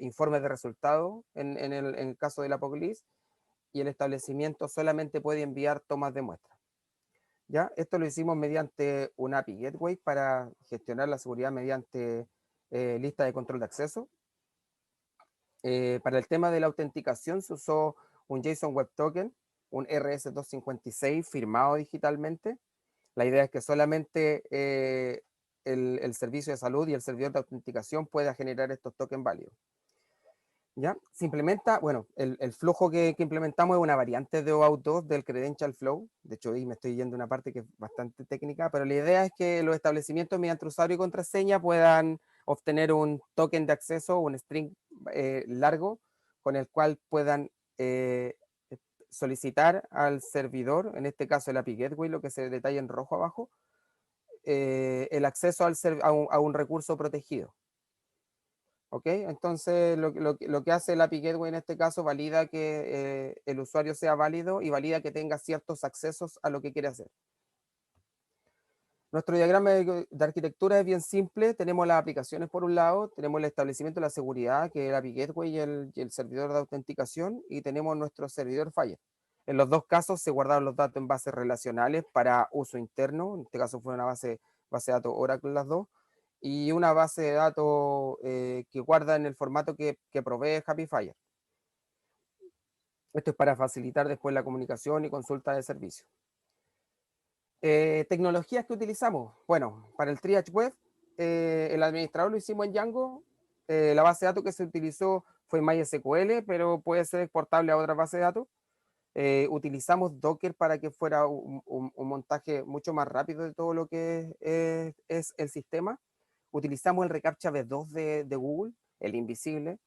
informes de resultados en el caso del Apocalipsis, y el establecimiento solamente puede enviar tomas de muestra. ¿Ya? Esto lo hicimos mediante un API Gateway para gestionar la seguridad mediante lista de control de acceso. Para el tema de la autenticación se usó un JSON Web Token, un RS256 firmado digitalmente. La idea es que solamente el servicio de salud y el servidor de autenticación pueda generar estos tokens válidos. ¿Ya? Se implementa, bueno, el flujo que implementamos es una variante de OAuth 2 del Credential Flow. De hecho, ahí me estoy yendo a una parte que es bastante técnica, pero la idea es que los establecimientos mediante usuario y contraseña puedan obtener un token de acceso, un string largo, con el cual puedan solicitar al servidor, en este caso el API Gateway, lo que se detalla en rojo abajo, el acceso a un recurso protegido. ¿Ok? Entonces, lo que hace el API Gateway en este caso, valida que el usuario sea válido y valida que tenga ciertos accesos a lo que quiere hacer. Nuestro diagrama de arquitectura es bien simple. Tenemos las aplicaciones por un lado, tenemos el establecimiento de la seguridad, que es el API Gateway y el servidor de autenticación, y tenemos nuestro servidor Fire. En los dos casos se guardaron los datos en bases relacionales para uso interno. En este caso fue una base de datos Oracle las dos, y una base de datos que guarda en el formato que provee HappyFire. Esto es para facilitar después la comunicación y consulta de servicio. Tecnologías que utilizamos. Bueno, para el Triage Web, el administrador lo hicimos en Django. La base de datos que se utilizó fue MySQL, pero puede ser exportable a otra base de datos. Utilizamos Docker para que fuera un montaje mucho más rápido de todo lo que es el sistema. Utilizamos el reCAPTCHA V2 de Google, el invisible,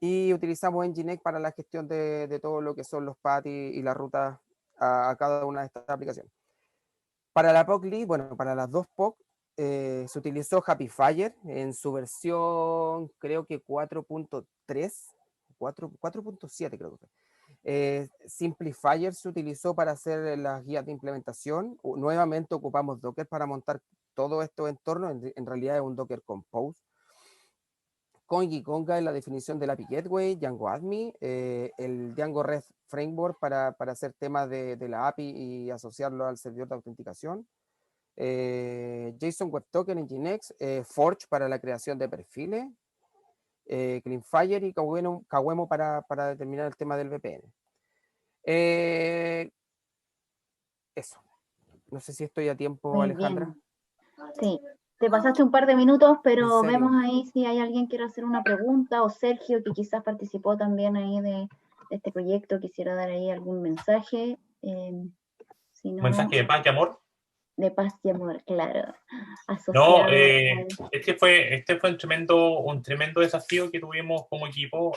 y utilizamos Nginx para la gestión de todo lo que son los paths y las rutas a cada una de estas aplicaciones. Para la POC, bueno, para las dos POC, se utilizó HappyFire en su versión, creo que 4.3, 4.7 creo que. Simplifier se utilizó para hacer las guías de implementación. Nuevamente ocupamos Docker para montar todo estos entornos. En realidad es un Docker Compose. Conga y Conga es la definición del API Gateway, Django Admin, el Django REST Framework para hacer temas de la API y asociarlo al servidor de autenticación. JSON Web Token, Nginx, Forge para la creación de perfiles, Cleanfire y Kawemo para determinar el tema del VPN. Eso. No sé si estoy a tiempo, Muy Alejandra. bien. Sí, te pasaste un par de minutos, pero ¿En serio? vemos ahí si hay alguien que quiere hacer una pregunta, o Sergio, que quizás participó también ahí de este proyecto, quisiera dar ahí algún mensaje. Si no, Mensaje de paz y amor. de paz y amor, claro. No, Asociado este fue un tremendo desafío que tuvimos como equipo.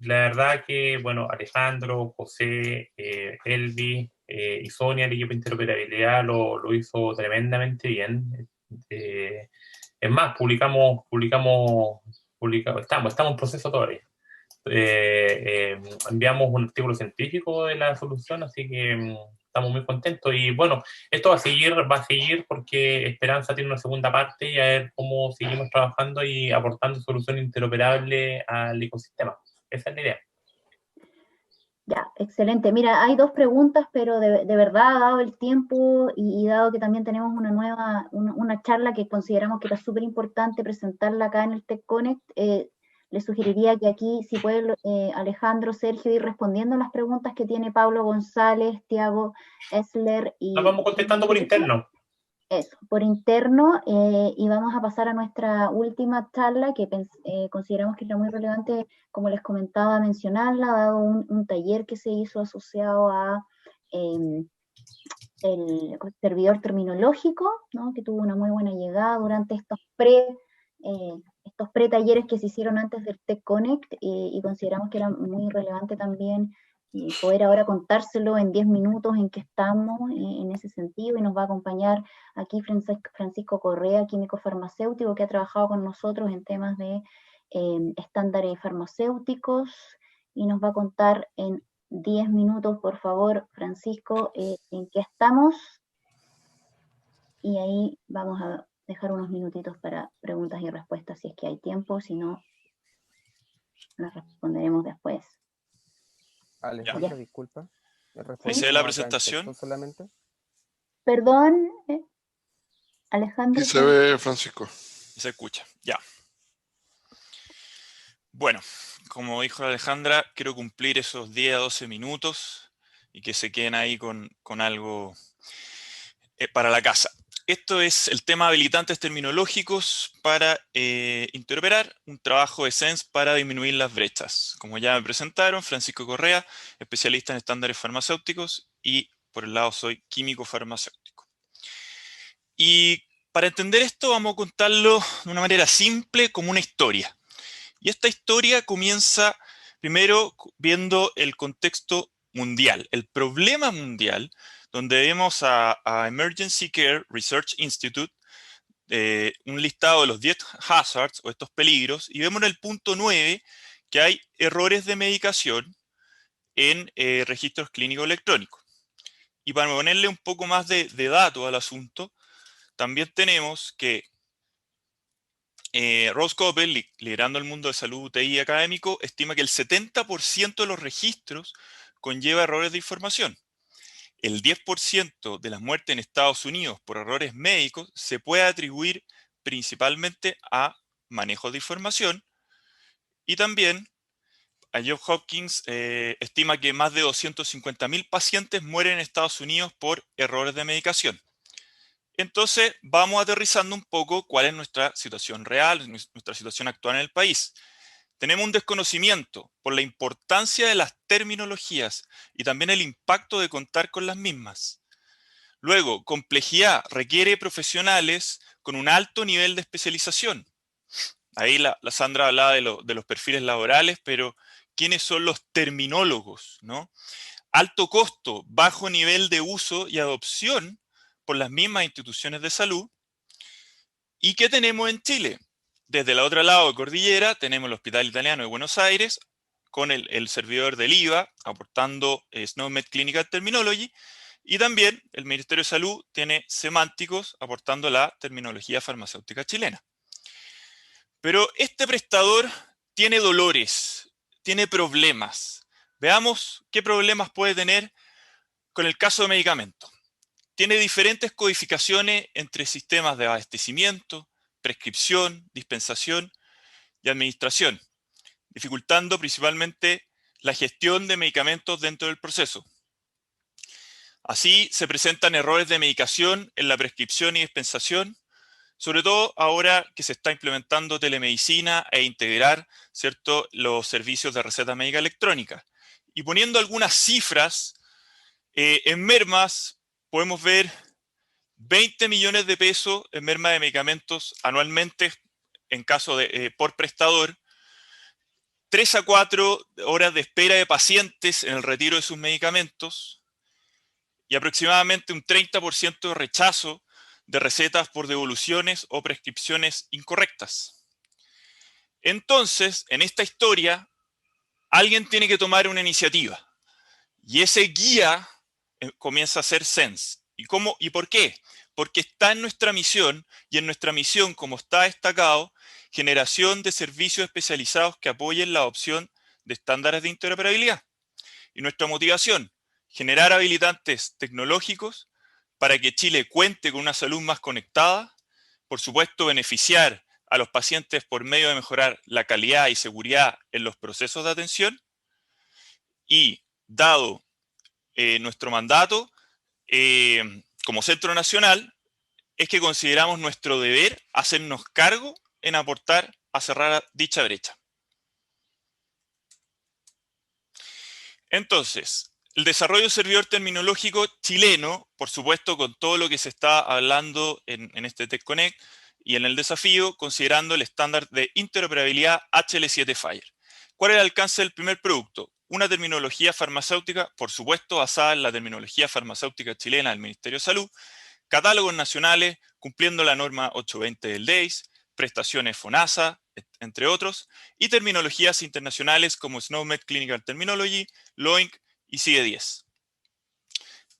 La verdad que, bueno, Alejandro, José, Elvi y Sonia, el equipo de interoperabilidad, lo hizo tremendamente bien. Es más, estamos en proceso todavía. Enviamos un artículo científico de la solución, así que estamos muy contentos. Y bueno, esto va a seguir porque Esperanza tiene una segunda parte y a ver cómo seguimos trabajando y aportando soluciones interoperables al ecosistema. Esa es la idea. Ya, excelente. Mira, hay dos preguntas, pero de verdad, dado el tiempo y dado que también tenemos una charla que consideramos que era súper importante presentarla acá en el TechConnect, les sugeriría que aquí, si puede Alejandro, Sergio, ir respondiendo las preguntas que tiene Pablo González, Tiago Esler y... Las vamos contestando por interno. Eso, por interno, y vamos a pasar a nuestra última charla que consideramos que era muy relevante, como les comentaba, mencionarla, dado un taller que se hizo asociado a el servidor terminológico, ¿no? Que tuvo una muy buena llegada durante estos pre-talleres que se hicieron antes del Tech Connect, y consideramos que era muy relevante también poder ahora contárselo en 10 minutos en que estamos en ese sentido, y nos va a acompañar aquí Francisco Correa, químico farmacéutico, que ha trabajado con nosotros en temas de estándares farmacéuticos, y nos va a contar en 10 minutos, por favor, Francisco, en qué estamos, y ahí vamos a dejar unos minutitos para preguntas y respuestas si es que hay tiempo, si no, las responderemos después. Alejandra, disculpa. ¿Hice la presentación? Solamente. Perdón, Alejandro. Y se ve, Francisco. Se escucha, ya. Bueno, como dijo Alejandra, quiero cumplir esos 10 a 12 minutos y que se queden ahí con algo para la casa. Esto es el tema habilitantes terminológicos para interoperar, un trabajo de SENS para disminuir las brechas. Como ya me presentaron, Francisco Correa, especialista en estándares farmacéuticos, y por el lado soy químico farmacéutico. Y para entender esto vamos a contarlo de una manera simple, como una historia. Y esta historia comienza primero viendo el contexto mundial, el problema mundial, donde vemos a Emergency Care Research Institute, un listado de los 10 hazards o estos peligros, y vemos en el punto 9 que hay errores de medicación en registros clínicos electrónicos. Y para ponerle un poco más de dato al asunto, también tenemos que Rose Coppel, liderando el mundo de salud UTI académico, estima que el 70% de los registros conlleva errores de información. El 10% de las muertes en Estados Unidos por errores médicos se puede atribuir principalmente a manejo de información, y también a Johns Hopkins estima que más de 250.000 pacientes mueren en Estados Unidos por errores de medicación. Entonces vamos aterrizando un poco cuál es nuestra situación real, nuestra situación actual en el país. Tenemos un desconocimiento por la importancia de las terminologías y también el impacto de contar con las mismas. Luego, complejidad requiere profesionales con un alto nivel de especialización. Ahí la Sandra hablaba de los perfiles laborales, pero ¿quiénes son los terminólogos, ¿no? Alto costo, bajo nivel de uso y adopción por las mismas instituciones de salud. ¿Y qué tenemos en Chile? Desde el otro lado de cordillera tenemos el Hospital Italiano de Buenos Aires con el servidor del IVA aportando SNOMED Clinical Terminology, y también el Ministerio de Salud tiene Semánticos aportando la terminología farmacéutica chilena. Pero este prestador tiene dolores, tiene problemas. Veamos qué problemas puede tener con el caso de medicamentos. Tiene diferentes codificaciones entre sistemas de abastecimiento, prescripción, dispensación y administración, dificultando principalmente la gestión de medicamentos dentro del proceso. Así se presentan errores de medicación en la prescripción y dispensación, sobre todo ahora que se está implementando telemedicina e integrar, ¿cierto?, los servicios de receta médica electrónica. Y poniendo algunas cifras, en mermas podemos ver 20 millones de pesos en merma de medicamentos anualmente en caso de por prestador, 3 a 4 horas de espera de pacientes en el retiro de sus medicamentos y aproximadamente un 30% de rechazo de recetas por devoluciones o prescripciones incorrectas. Entonces, en esta historia, alguien tiene que tomar una iniciativa y ese guía comienza a ser SENS. ¿Y por qué? Porque está en nuestra misión, y en nuestra misión, como está destacado, generación de servicios especializados que apoyen la adopción de estándares de interoperabilidad. Y nuestra motivación, generar habilitantes tecnológicos para que Chile cuente con una salud más conectada, por supuesto beneficiar a los pacientes por medio de mejorar la calidad y seguridad en los procesos de atención. Y dado nuestro mandato como Centro Nacional, es que consideramos nuestro deber hacernos cargo en aportar a cerrar dicha brecha. Entonces, el desarrollo de un servidor terminológico chileno, por supuesto, con todo lo que se está hablando en este TechConnect y en el desafío, considerando el estándar de interoperabilidad HL7 FHIR. ¿Cuál es el alcance del primer producto? Una terminología farmacéutica, por supuesto, basada en la terminología farmacéutica chilena del Ministerio de Salud, catálogos nacionales, cumpliendo la norma 820 del DEIS, prestaciones FONASA, entre otros, y terminologías internacionales como SNOMED Clinical Terminology, LOINC y CIE-10.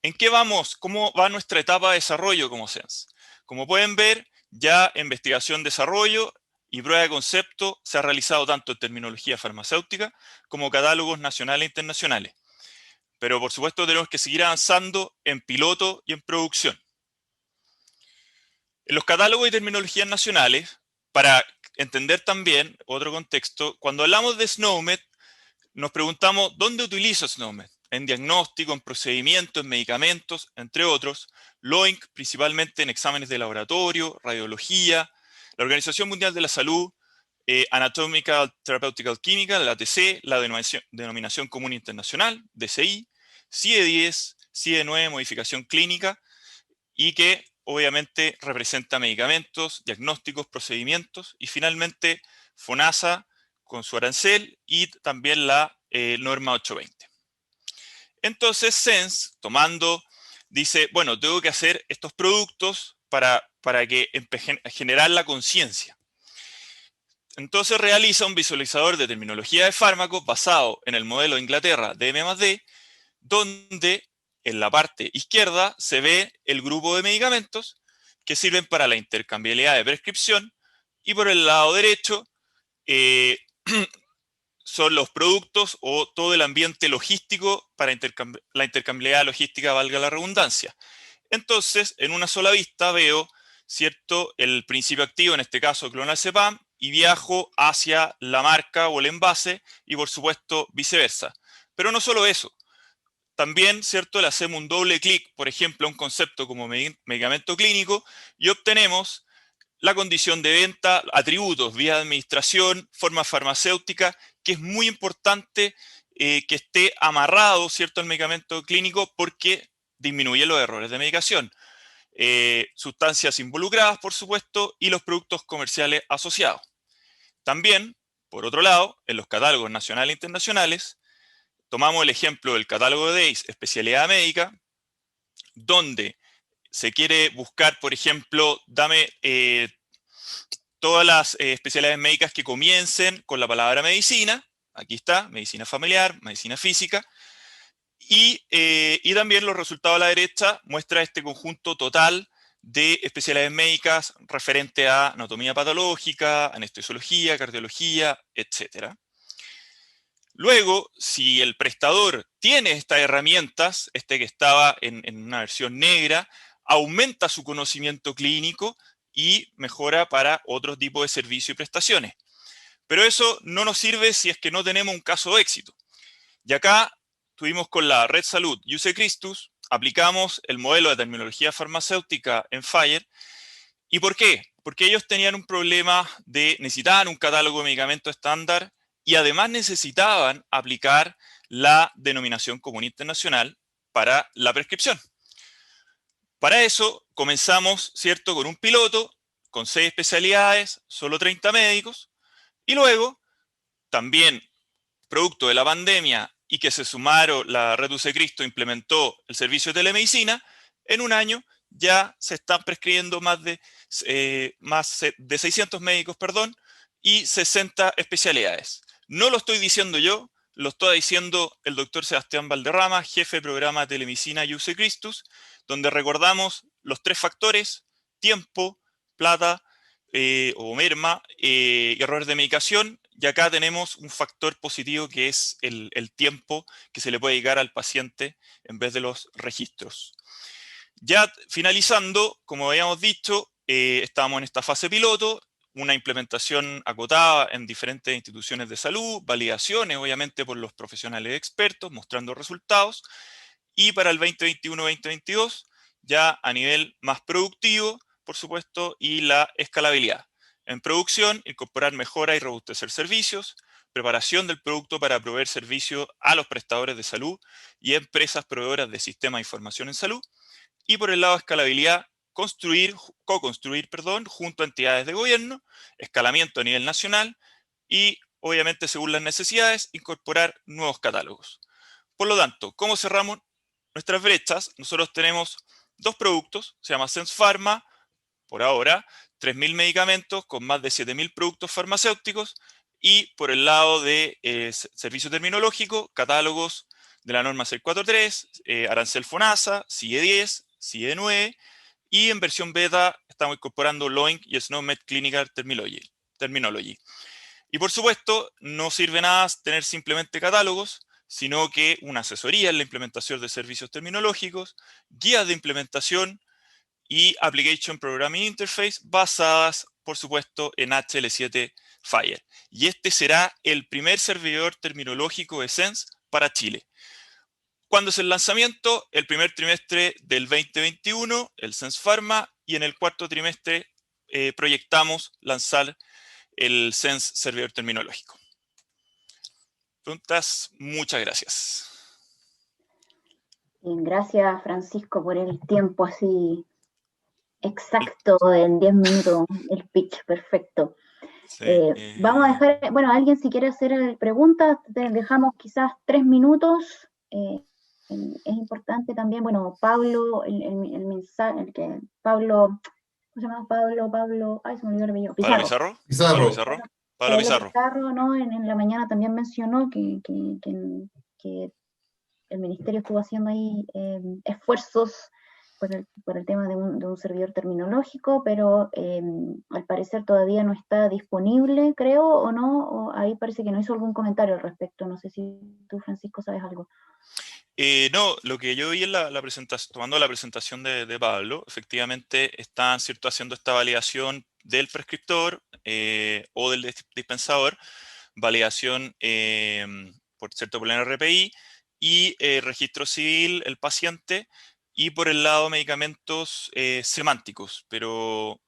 ¿En qué vamos? ¿Cómo va nuestra etapa de desarrollo como SENS? Como pueden ver, ya investigación, desarrollo y prueba de concepto se ha realizado tanto en terminología farmacéutica como catálogos nacionales e internacionales. Pero por supuesto tenemos que seguir avanzando en piloto y en producción. En los catálogos y terminologías nacionales, para entender también otro contexto, cuando hablamos de SNOMED, nos preguntamos ¿dónde utilizo SNOMED? En diagnóstico, en procedimientos, en medicamentos, entre otros. LOINC, principalmente en exámenes de laboratorio, radiología. La Organización Mundial de la Salud, Anatomical Therapeutical Chemical, la ATC, la Denominación Común Internacional, DCI, CIE-10, CIE-9, modificación clínica, y que obviamente representa medicamentos, diagnósticos, procedimientos, y finalmente FONASA con su arancel y también la norma 820. Entonces SENS, dice, bueno, tengo que hacer estos productos para que empiecen a generar la conciencia. Entonces realiza un visualizador de terminología de fármacos basado en el modelo de Inglaterra de M+D, donde en la parte izquierda se ve el grupo de medicamentos que sirven para la intercambiabilidad de prescripción, y por el lado derecho son los productos o todo el ambiente logístico para la intercambiabilidad logística, valga la redundancia. Entonces, en una sola vista veo, ¿cierto?, el principio activo, en este caso clonazepam, y viajo hacia la marca o el envase, y por supuesto viceversa. Pero no solo eso. También, ¿cierto?, le hacemos un doble clic, por ejemplo, a un concepto como medicamento clínico, y obtenemos la condición de venta, atributos, vía de administración, forma farmacéutica, que es muy importante que esté amarrado, ¿cierto?, al medicamento clínico, porque disminuye los errores de medicación. Sustancias involucradas, por supuesto, y los productos comerciales asociados. También, por otro lado, en los catálogos nacionales e internacionales, tomamos el ejemplo del catálogo de DEIS, especialidad médica, donde se quiere buscar, por ejemplo, dame todas las especialidades médicas que comiencen con la palabra medicina. Aquí está, medicina familiar, medicina física. Y también los resultados a la derecha muestra este conjunto total de especialidades médicas referente a anatomía patológica, anestesiología, cardiología, etc. Luego, si el prestador tiene estas herramientas, que estaba en una versión negra, aumenta su conocimiento clínico y mejora para otros tipos de servicios y prestaciones. Pero eso no nos sirve si es que no tenemos un caso de éxito. Y acá tuvimos con la Red Salud UC Christus, aplicamos el modelo de terminología farmacéutica en FHIR. ¿Y por qué? Porque ellos tenían un problema necesitaban un catálogo de medicamentos estándar y además necesitaban aplicar la denominación común internacional para la prescripción. Para eso comenzamos, ¿cierto?, con un piloto, con 6 especialidades, solo 30 médicos, y luego, también producto de la pandemia y que se sumaron, la Red UC Christus implementó el servicio de telemedicina, en un año ya se están prescribiendo más de 600 médicos, y 60 especialidades. No lo estoy diciendo yo, lo está diciendo el doctor Sebastián Valderrama, jefe de programa de telemedicina UC Christus, donde recordamos los 3 factores: tiempo, plata o merma, errores de medicación. Y acá tenemos un factor positivo que es el tiempo que se le puede dedicar al paciente en vez de los registros. Ya finalizando, como habíamos dicho, estábamos en esta fase piloto, una implementación acotada en diferentes instituciones de salud, validaciones obviamente por los profesionales expertos, mostrando resultados, y para el 2021-2022 ya a nivel más productivo, por supuesto, y la escalabilidad. En producción, incorporar mejoras y robustecer servicios, preparación del producto para proveer servicios a los prestadores de salud y empresas proveedoras de sistemas de información en salud, y por el lado de escalabilidad, co-construir, junto a entidades de gobierno, escalamiento a nivel nacional y, obviamente, según las necesidades, incorporar nuevos catálogos. Por lo tanto, ¿cómo cerramos nuestras brechas? Nosotros tenemos dos productos, se llama Sense Pharma, por ahora, 3.000 medicamentos con más de 7.000 productos farmacéuticos, y por el lado de servicio terminológico, catálogos de la norma 643, arancel FONASA, CIE 10, CIE 9, y en versión beta estamos incorporando LOINC y SNOMED Clinical Terminology. Y por supuesto, no sirve nada tener simplemente catálogos, sino que una asesoría en la implementación de servicios terminológicos, guías de implementación y Application Programming Interface basadas, por supuesto, en HL7 Fire. Y este será el primer servidor terminológico de Sense para Chile. ¿Cuándo es el lanzamiento? El primer trimestre del 2021, el Sense Pharma, y en el cuarto trimestre proyectamos lanzar el Sense servidor terminológico. Preguntas, muchas gracias. Bien, gracias, Francisco, por el tiempo así exacto, en 10 minutos, el pitch, perfecto. Sí, vamos a dejar, bueno, alguien si quiere hacer preguntas, dejamos quizás 3 minutos. Es importante también, bueno, Pablo, el mensaje, Pablo, ¿cómo se llama? Pablo, ay, se me olvidó el apellido. Pizarro. Pablo Pizarro, ¿no? En la mañana también mencionó que el ministerio estuvo haciendo ahí esfuerzos por el tema de un servidor terminológico, pero al parecer todavía no está disponible, creo, o no, o ahí parece que no hizo algún comentario al respecto. No sé si tú, Francisco, sabes algo. No, lo que yo vi en la presentación, tomando la presentación de Pablo, efectivamente están, ¿cierto?, haciendo esta validación del prescriptor o del dispensador, validación por cierto por el RPI y registro civil, el paciente, y por el lado medicamentos semánticos, pero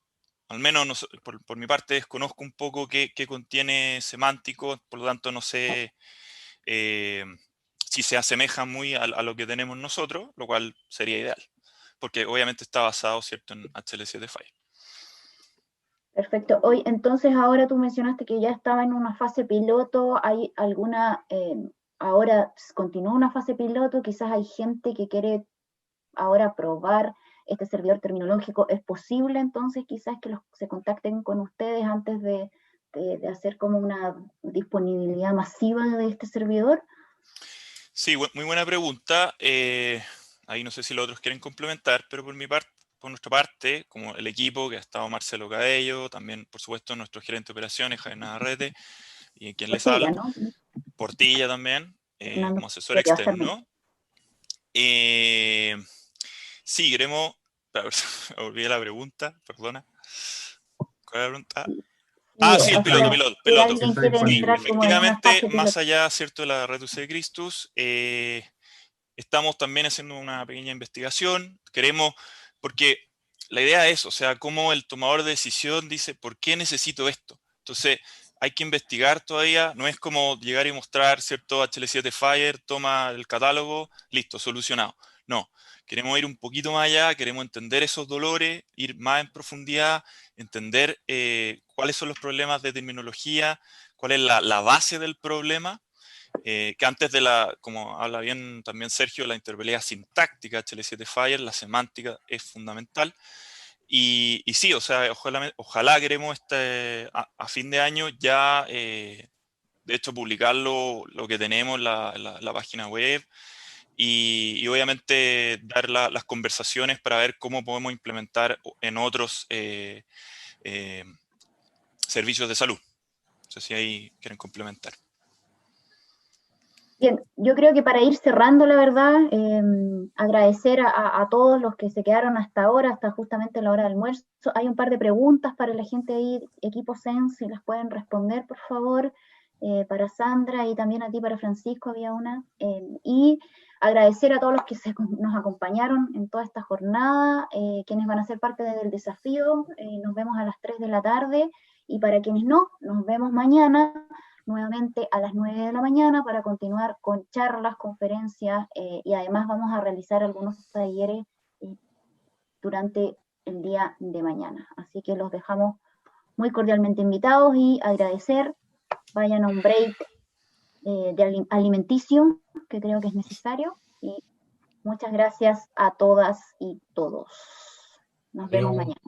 al menos por mi parte desconozco un poco qué contiene semántico, por lo tanto no sé si se asemeja muy a lo que tenemos nosotros, lo cual sería ideal, porque obviamente está basado, ¿cierto?, en HL7 Fire. Perfecto. Hoy, entonces, ahora tú mencionaste que ya estaba en una fase piloto. ¿Hay alguna, ahora continúa una fase piloto? Quizás hay gente que quiere ahora probar este servidor terminológico. ¿Es posible entonces quizás que se contacten con ustedes antes de hacer como una disponibilidad masiva de este servidor? Sí, muy buena pregunta. Ahí no sé si los otros quieren complementar, pero por nuestra parte, como el equipo que ha estado Marcelo Cabello, también por supuesto nuestro gerente de operaciones, Javier Navarrete, y quien les habla, ¿no? Portilla también, como asesor que externo. Sí, queremos... Olvidé la pregunta, perdona. ¿Cuál es la pregunta? Sí, el piloto. Sí, efectivamente, más allá, ¿cierto?, de la red UC Christus, estamos también haciendo una pequeña investigación. Queremos, porque la idea es, o sea, cómo el tomador de decisión dice, ¿por qué necesito esto? Entonces, hay que investigar todavía. No es como llegar y mostrar, ¿cierto?, HL7 Fire, toma el catálogo, listo, solucionado. No, queremos ir un poquito más allá, queremos entender esos dolores, ir más en profundidad, entender cuáles son los problemas de terminología, cuál es la base del problema, que antes de como habla bien también Sergio, la interoperabilidad sintáctica HL7 Fire, la semántica es fundamental. Y sí, o sea, ojalá queremos a fin de año ya, de hecho, publicar lo que tenemos en la página web y obviamente dar las conversaciones para ver cómo podemos implementar en otros servicios de salud. No sé si ahí quieren complementar. Bien, yo creo que para ir cerrando, la verdad, agradecer a todos los que se quedaron hasta ahora, hasta justamente la hora del almuerzo. Hay un par de preguntas para la gente ahí, equipo SENS, si las pueden responder, por favor, para Sandra y también a ti, para Francisco, había una. Y agradecer a todos los que nos acompañaron en toda esta jornada, quienes van a ser parte del desafío. Nos vemos a las 3 de la tarde, y para quienes no, nos vemos mañana nuevamente a las 9 de la mañana para continuar con charlas, conferencias, y además vamos a realizar algunos talleres durante el día de mañana. Así que los dejamos muy cordialmente invitados y agradecer. Vayan a un break alimenticio, que creo que es necesario, y muchas gracias a todas y todos. Nos vemos mañana.